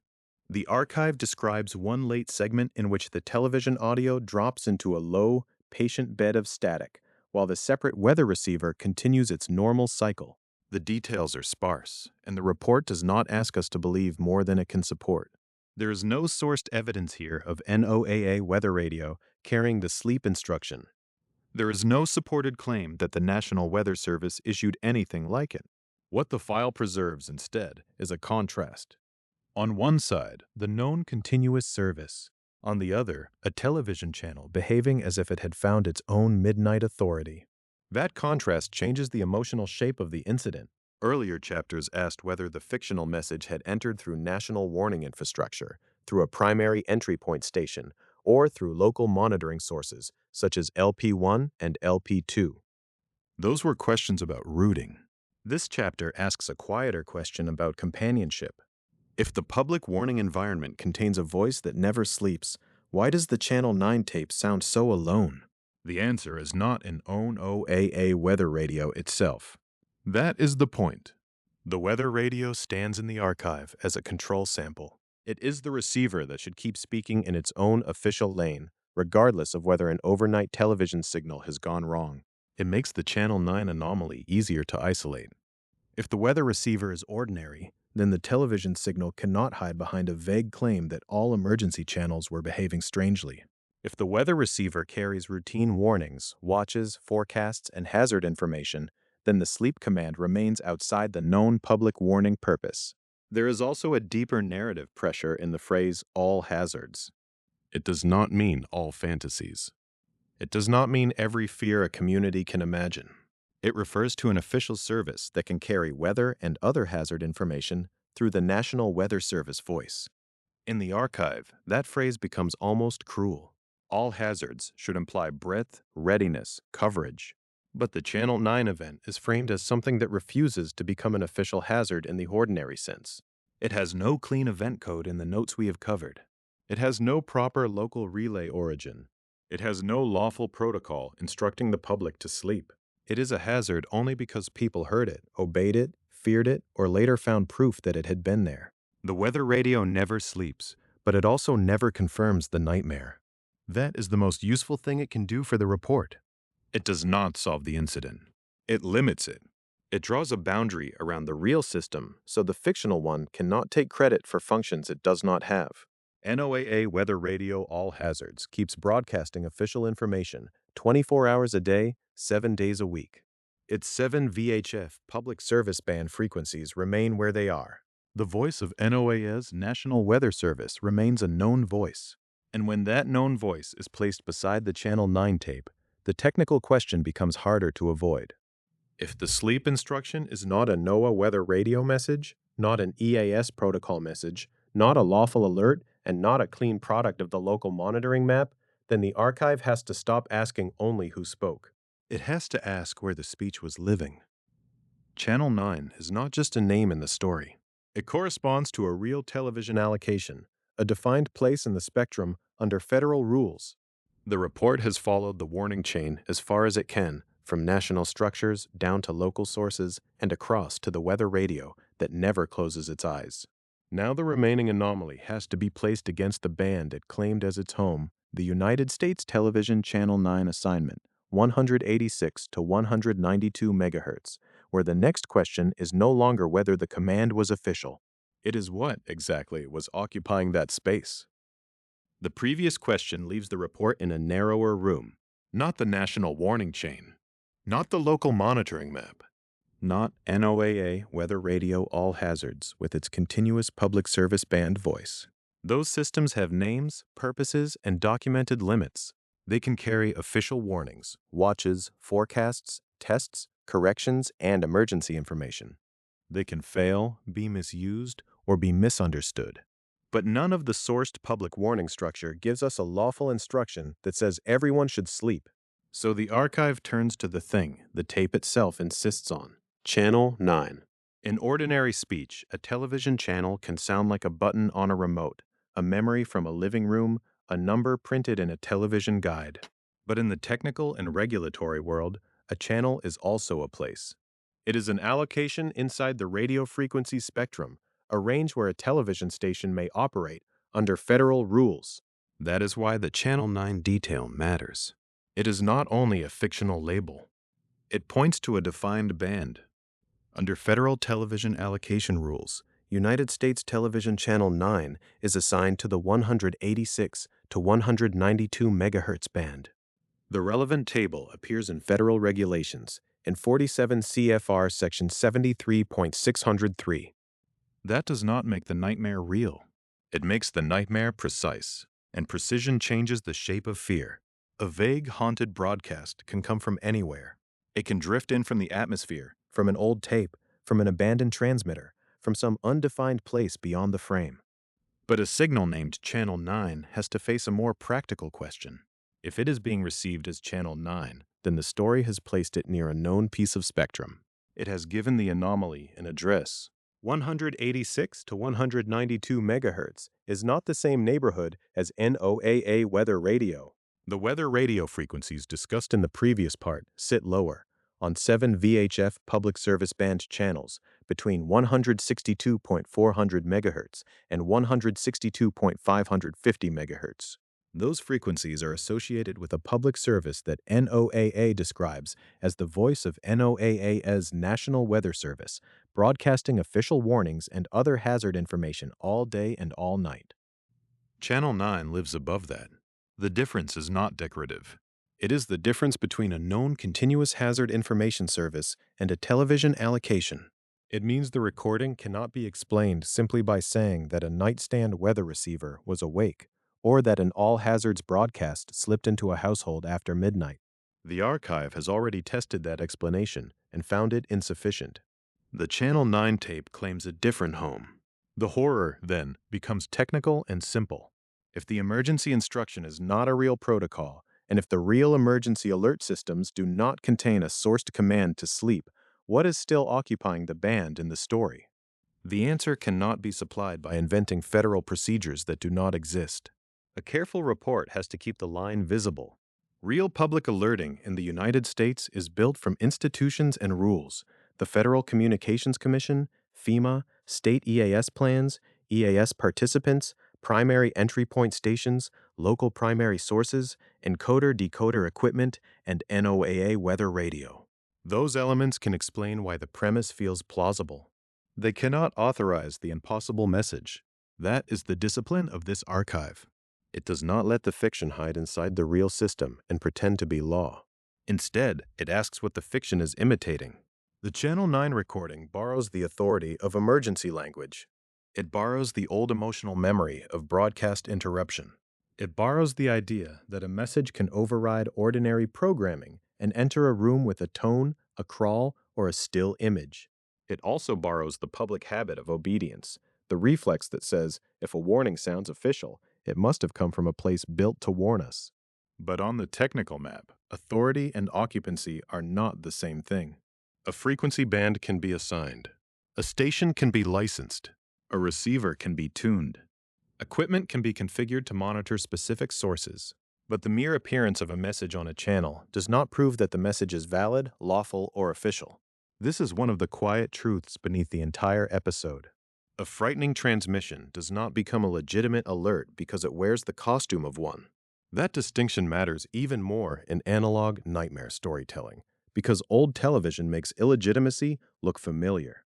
The archive describes one late segment in which the television audio drops into a low, patient bed of static, while the separate weather receiver continues its normal cycle. The details are sparse, and the report does not ask us to believe more than it can support. There is no sourced evidence here of NOAA weather radio carrying the sleep instruction. There is no supported claim that the National Weather Service issued anything like it. What the file preserves instead is a contrast. On one side, the known continuous service. On the other, a television channel behaving as if it had found its own midnight authority. That contrast changes the emotional shape of the incident. Earlier chapters asked whether the fictional message had entered through national warning infrastructure, through a primary entry point station, or through local monitoring sources, such as LP1 and LP2. Those were questions about routing. This chapter asks a quieter question about companionship. If the public warning environment contains a voice that never sleeps, why does the Channel 9 tape sound so alone? The answer is not in NOAA weather radio itself. That is the point. The weather radio stands in the archive as a control sample. It is the receiver that should keep speaking in its own official lane, regardless of whether an overnight television signal has gone wrong. It makes the Channel 9 anomaly easier to isolate. If the weather receiver is ordinary, then the television signal cannot hide behind a vague claim that all emergency channels were behaving strangely. If the weather receiver carries routine warnings, watches, forecasts, and hazard information, then the sleep command remains outside the known public warning purpose. There is also a deeper narrative pressure in the phrase all hazards. It does not mean all fantasies. It does not mean every fear a community can imagine. It refers to an official service that can carry weather and other hazard information through the National Weather Service voice. In the archive, that phrase becomes almost cruel. All hazards should imply breadth, readiness, coverage. But the Channel 9 event is framed as something that refuses to become an official hazard in the ordinary sense. It has no clean event code in the notes we have covered. It has no proper local relay origin. It has no lawful protocol instructing the public to sleep. It is a hazard only because people heard it, obeyed it, feared it, or later found proof that it had been there. The weather radio never sleeps, but it also never confirms the nightmare. That is the most useful thing it can do for the report. It does not solve the incident. It limits it. It draws a boundary around the real system so the fictional one cannot take credit for functions it does not have. NOAA Weather Radio All Hazards keeps broadcasting official information 24 hours a day, 7 days a week. Its 7 VHF public service band frequencies remain where they are. The voice of NOAA's National Weather Service remains a known voice. And when that known voice is placed beside the Channel 9 tape, the technical question becomes harder to avoid. If the sleep instruction is not a NOAA weather radio message, not an EAS protocol message, not a lawful alert, and not a clean product of the local monitoring map, then the archive has to stop asking only who spoke. It has to ask where the speech was living. Channel 9 is not just a name in the story. It corresponds to a real television allocation, a defined place in the spectrum under federal rules. The report has followed the warning chain as far as it can, from national structures down to local sources and across to the weather radio that never closes its eyes. Now the remaining anomaly has to be placed against the band it claimed as its home, the United States Television Channel 9 assignment, 186 to 192 megahertz, where the next question is no longer whether the command was official. It is what, exactly, was occupying that space. The previous question leaves the report in a narrower room, not the national warning chain, not the local monitoring map, not NOAA Weather Radio All Hazards with its continuous public service band voice. Those systems have names, purposes, and documented limits. They can carry official warnings, watches, forecasts, tests, corrections, and emergency information. They can fail, be misused, or be misunderstood. But none of the sourced public warning structure gives us a lawful instruction that says everyone should sleep. So the archive turns to the thing the tape itself insists on. Channel 9. In ordinary speech, a television channel can sound like a button on a remote, a memory from a living room, a number printed in a television guide. But in the technical and regulatory world, a channel is also a place. It is an allocation inside the radio frequency spectrum, a range where a television station may operate under federal rules. That is why the Channel 9 detail matters. It is not only a fictional label. It points to a defined band. Under federal television allocation rules, United States Television Channel 9 is assigned to the 186 to 192 megahertz band. The relevant table appears in federal regulations in 47 CFR Section 73.603. That does not make the nightmare real. It makes the nightmare precise, and precision changes the shape of fear. A vague, haunted broadcast can come from anywhere. It can drift in from the atmosphere, from an old tape, from an abandoned transmitter, from some undefined place beyond the frame. But a signal named Channel 9 has to face a more practical question. If it is being received as Channel 9, then the story has placed it near a known piece of spectrum. It has given the anomaly an address. 186 to 192 megahertz is not the same neighborhood as NOAA weather radio. The weather radio frequencies discussed in the previous part sit lower, on 7 VHF public service band channels between 162.400 MHz and 162.550 MHz. Those frequencies are associated with a public service that NOAA describes as the voice of NOAA's National Weather Service, broadcasting official warnings and other hazard information all day and all night. Channel 9 lives above that. The difference is not decorative. It is the difference between a known continuous hazard information service and a television allocation. It means the recording cannot be explained simply by saying that a nightstand weather receiver was awake, or that an all-hazards broadcast slipped into a household after midnight. The archive has already tested that explanation and found it insufficient. The Channel 9 tape claims a different home. The horror, then, becomes technical and simple. If the emergency instruction is not a real protocol, and if the real emergency alert systems do not contain a sourced command to sleep, what is still occupying the band in the story? The answer cannot be supplied by inventing federal procedures that do not exist. A careful report has to keep the line visible. Real public alerting in the United States is built from institutions and rules: the Federal Communications Commission, FEMA, state EAS plans, EAS participants, primary entry point stations, local primary sources, encoder-decoder equipment, and NOAA weather radio. Those elements can explain why the premise feels plausible. They cannot authorize the impossible message. That is the discipline of this archive. It does not let the fiction hide inside the real system and pretend to be law. Instead, it asks what the fiction is imitating. The Channel 9 recording borrows the authority of emergency language. It borrows the old emotional memory of broadcast interruption. It borrows the idea that a message can override ordinary programming and enter a room with a tone, a crawl, or a still image. It also borrows the public habit of obedience, the reflex that says, if a warning sounds official, it must have come from a place built to warn us. But on the technical map, authority and occupancy are not the same thing. A frequency band can be assigned. A station can be licensed. A receiver can be tuned. Equipment can be configured to monitor specific sources. But the mere appearance of a message on a channel does not prove that the message is valid, lawful, or official. This is one of the quiet truths beneath the entire episode. A frightening transmission does not become a legitimate alert because it wears the costume of one. That distinction matters even more in analog nightmare storytelling, because old television makes illegitimacy look familiar.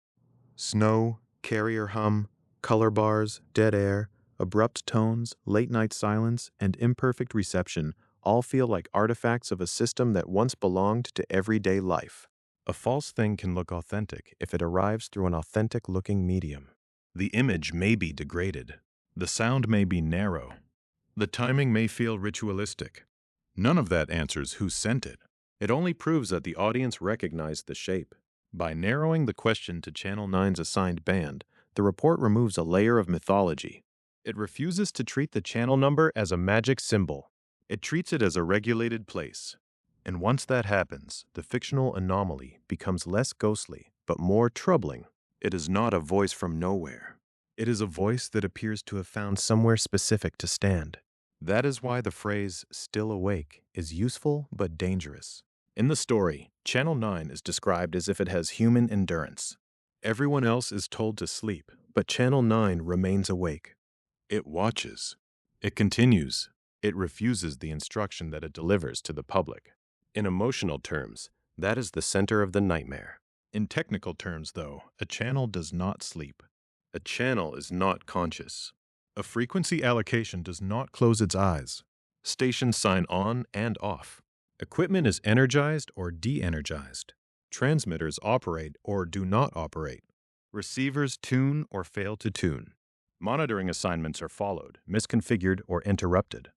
Snow, carrier hum, color bars, dead air, abrupt tones, late-night silence, and imperfect reception all feel like artifacts of a system that once belonged to everyday life. A false thing can look authentic if it arrives through an authentic-looking medium. The image may be degraded. The sound may be narrow. The timing may feel ritualistic. None of that answers who sent it. It only proves that the audience recognized the shape. By narrowing the question to Channel 9's assigned band, the report removes a layer of mythology. It refuses to treat the channel number as a magic symbol. It treats it as a regulated place. And once that happens, the fictional anomaly becomes less ghostly, but more troubling. It is not a voice from nowhere. It is a voice that appears to have found somewhere specific to stand. That is why the phrase, "still awake," is useful but dangerous. In the story, Channel 9 is described as if it has human endurance. Everyone else is told to sleep, but Channel 9 remains awake. It watches. It continues. It refuses the instruction that it delivers to the public. In emotional terms, that is the center of the nightmare. In technical terms, though, a channel does not sleep. A channel is not conscious. A frequency allocation does not close its eyes. Stations sign on and off. Equipment is energized or de-energized. Transmitters operate or do not operate. Receivers tune or fail to tune. Monitoring assignments are followed, misconfigured, or interrupted.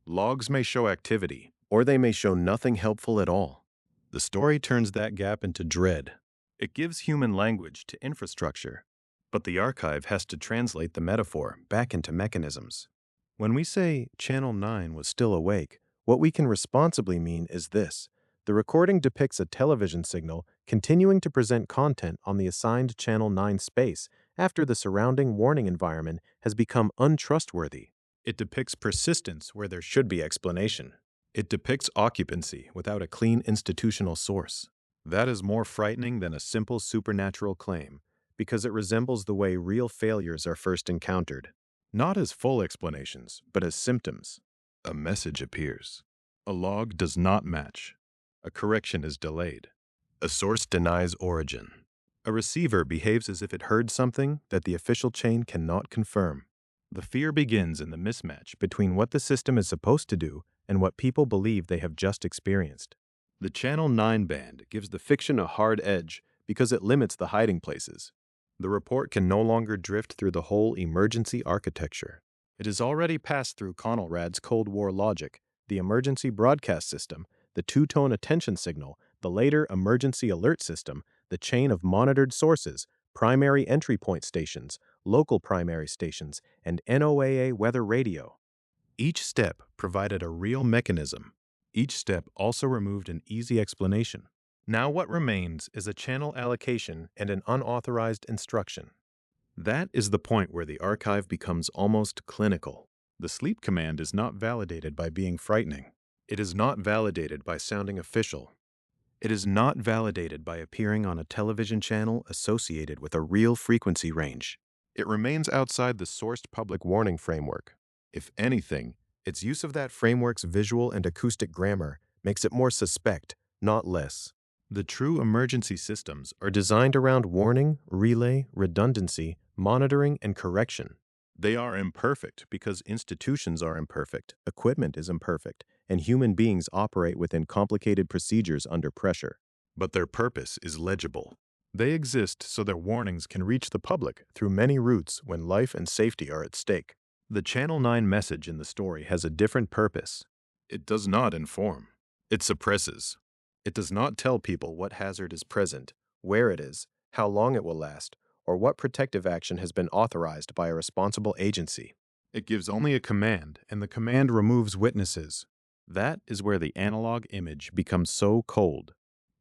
Logs may show activity, or they may show nothing helpful at all. The story turns that gap into dread. It gives human language to infrastructure, but the archive has to translate the metaphor back into mechanisms. When we say Channel 9 was still awake, what we can responsibly mean is this: the recording depicts a television signal continuing to present content on the assigned Channel 9 space after the surrounding warning environment has become untrustworthy. It depicts persistence where there should be explanation. It depicts occupancy without a clean institutional source. That is more frightening than a simple supernatural claim, because it resembles the way real failures are first encountered, not as full explanations, but as symptoms. A message appears. A log does not match. A correction is delayed. A source denies origin. A receiver behaves as if it heard something that the official chain cannot confirm. The fear begins in the mismatch between what the system is supposed to do and what people believe they have just experienced. The Channel 9 band gives the fiction a hard edge because it limits the hiding places. The report can no longer drift through the whole emergency architecture. It has already passed through CONELRAD's Cold War logic, the emergency broadcast system, the two-tone attention signal, the later emergency alert system, the chain of monitored sources, primary entry point stations, local primary stations, and NOAA weather radio. Each step provided a real mechanism. Each step also removed an easy explanation. Now what remains is a channel allocation and an unauthorized instruction. That is the point where the archive becomes almost clinical. The sleep command is not validated by being frightening. It is not validated by sounding official. It is not validated by appearing on a television channel associated with a real frequency range. It remains outside the sourced public warning framework. If anything, its use of that framework's visual and acoustic grammar makes it more suspect, not less. The true emergency systems are designed around warning, relay, redundancy, monitoring, and correction. They are imperfect because institutions are imperfect, equipment is imperfect, and human beings operate within complicated procedures under pressure. But their purpose is legible. They exist so their warnings can reach the public through many routes when life and safety are at stake. The Channel 9 message in the story has a different purpose. It does not inform. It suppresses. It does not tell people what hazard is present, where it is, how long it will last, or what protective action has been authorized by a responsible agency. It gives only a command, and the command removes witnesses. That is where the analog image becomes so cold.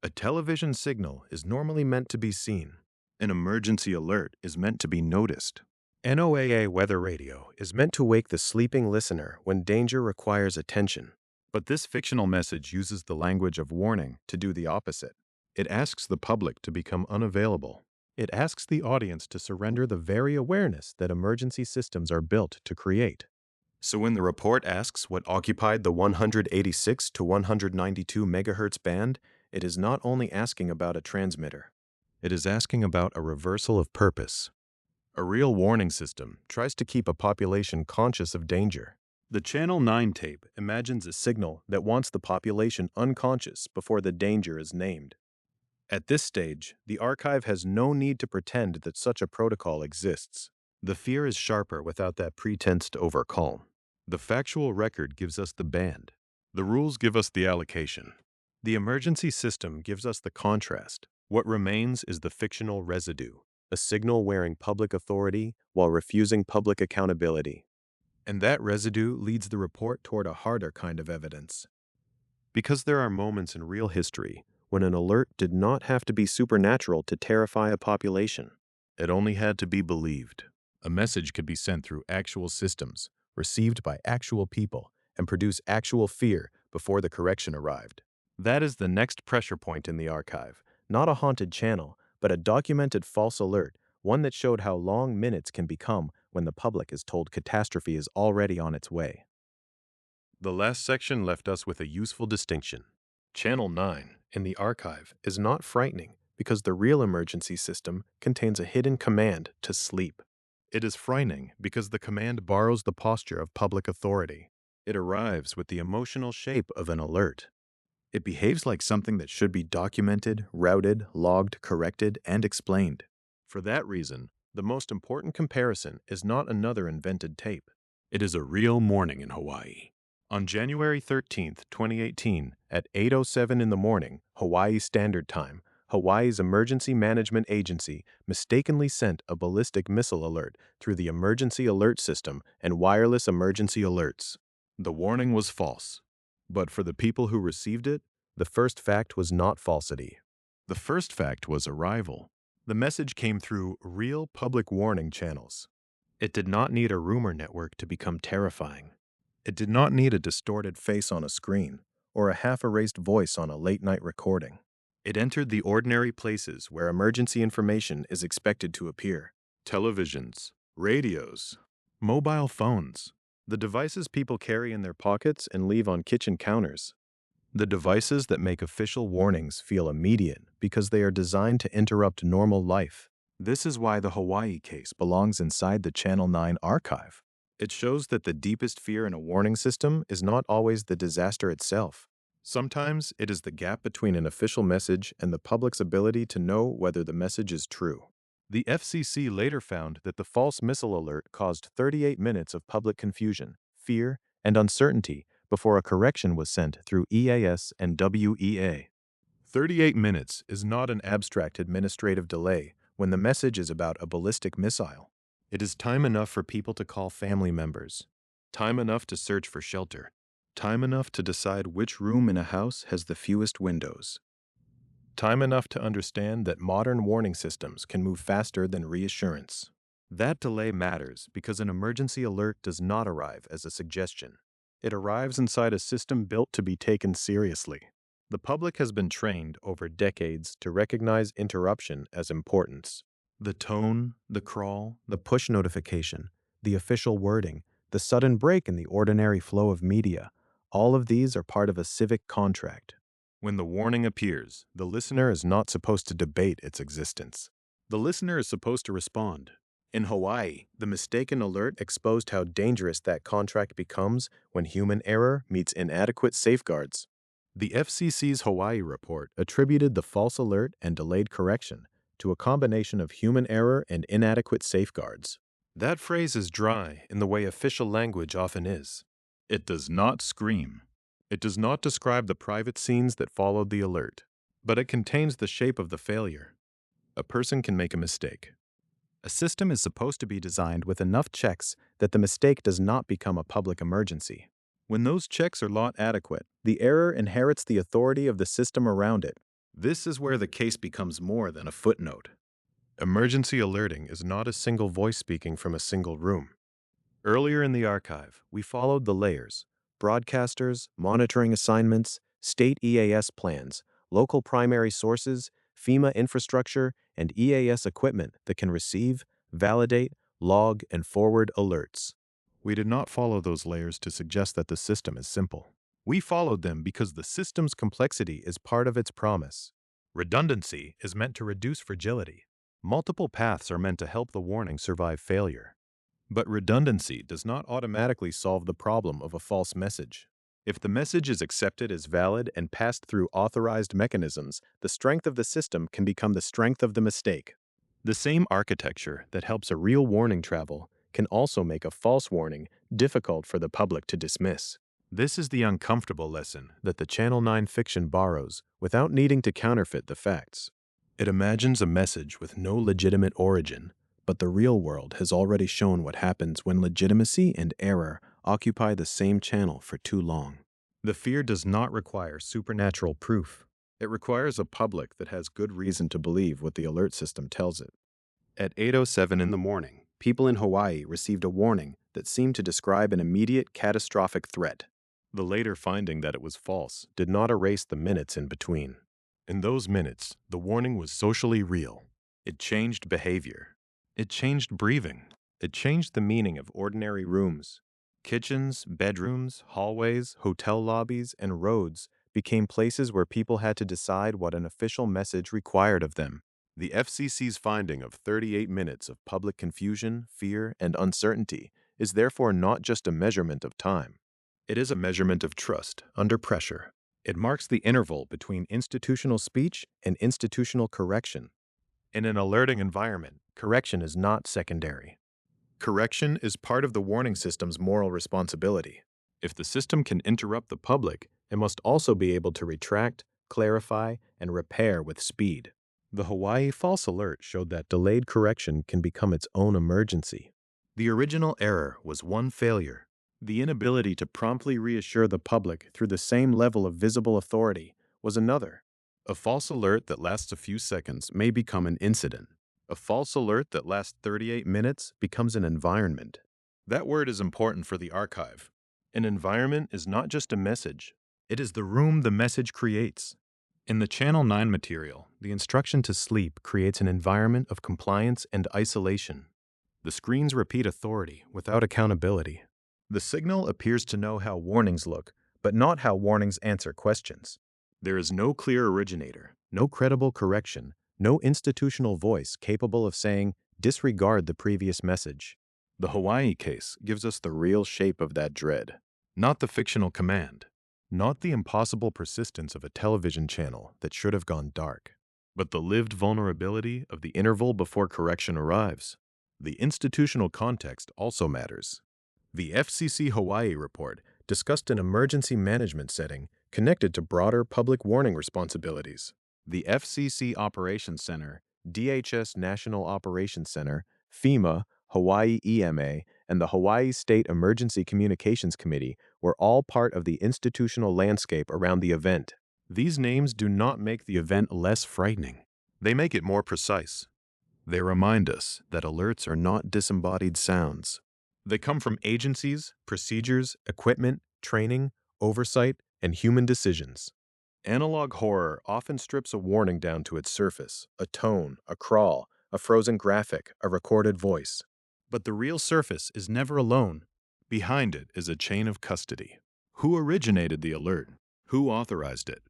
A television signal is normally meant to be seen. An emergency alert is meant to be noticed. NOAA weather radio is meant to wake the sleeping listener when danger requires attention. But this fictional message uses the language of warning to do the opposite. It asks the public to become unavailable. It asks the audience to surrender the very awareness that emergency systems are built to create. So when the report asks what occupied the 186 to 192 megahertz band, it is not only asking about a transmitter. It is asking about a reversal of purpose. A real warning system tries to keep a population conscious of danger. The Channel 9 tape imagines a signal that wants the population unconscious before the danger is named. At this stage, the archive has no need to pretend that such a protocol exists. The fear is sharper without that pretense to overcalm. The factual record gives us the band. The rules give us the allocation. The emergency system gives us the contrast. What remains is the fictional residue, a signal wearing public authority while refusing public accountability. And that residue leads the report toward a harder kind of evidence. Because there are moments in real history when an alert did not have to be supernatural to terrify a population. It only had to be believed. A message could be sent through actual systems, received by actual people, and produce actual fear before the correction arrived. That is the next pressure point in the archive, not a haunted channel, but a documented false alert, one that showed how long minutes can become when the public is told catastrophe is already on its way. The last section left us with a useful distinction. Channel 9 in the archive is not frightening because the real emergency system contains a hidden command to sleep. It is frightening because the command borrows the posture of public authority. It arrives with the emotional shape of an alert. It behaves like something that should be documented, routed, logged, corrected, and explained. For that reason, the most important comparison is not another invented tape. It is a real morning in Hawaii. On January 13, 2018, at 8:07 in the morning, Hawaii Standard Time, Hawaii's Emergency Management Agency mistakenly sent a ballistic missile alert through the emergency alert system and wireless emergency alerts. The warning was false. But for the people who received it, the first fact was not falsity. The first fact was arrival. The message came through real public warning channels. It did not need a rumor network to become terrifying. It did not need a distorted face on a screen or a half-erased voice on a late-night recording. It entered the ordinary places where emergency information is expected to appear. Televisions, radios, mobile phones, the devices people carry in their pockets and leave on kitchen counters. The devices that make official warnings feel immediate because they are designed to interrupt normal life. This is why the Hawaii case belongs inside the Channel 9 archive. It shows that the deepest fear in a warning system is not always the disaster itself. Sometimes it is the gap between an official message and the public's ability to know whether the message is true. The FCC later found that the false missile alert caused 38 minutes of public confusion, fear, and uncertainty before a correction was sent through EAS and WEA. 38 minutes is not an abstract administrative delay when the message is about a ballistic missile. It is time enough for people to call family members, time enough to search for shelter, time enough to decide which room in a house has the fewest windows, time enough to understand that modern warning systems can move faster than reassurance. That delay matters because an emergency alert does not arrive as a suggestion. It arrives inside a system built to be taken seriously. The public has been trained over decades to recognize interruption as importance. The tone, the crawl, the push notification, the official wording, the sudden break in the ordinary flow of media, all of these are part of a civic contract. When the warning appears, the listener is not supposed to debate its existence. The listener is supposed to respond. In Hawaii, the mistaken alert exposed how dangerous that contract becomes when human error meets inadequate safeguards. The FCC's Hawaii report attributed the false alert and delayed correction to a combination of human error and inadequate safeguards. That phrase is dry in the way official language often is. It does not scream. It does not describe the private scenes that followed the alert, but it contains the shape of the failure. A person can make a mistake. A system is supposed to be designed with enough checks that the mistake does not become a public emergency. When those checks are not adequate, the error inherits the authority of the system around it. This is where the case becomes more than a footnote. Emergency alerting is not a single voice speaking from a single room. Earlier in the archive, we followed the layers: broadcasters, monitoring assignments, state EAS plans, local primary sources, FEMA infrastructure, and EAS equipment that can receive, validate, log, and forward alerts. We did not follow those layers to suggest that the system is simple. We followed them because the system's complexity is part of its promise. Redundancy is meant to reduce fragility. Multiple paths are meant to help the warning survive failure. But redundancy does not automatically solve the problem of a false message. If the message is accepted as valid and passed through authorized mechanisms, the strength of the system can become the strength of the mistake. The same architecture that helps a real warning travel can also make a false warning difficult for the public to dismiss. This is the uncomfortable lesson that the Channel 9 fiction borrows without needing to counterfeit the facts. It imagines a message with no legitimate origin, but the real world has already shown what happens when legitimacy and error occupy the same channel for too long. The fear does not require supernatural proof. It requires a public that has good reason to believe what the alert system tells it. At 8:07 in the morning, people in Hawaii received a warning that seemed to describe an immediate catastrophic threat. The later finding that it was false did not erase the minutes in between. In those minutes, the warning was socially real. It changed behavior. It changed breathing. It changed the meaning of ordinary rooms. Kitchens, bedrooms, hallways, hotel lobbies, and roads became places where people had to decide what an official message required of them. The FCC's finding of 38 minutes of public confusion, fear, and uncertainty is therefore not just a measurement of time. It is a measurement of trust under pressure. It marks the interval between institutional speech and institutional correction. In an alerting environment, correction is not secondary. Correction is part of the warning system's moral responsibility. If the system can interrupt the public, it must also be able to retract, clarify, and repair with speed. The Hawaii false alert showed that delayed correction can become its own emergency. The original error was one failure. The inability to promptly reassure the public through the same level of visible authority was another. A false alert that lasts a few seconds may become an incident. A false alert that lasts 38 minutes becomes an environment. That word is important for the archive. An environment is not just a message. It is the room the message creates. In the Channel 9 material, the instruction to sleep creates an environment of compliance and isolation. The screens repeat authority without accountability. The signal appears to know how warnings look, but not how warnings answer questions. There is no clear originator, no credible correction, no institutional voice capable of saying, disregard the previous message. The Hawaii case gives us the real shape of that dread, not the fictional command, not the impossible persistence of a television channel that should have gone dark, but the lived vulnerability of the interval before correction arrives. The institutional context also matters. The FCC Hawaii report discussed an emergency management setting connected to broader public warning responsibilities. The FCC Operations Center, DHS National Operations Center, FEMA, Hawaii EMA, and the Hawaii State Emergency Communications Committee were all part of the institutional landscape around the event. These names do not make the event less frightening. They make it more precise. They remind us that alerts are not disembodied sounds. They come from agencies, procedures, equipment, training, oversight, and human decisions. Analog horror often strips a warning down to its surface, a tone, a crawl, a frozen graphic, a recorded voice. But the real surface is never alone. Behind it is a chain of custody. Who originated the alert? Who authorized it?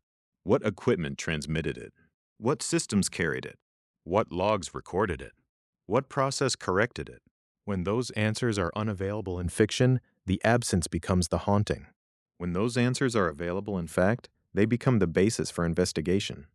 What equipment transmitted it? What systems carried it? What logs recorded it? What process corrected it? When those answers are unavailable in fiction, the absence becomes the haunting. When those answers are available in fact, they become the basis for investigation.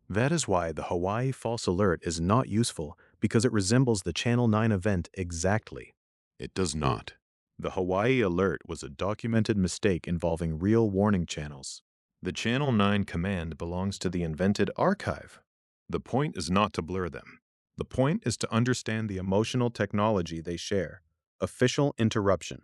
That is why the Hawaii false alert is not useful, because it resembles the Channel 9 event exactly. It does not. The Hawaii alert was a documented mistake involving real warning channels. The Channel 9 command belongs to the invented archive. The point is not to blur them. The point is to understand the emotional technology they share. Official interruption.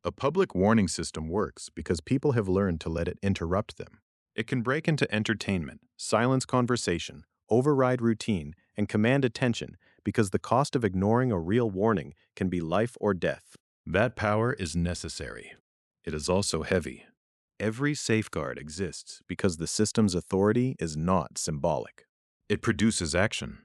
A public warning system works because people have learned to let it interrupt them. It can break into entertainment, silence conversation, override routine, and command attention because the cost of ignoring a real warning can be life or death. That power is necessary. It is also heavy. Every safeguard exists because the system's authority is not symbolic. It produces action.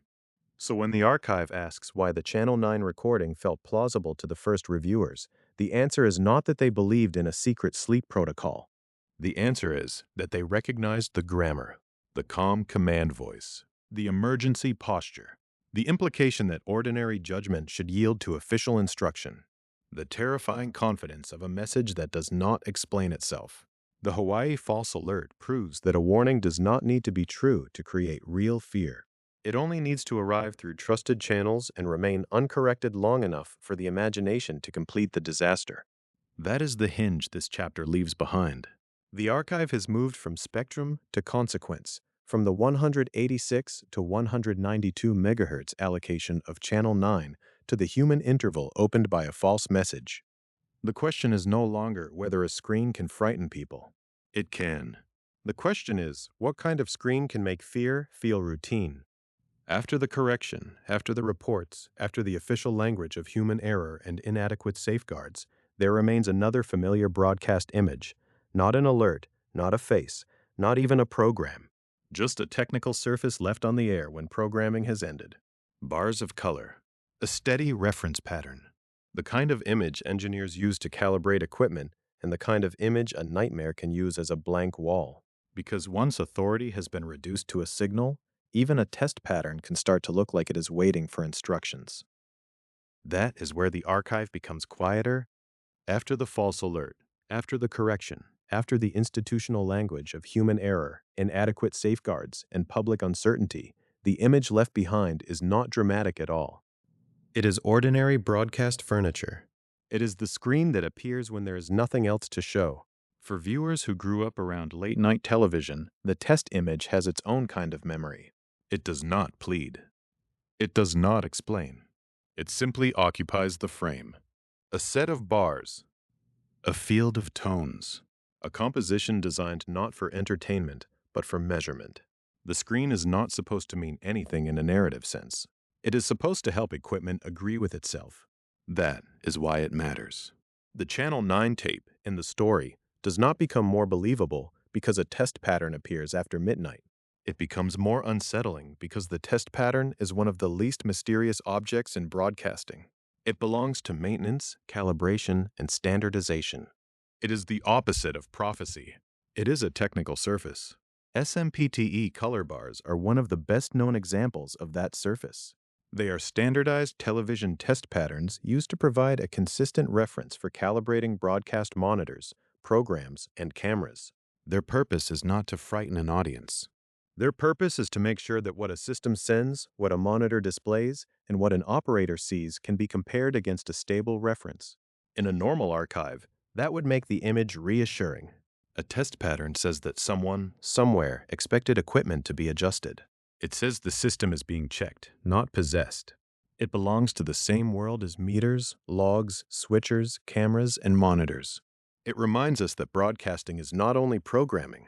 So when the archive asks why the Channel 9 recording felt plausible to the first reviewers, the answer is not that they believed in a secret sleep protocol. The answer is that they recognized the grammar, the calm command voice, the emergency posture, the implication that ordinary judgment should yield to official instruction, the terrifying confidence of a message that does not explain itself. The Hawaii false alert proves that a warning does not need to be true to create real fear. It only needs to arrive through trusted channels and remain uncorrected long enough for the imagination to complete the disaster. That is the hinge this chapter leaves behind. The archive has moved from spectrum to consequence, from the 186 to 192 MHz allocation of Channel 9 to the human interval opened by a false message. The question is no longer whether a screen can frighten people. It can. The question is, what kind of screen can make fear feel routine? After the correction, after the reports, after the official language of human error and inadequate safeguards, there remains another familiar broadcast image. Not an alert, not a face, not even a program. Just a technical surface left on the air when programming has ended. Bars of color. A steady reference pattern. The kind of image engineers use to calibrate equipment, and the kind of image a nightmare can use as a blank wall. Because once authority has been reduced to a signal, even a test pattern can start to look like it is waiting for instructions. That is where the archive becomes quieter. After the false alert, after the correction, after the institutional language of human error, inadequate safeguards, and public uncertainty, the image left behind is not dramatic at all. It is ordinary broadcast furniture. It is the screen that appears when there is nothing else to show. For viewers who grew up around late-night television, the test image has its own kind of memory. It does not plead. It does not explain. It simply occupies the frame. A set of bars. A field of tones. A composition designed not for entertainment, but for measurement. The screen is not supposed to mean anything in a narrative sense. It is supposed to help equipment agree with itself. That is why it matters. The Channel 9 tape in the story does not become more believable because a test pattern appears after midnight. It becomes more unsettling because the test pattern is one of the least mysterious objects in broadcasting. It belongs to maintenance, calibration, and standardization. It is the opposite of prophecy. It is a technical surface. SMPTE color bars are one of the best-known examples of that surface. They are standardized television test patterns used to provide a consistent reference for calibrating broadcast monitors, programs, and cameras. Their purpose is not to frighten an audience. Their purpose is to make sure that what a system sends, what a monitor displays, and what an operator sees can be compared against a stable reference. In a normal archive, that would make the image reassuring. A test pattern says that someone, somewhere, expected equipment to be adjusted. It says the system is being checked, not possessed. It belongs to the same world as meters, logs, switchers, cameras, and monitors. It reminds us that broadcasting is not only programming,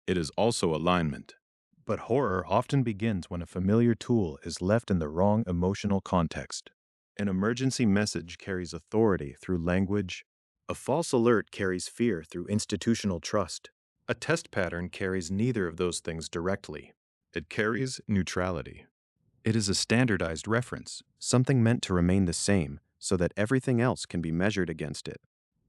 it is also alignment. But horror often begins when a familiar tool is left in the wrong emotional context. An emergency message carries authority through language. A false alert carries fear through institutional trust. A test pattern carries neither of those things directly. It carries neutrality. It is a standardized reference, something meant to remain the same so that everything else can be measured against it.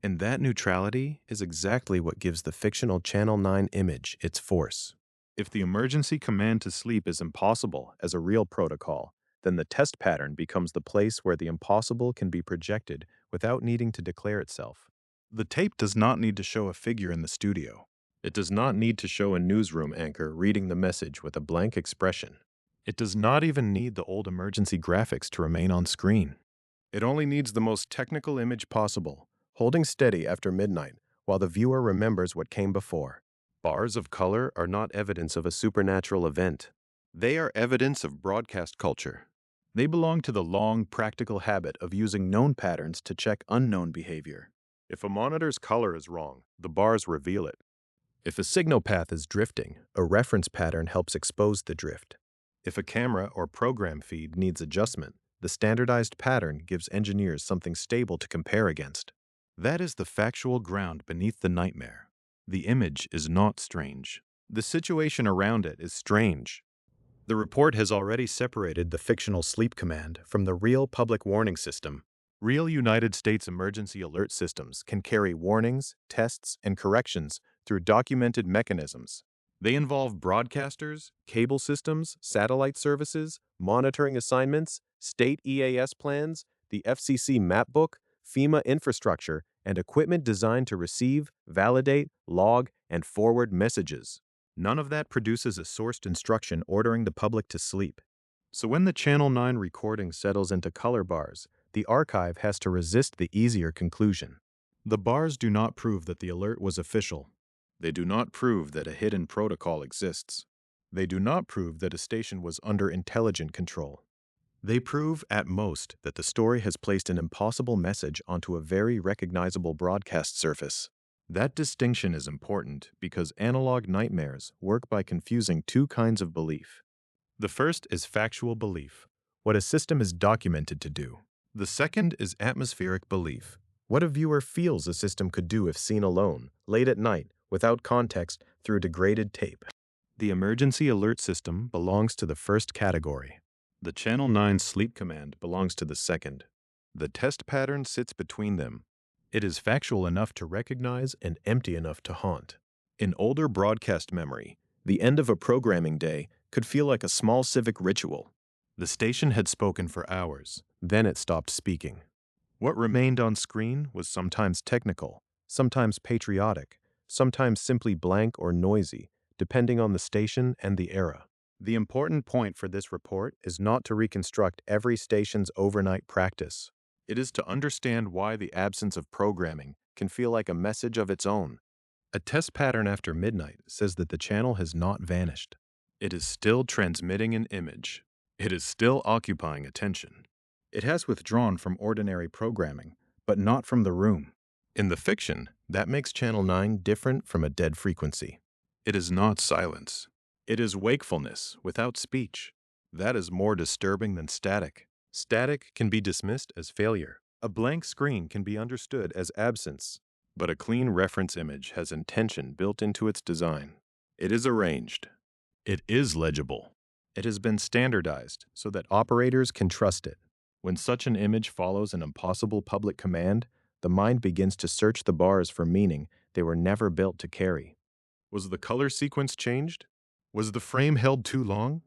And that neutrality is exactly what gives the fictional Channel 9 image its force. If the emergency command to sleep is impossible as a real protocol, then the test pattern becomes the place where the impossible can be projected without needing to declare itself. The tape does not need to show a figure in the studio. It does not need to show a newsroom anchor reading the message with a blank expression. It does not even need the old emergency graphics to remain on screen. It only needs the most technical image possible, holding steady after midnight while the viewer remembers what came before. Bars of color are not evidence of a supernatural event. They are evidence of broadcast culture. They belong to the long, practical habit of using known patterns to check unknown behavior. If a monitor's color is wrong, the bars reveal it. If a signal path is drifting, a reference pattern helps expose the drift. If a camera or program feed needs adjustment, the standardized pattern gives engineers something stable to compare against. That is the factual ground beneath the nightmare. The image is not strange. The situation around it is strange. The report has already separated the fictional sleep command from the real public warning system. Real United States emergency alert systems can carry warnings, tests, and corrections through documented mechanisms. They involve broadcasters, cable systems, satellite services, monitoring assignments, state EAS plans, the FCC mapbook, FEMA infrastructure, and equipment designed to receive, validate, log, and forward messages. None of that produces a sourced instruction ordering the public to sleep. So when the Channel 9 recording settles into color bars, the archive has to resist the easier conclusion. The bars do not prove that the alert was official. They do not prove that a hidden protocol exists. They do not prove that a station was under intelligent control. They prove, at most, that the story has placed an impossible message onto a very recognizable broadcast surface. That distinction is important because analog nightmares work by confusing two kinds of belief. The first is factual belief, what a system is documented to do. The second is atmospheric belief, what a viewer feels a system could do if seen alone, late at night, without context, through degraded tape. The emergency alert system belongs to the first category. The Channel 9 sleep command belongs to the second. The test pattern sits between them. It is factual enough to recognize and empty enough to haunt. In older broadcast memory, the end of a programming day could feel like a small civic ritual. The station had spoken for hours, then it stopped speaking. What remained on screen was sometimes technical, sometimes patriotic, sometimes simply blank or noisy, depending on the station and the era. The important point for this report is not to reconstruct every station's overnight practice. It is to understand why the absence of programming can feel like a message of its own. A test pattern after midnight says that the channel has not vanished. It is still transmitting an image. It is still occupying attention. It has withdrawn from ordinary programming, but not from the room. In the fiction, that makes Channel 9 different from a dead frequency. It is not silence. It is wakefulness without speech. That is more disturbing than static. Static can be dismissed as failure. A blank screen can be understood as absence. But a clean reference image has intention built into its design. It is arranged. It is legible. It has been standardized so that operators can trust it. When such an image follows an impossible public command, the mind begins to search the bars for meaning they were never built to carry. Was the color sequence changed? Was the frame held too long?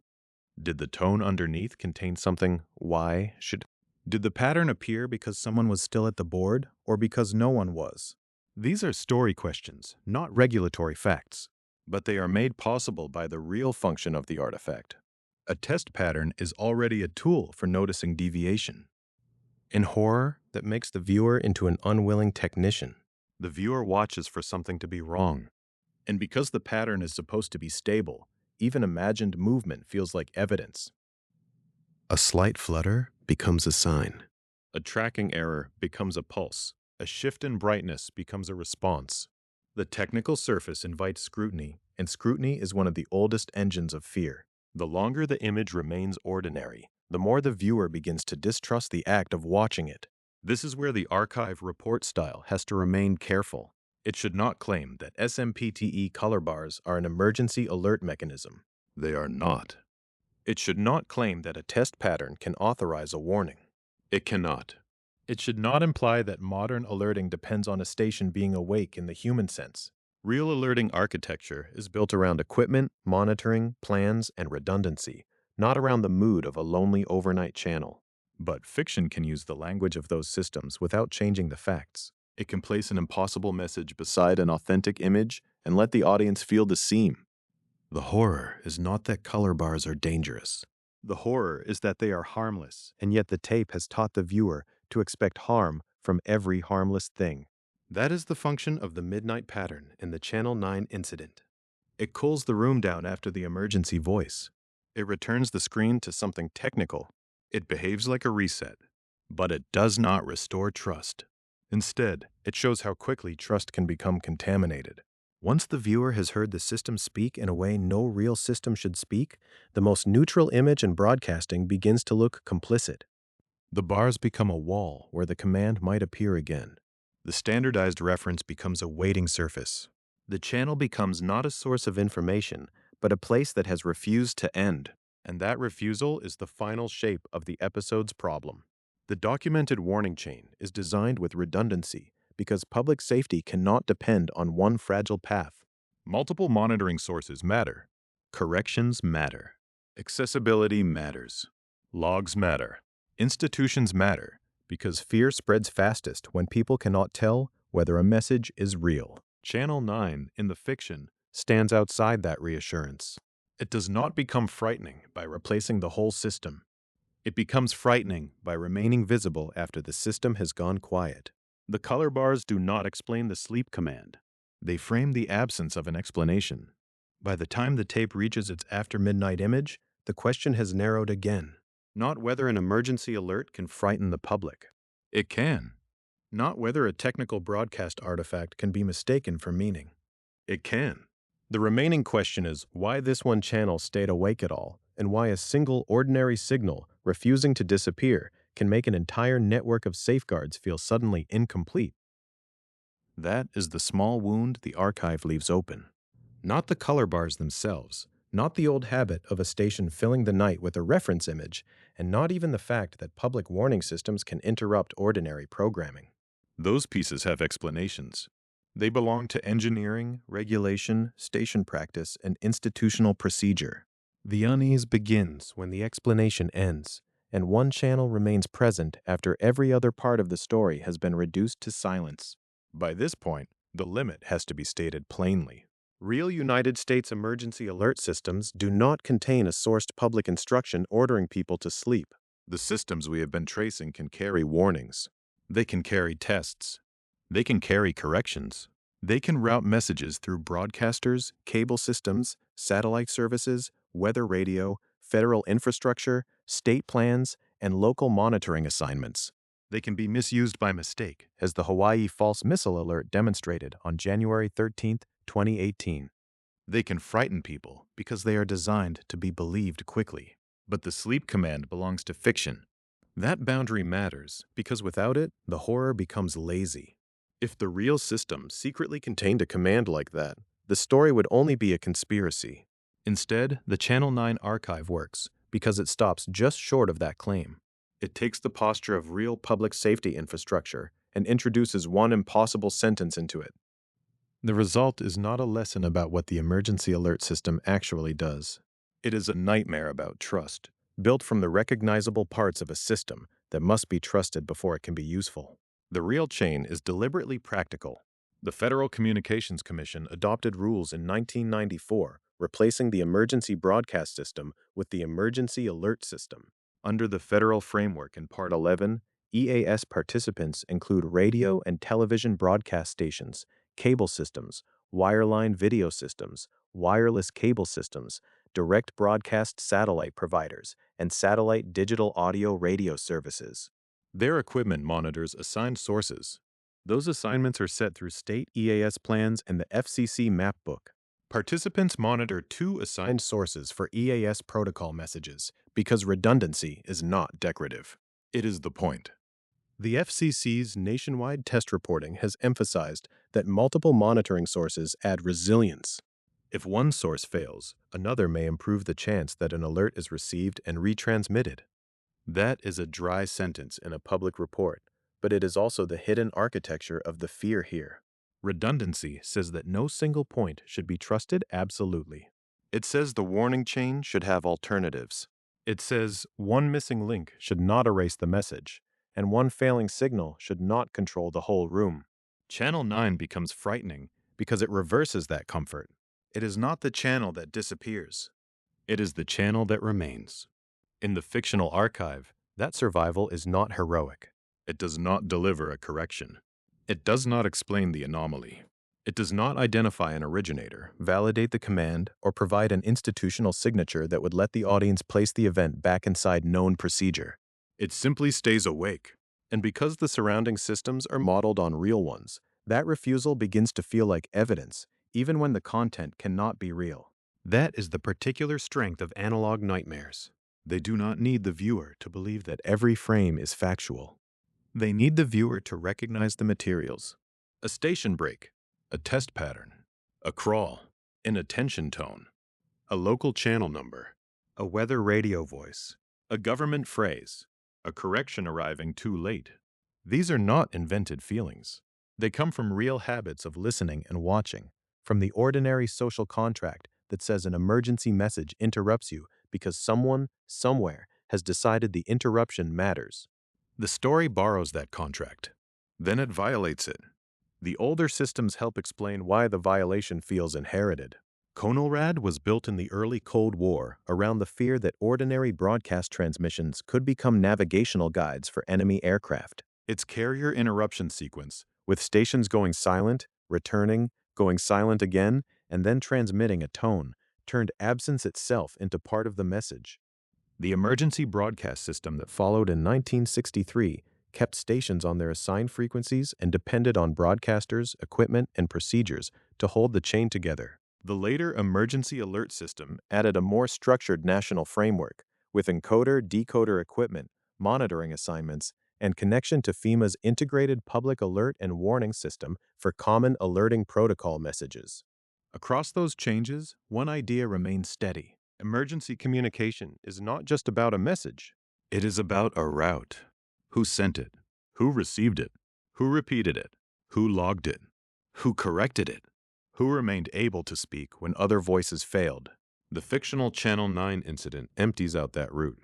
Did the tone underneath contain something why should? Did the pattern appear because someone was still at the board or because no one was? These are story questions, not regulatory facts, but they are made possible by the real function of the artifact. A test pattern is already a tool for noticing deviation. In horror, that makes the viewer into an unwilling technician. The viewer watches for something to be wrong. And because the pattern is supposed to be stable, even imagined movement feels like evidence. A slight flutter becomes a sign. A tracking error becomes a pulse. A shift in brightness becomes a response. The technical surface invites scrutiny, and scrutiny is one of the oldest engines of fear. The longer the image remains ordinary, the more the viewer begins to distrust the act of watching it. This is where the archive report style has to remain careful. It should not claim that SMPTE color bars are an emergency alert mechanism. They are not. It should not claim that a test pattern can authorize a warning. It cannot. It should not imply that modern alerting depends on a station being awake in the human sense. Real alerting architecture is built around equipment, monitoring, plans, and redundancy, not around the mood of a lonely overnight channel. But fiction can use the language of those systems without changing the facts. It can place an impossible message beside an authentic image and let the audience feel the seam. The horror is not that color bars are dangerous. The horror is that they are harmless, and yet the tape has taught the viewer to expect harm from every harmless thing. That is the function of the midnight pattern in the Channel 9 incident. It cools the room down after the emergency voice. It returns the screen to something technical. It behaves like a reset. But it does not restore trust. Instead, it shows how quickly trust can become contaminated. Once the viewer has heard the system speak in a way no real system should speak, the most neutral image in broadcasting begins to look complicit. The bars become a wall where the command might appear again. The standardized reference becomes a waiting surface. The channel becomes not a source of information, but a place that has refused to end. And that refusal is the final shape of the episode's problem. The documented warning chain is designed with redundancy because public safety cannot depend on one fragile path. Multiple monitoring sources matter. Corrections matter. Accessibility matters. Logs matter. Institutions matter because fear spreads fastest when people cannot tell whether a message is real. Channel 9 in the fiction stands outside that reassurance. It does not become frightening by replacing the whole system. It becomes frightening by remaining visible after the system has gone quiet. The color bars do not explain the sleep command. They frame the absence of an explanation. By the time the tape reaches its after-midnight image, the question has narrowed again. Not whether an emergency alert can frighten the public. It can. Not whether a technical broadcast artifact can be mistaken for meaning. It can. The remaining question is why this one channel stayed awake at all, and why a single ordinary signal refusing to disappear can make an entire network of safeguards feel suddenly incomplete. That is the small wound the archive leaves open. Not the color bars themselves, not the old habit of a station filling the night with a reference image, and not even the fact that public warning systems can interrupt ordinary programming. Those pieces have explanations. They belong to engineering, regulation, station practice, and institutional procedure. The unease begins when the explanation ends, and one channel remains present after every other part of the story has been reduced to silence. By this point, the limit has to be stated plainly. Real United States emergency alert systems do not contain a sourced public instruction ordering people to sleep. The systems we have been tracing can carry warnings. They can carry tests. They can carry corrections. They can route messages through broadcasters, cable systems, satellite services, weather radio, federal infrastructure, state plans, and local monitoring assignments. They can be misused by mistake, as the Hawaii false missile alert demonstrated on January 13, 2018. They can frighten people because they are designed to be believed quickly. But the sleep command belongs to fiction. That boundary matters because without it, the horror becomes lazy. If the real system secretly contained a command like that, the story would only be a conspiracy. Instead, the Channel 9 archive works because it stops just short of that claim. It takes the posture of real public safety infrastructure and introduces one impossible sentence into it. The result is not a lesson about what the emergency alert system actually does. It is a nightmare about trust, built from the recognizable parts of a system that must be trusted before it can be useful. The real chain is deliberately practical. The Federal Communications Commission adopted rules in 1994, replacing the emergency broadcast system with the emergency alert system. Under the federal framework in Part 11, EAS participants include radio and television broadcast stations, cable systems, wireline video systems, wireless cable systems, direct broadcast satellite providers, and satellite digital audio radio services. Their equipment monitors assigned sources. Those assignments are set through state EAS plans and the FCC map book. Participants monitor 2 assigned sources for EAS protocol messages because redundancy is not decorative. It is the point. The FCC's nationwide test reporting has emphasized that multiple monitoring sources add resilience. If one source fails, another may improve the chance that an alert is received and retransmitted. That is a dry sentence in a public report, but it is also the hidden architecture of the fear here. Redundancy says that no single point should be trusted absolutely. It says the warning chain should have alternatives. It says one missing link should not erase the message, and one failing signal should not control the whole room. Channel 9 becomes frightening because it reverses that comfort. It is not the channel that disappears. It is the channel that remains. In the fictional archive, that survival is not heroic. It does not deliver a correction. It does not explain the anomaly. It does not identify an originator, validate the command, or provide an institutional signature that would let the audience place the event back inside known procedure. It simply stays awake. And because the surrounding systems are modeled on real ones, that refusal begins to feel like evidence, even when the content cannot be real. That is the particular strength of analog nightmares. They do not need the viewer to believe that every frame is factual. They need the viewer to recognize the materials. A station break, a test pattern, a crawl, an attention tone, a local channel number, a weather radio voice, a government phrase, a correction arriving too late. These are not invented feelings. They come from real habits of listening and watching, from the ordinary social contract that says an emergency message interrupts you because someone, somewhere, has decided the interruption matters. The story borrows that contract. Then it violates it. The older systems help explain why the violation feels inherited. CONELRAD was built in the early Cold War around the fear that ordinary broadcast transmissions could become navigational guides for enemy aircraft. Its carrier interruption sequence, with stations going silent, returning, going silent again, and then transmitting a tone, turned absence itself into part of the message. The emergency broadcast system that followed in 1963 kept stations on their assigned frequencies and depended on broadcasters, equipment, and procedures to hold the chain together. The later emergency alert system added a more structured national framework, with encoder-decoder equipment, monitoring assignments, and connection to FEMA's integrated public alert and warning system for common alerting protocol messages. Across those changes, one idea remains steady. Emergency communication is not just about a message. It is about a route. Who sent it? Who received it? Who repeated it? Who logged it? Who corrected it? Who remained able to speak when other voices failed? The fictional Channel 9 incident empties out that route.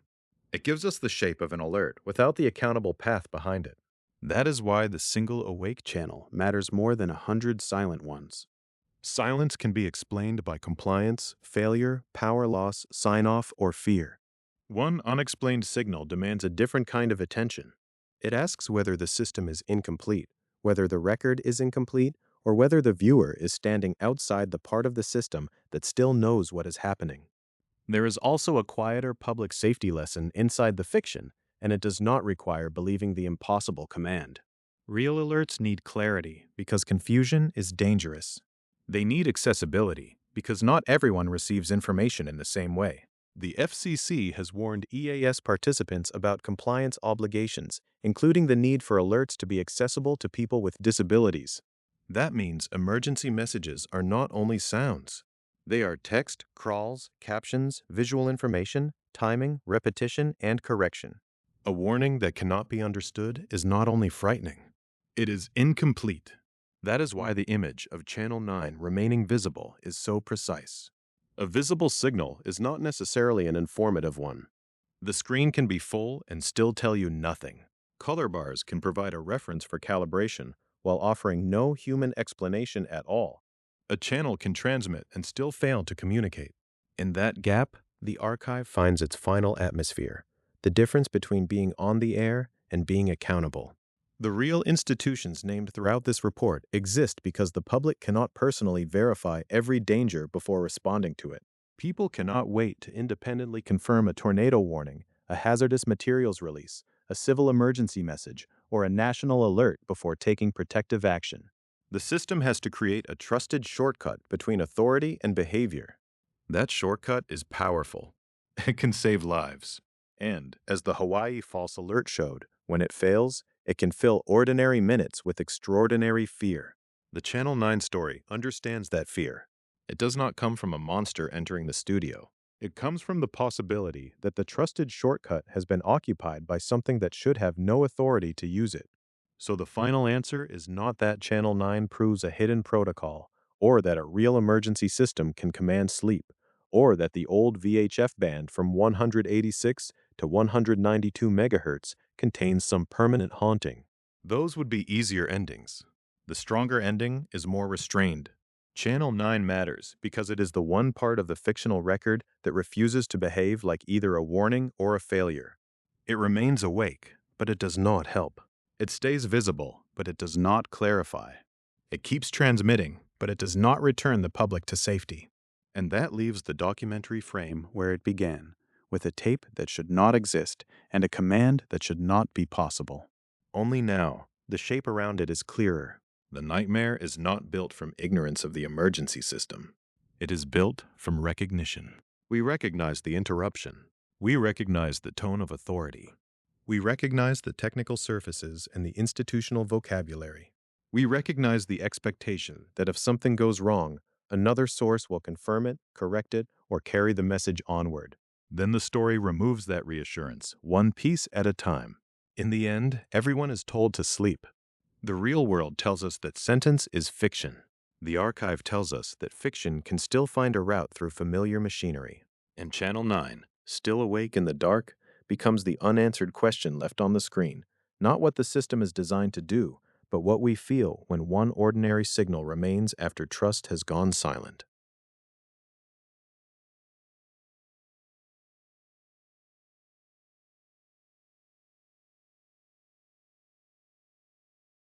It gives us the shape of an alert without the accountable path behind it. That is why the single awake channel matters more than 100 silent ones. Silence can be explained by compliance, failure, power loss, sign-off, or fear. One unexplained signal demands a different kind of attention. It asks whether the system is incomplete, whether the record is incomplete, or whether the viewer is standing outside the part of the system that still knows what is happening. There is also a quieter public safety lesson inside the fiction, and it does not require believing the impossible command. Real alerts need clarity because confusion is dangerous. They need accessibility because not everyone receives information in the same way. The FCC has warned EAS participants about compliance obligations, including the need for alerts to be accessible to people with disabilities. That means emergency messages are not only sounds. They are text, crawls, captions, visual information, timing, repetition, and correction. A warning that cannot be understood is not only frightening, it is incomplete. That is why the image of channel 9 remaining visible is so precise. A visible signal is not necessarily an informative one. The screen can be full and still tell you nothing. Color bars can provide a reference for calibration while offering no human explanation at all. A channel can transmit and still fail to communicate. In that gap, the archive finds its final atmosphere, the difference between being on the air and being accountable. The real institutions named throughout this report exist because the public cannot personally verify every danger before responding to it. People cannot wait to independently confirm a tornado warning, a hazardous materials release, a civil emergency message, or a national alert before taking protective action. The system has to create a trusted shortcut between authority and behavior. That shortcut is powerful. It can save lives. And, as the Hawaii false alert showed, when it fails, it can fill ordinary minutes with extraordinary fear. The Channel 9 story understands that fear. It does not come from a monster entering the studio. It comes from the possibility that the trusted shortcut has been occupied by something that should have no authority to use it. So the final answer is not that Channel 9 proves a hidden protocol, or that a real emergency system can command sleep, or that the old VHF band from 186 to 192 megahertz contains some permanent haunting. Those would be easier endings. The stronger ending is more restrained. Channel 9 matters because it is the one part of the fictional record that refuses to behave like either a warning or a failure. It remains awake, but it does not help. It stays visible, but it does not clarify. It keeps transmitting, but it does not return the public to safety. And that leaves the documentary frame where it began, with a tape that should not exist and a command that should not be possible. Only now, the shape around it is clearer. The nightmare is not built from ignorance of the emergency system. It is built from recognition. We recognize the interruption. We recognize the tone of authority. We recognize the technical surfaces and the institutional vocabulary. We recognize the expectation that if something goes wrong, another source will confirm it, correct it, or carry the message onward. Then the story removes that reassurance, one piece at a time. In the end, everyone is told to sleep. The real world tells us that sentence is fiction. The archive tells us that fiction can still find a route through familiar machinery. And Channel 9, still awake in the dark, becomes the unanswered question left on the screen, not what the system is designed to do, but what we feel when one ordinary signal remains after trust has gone silent.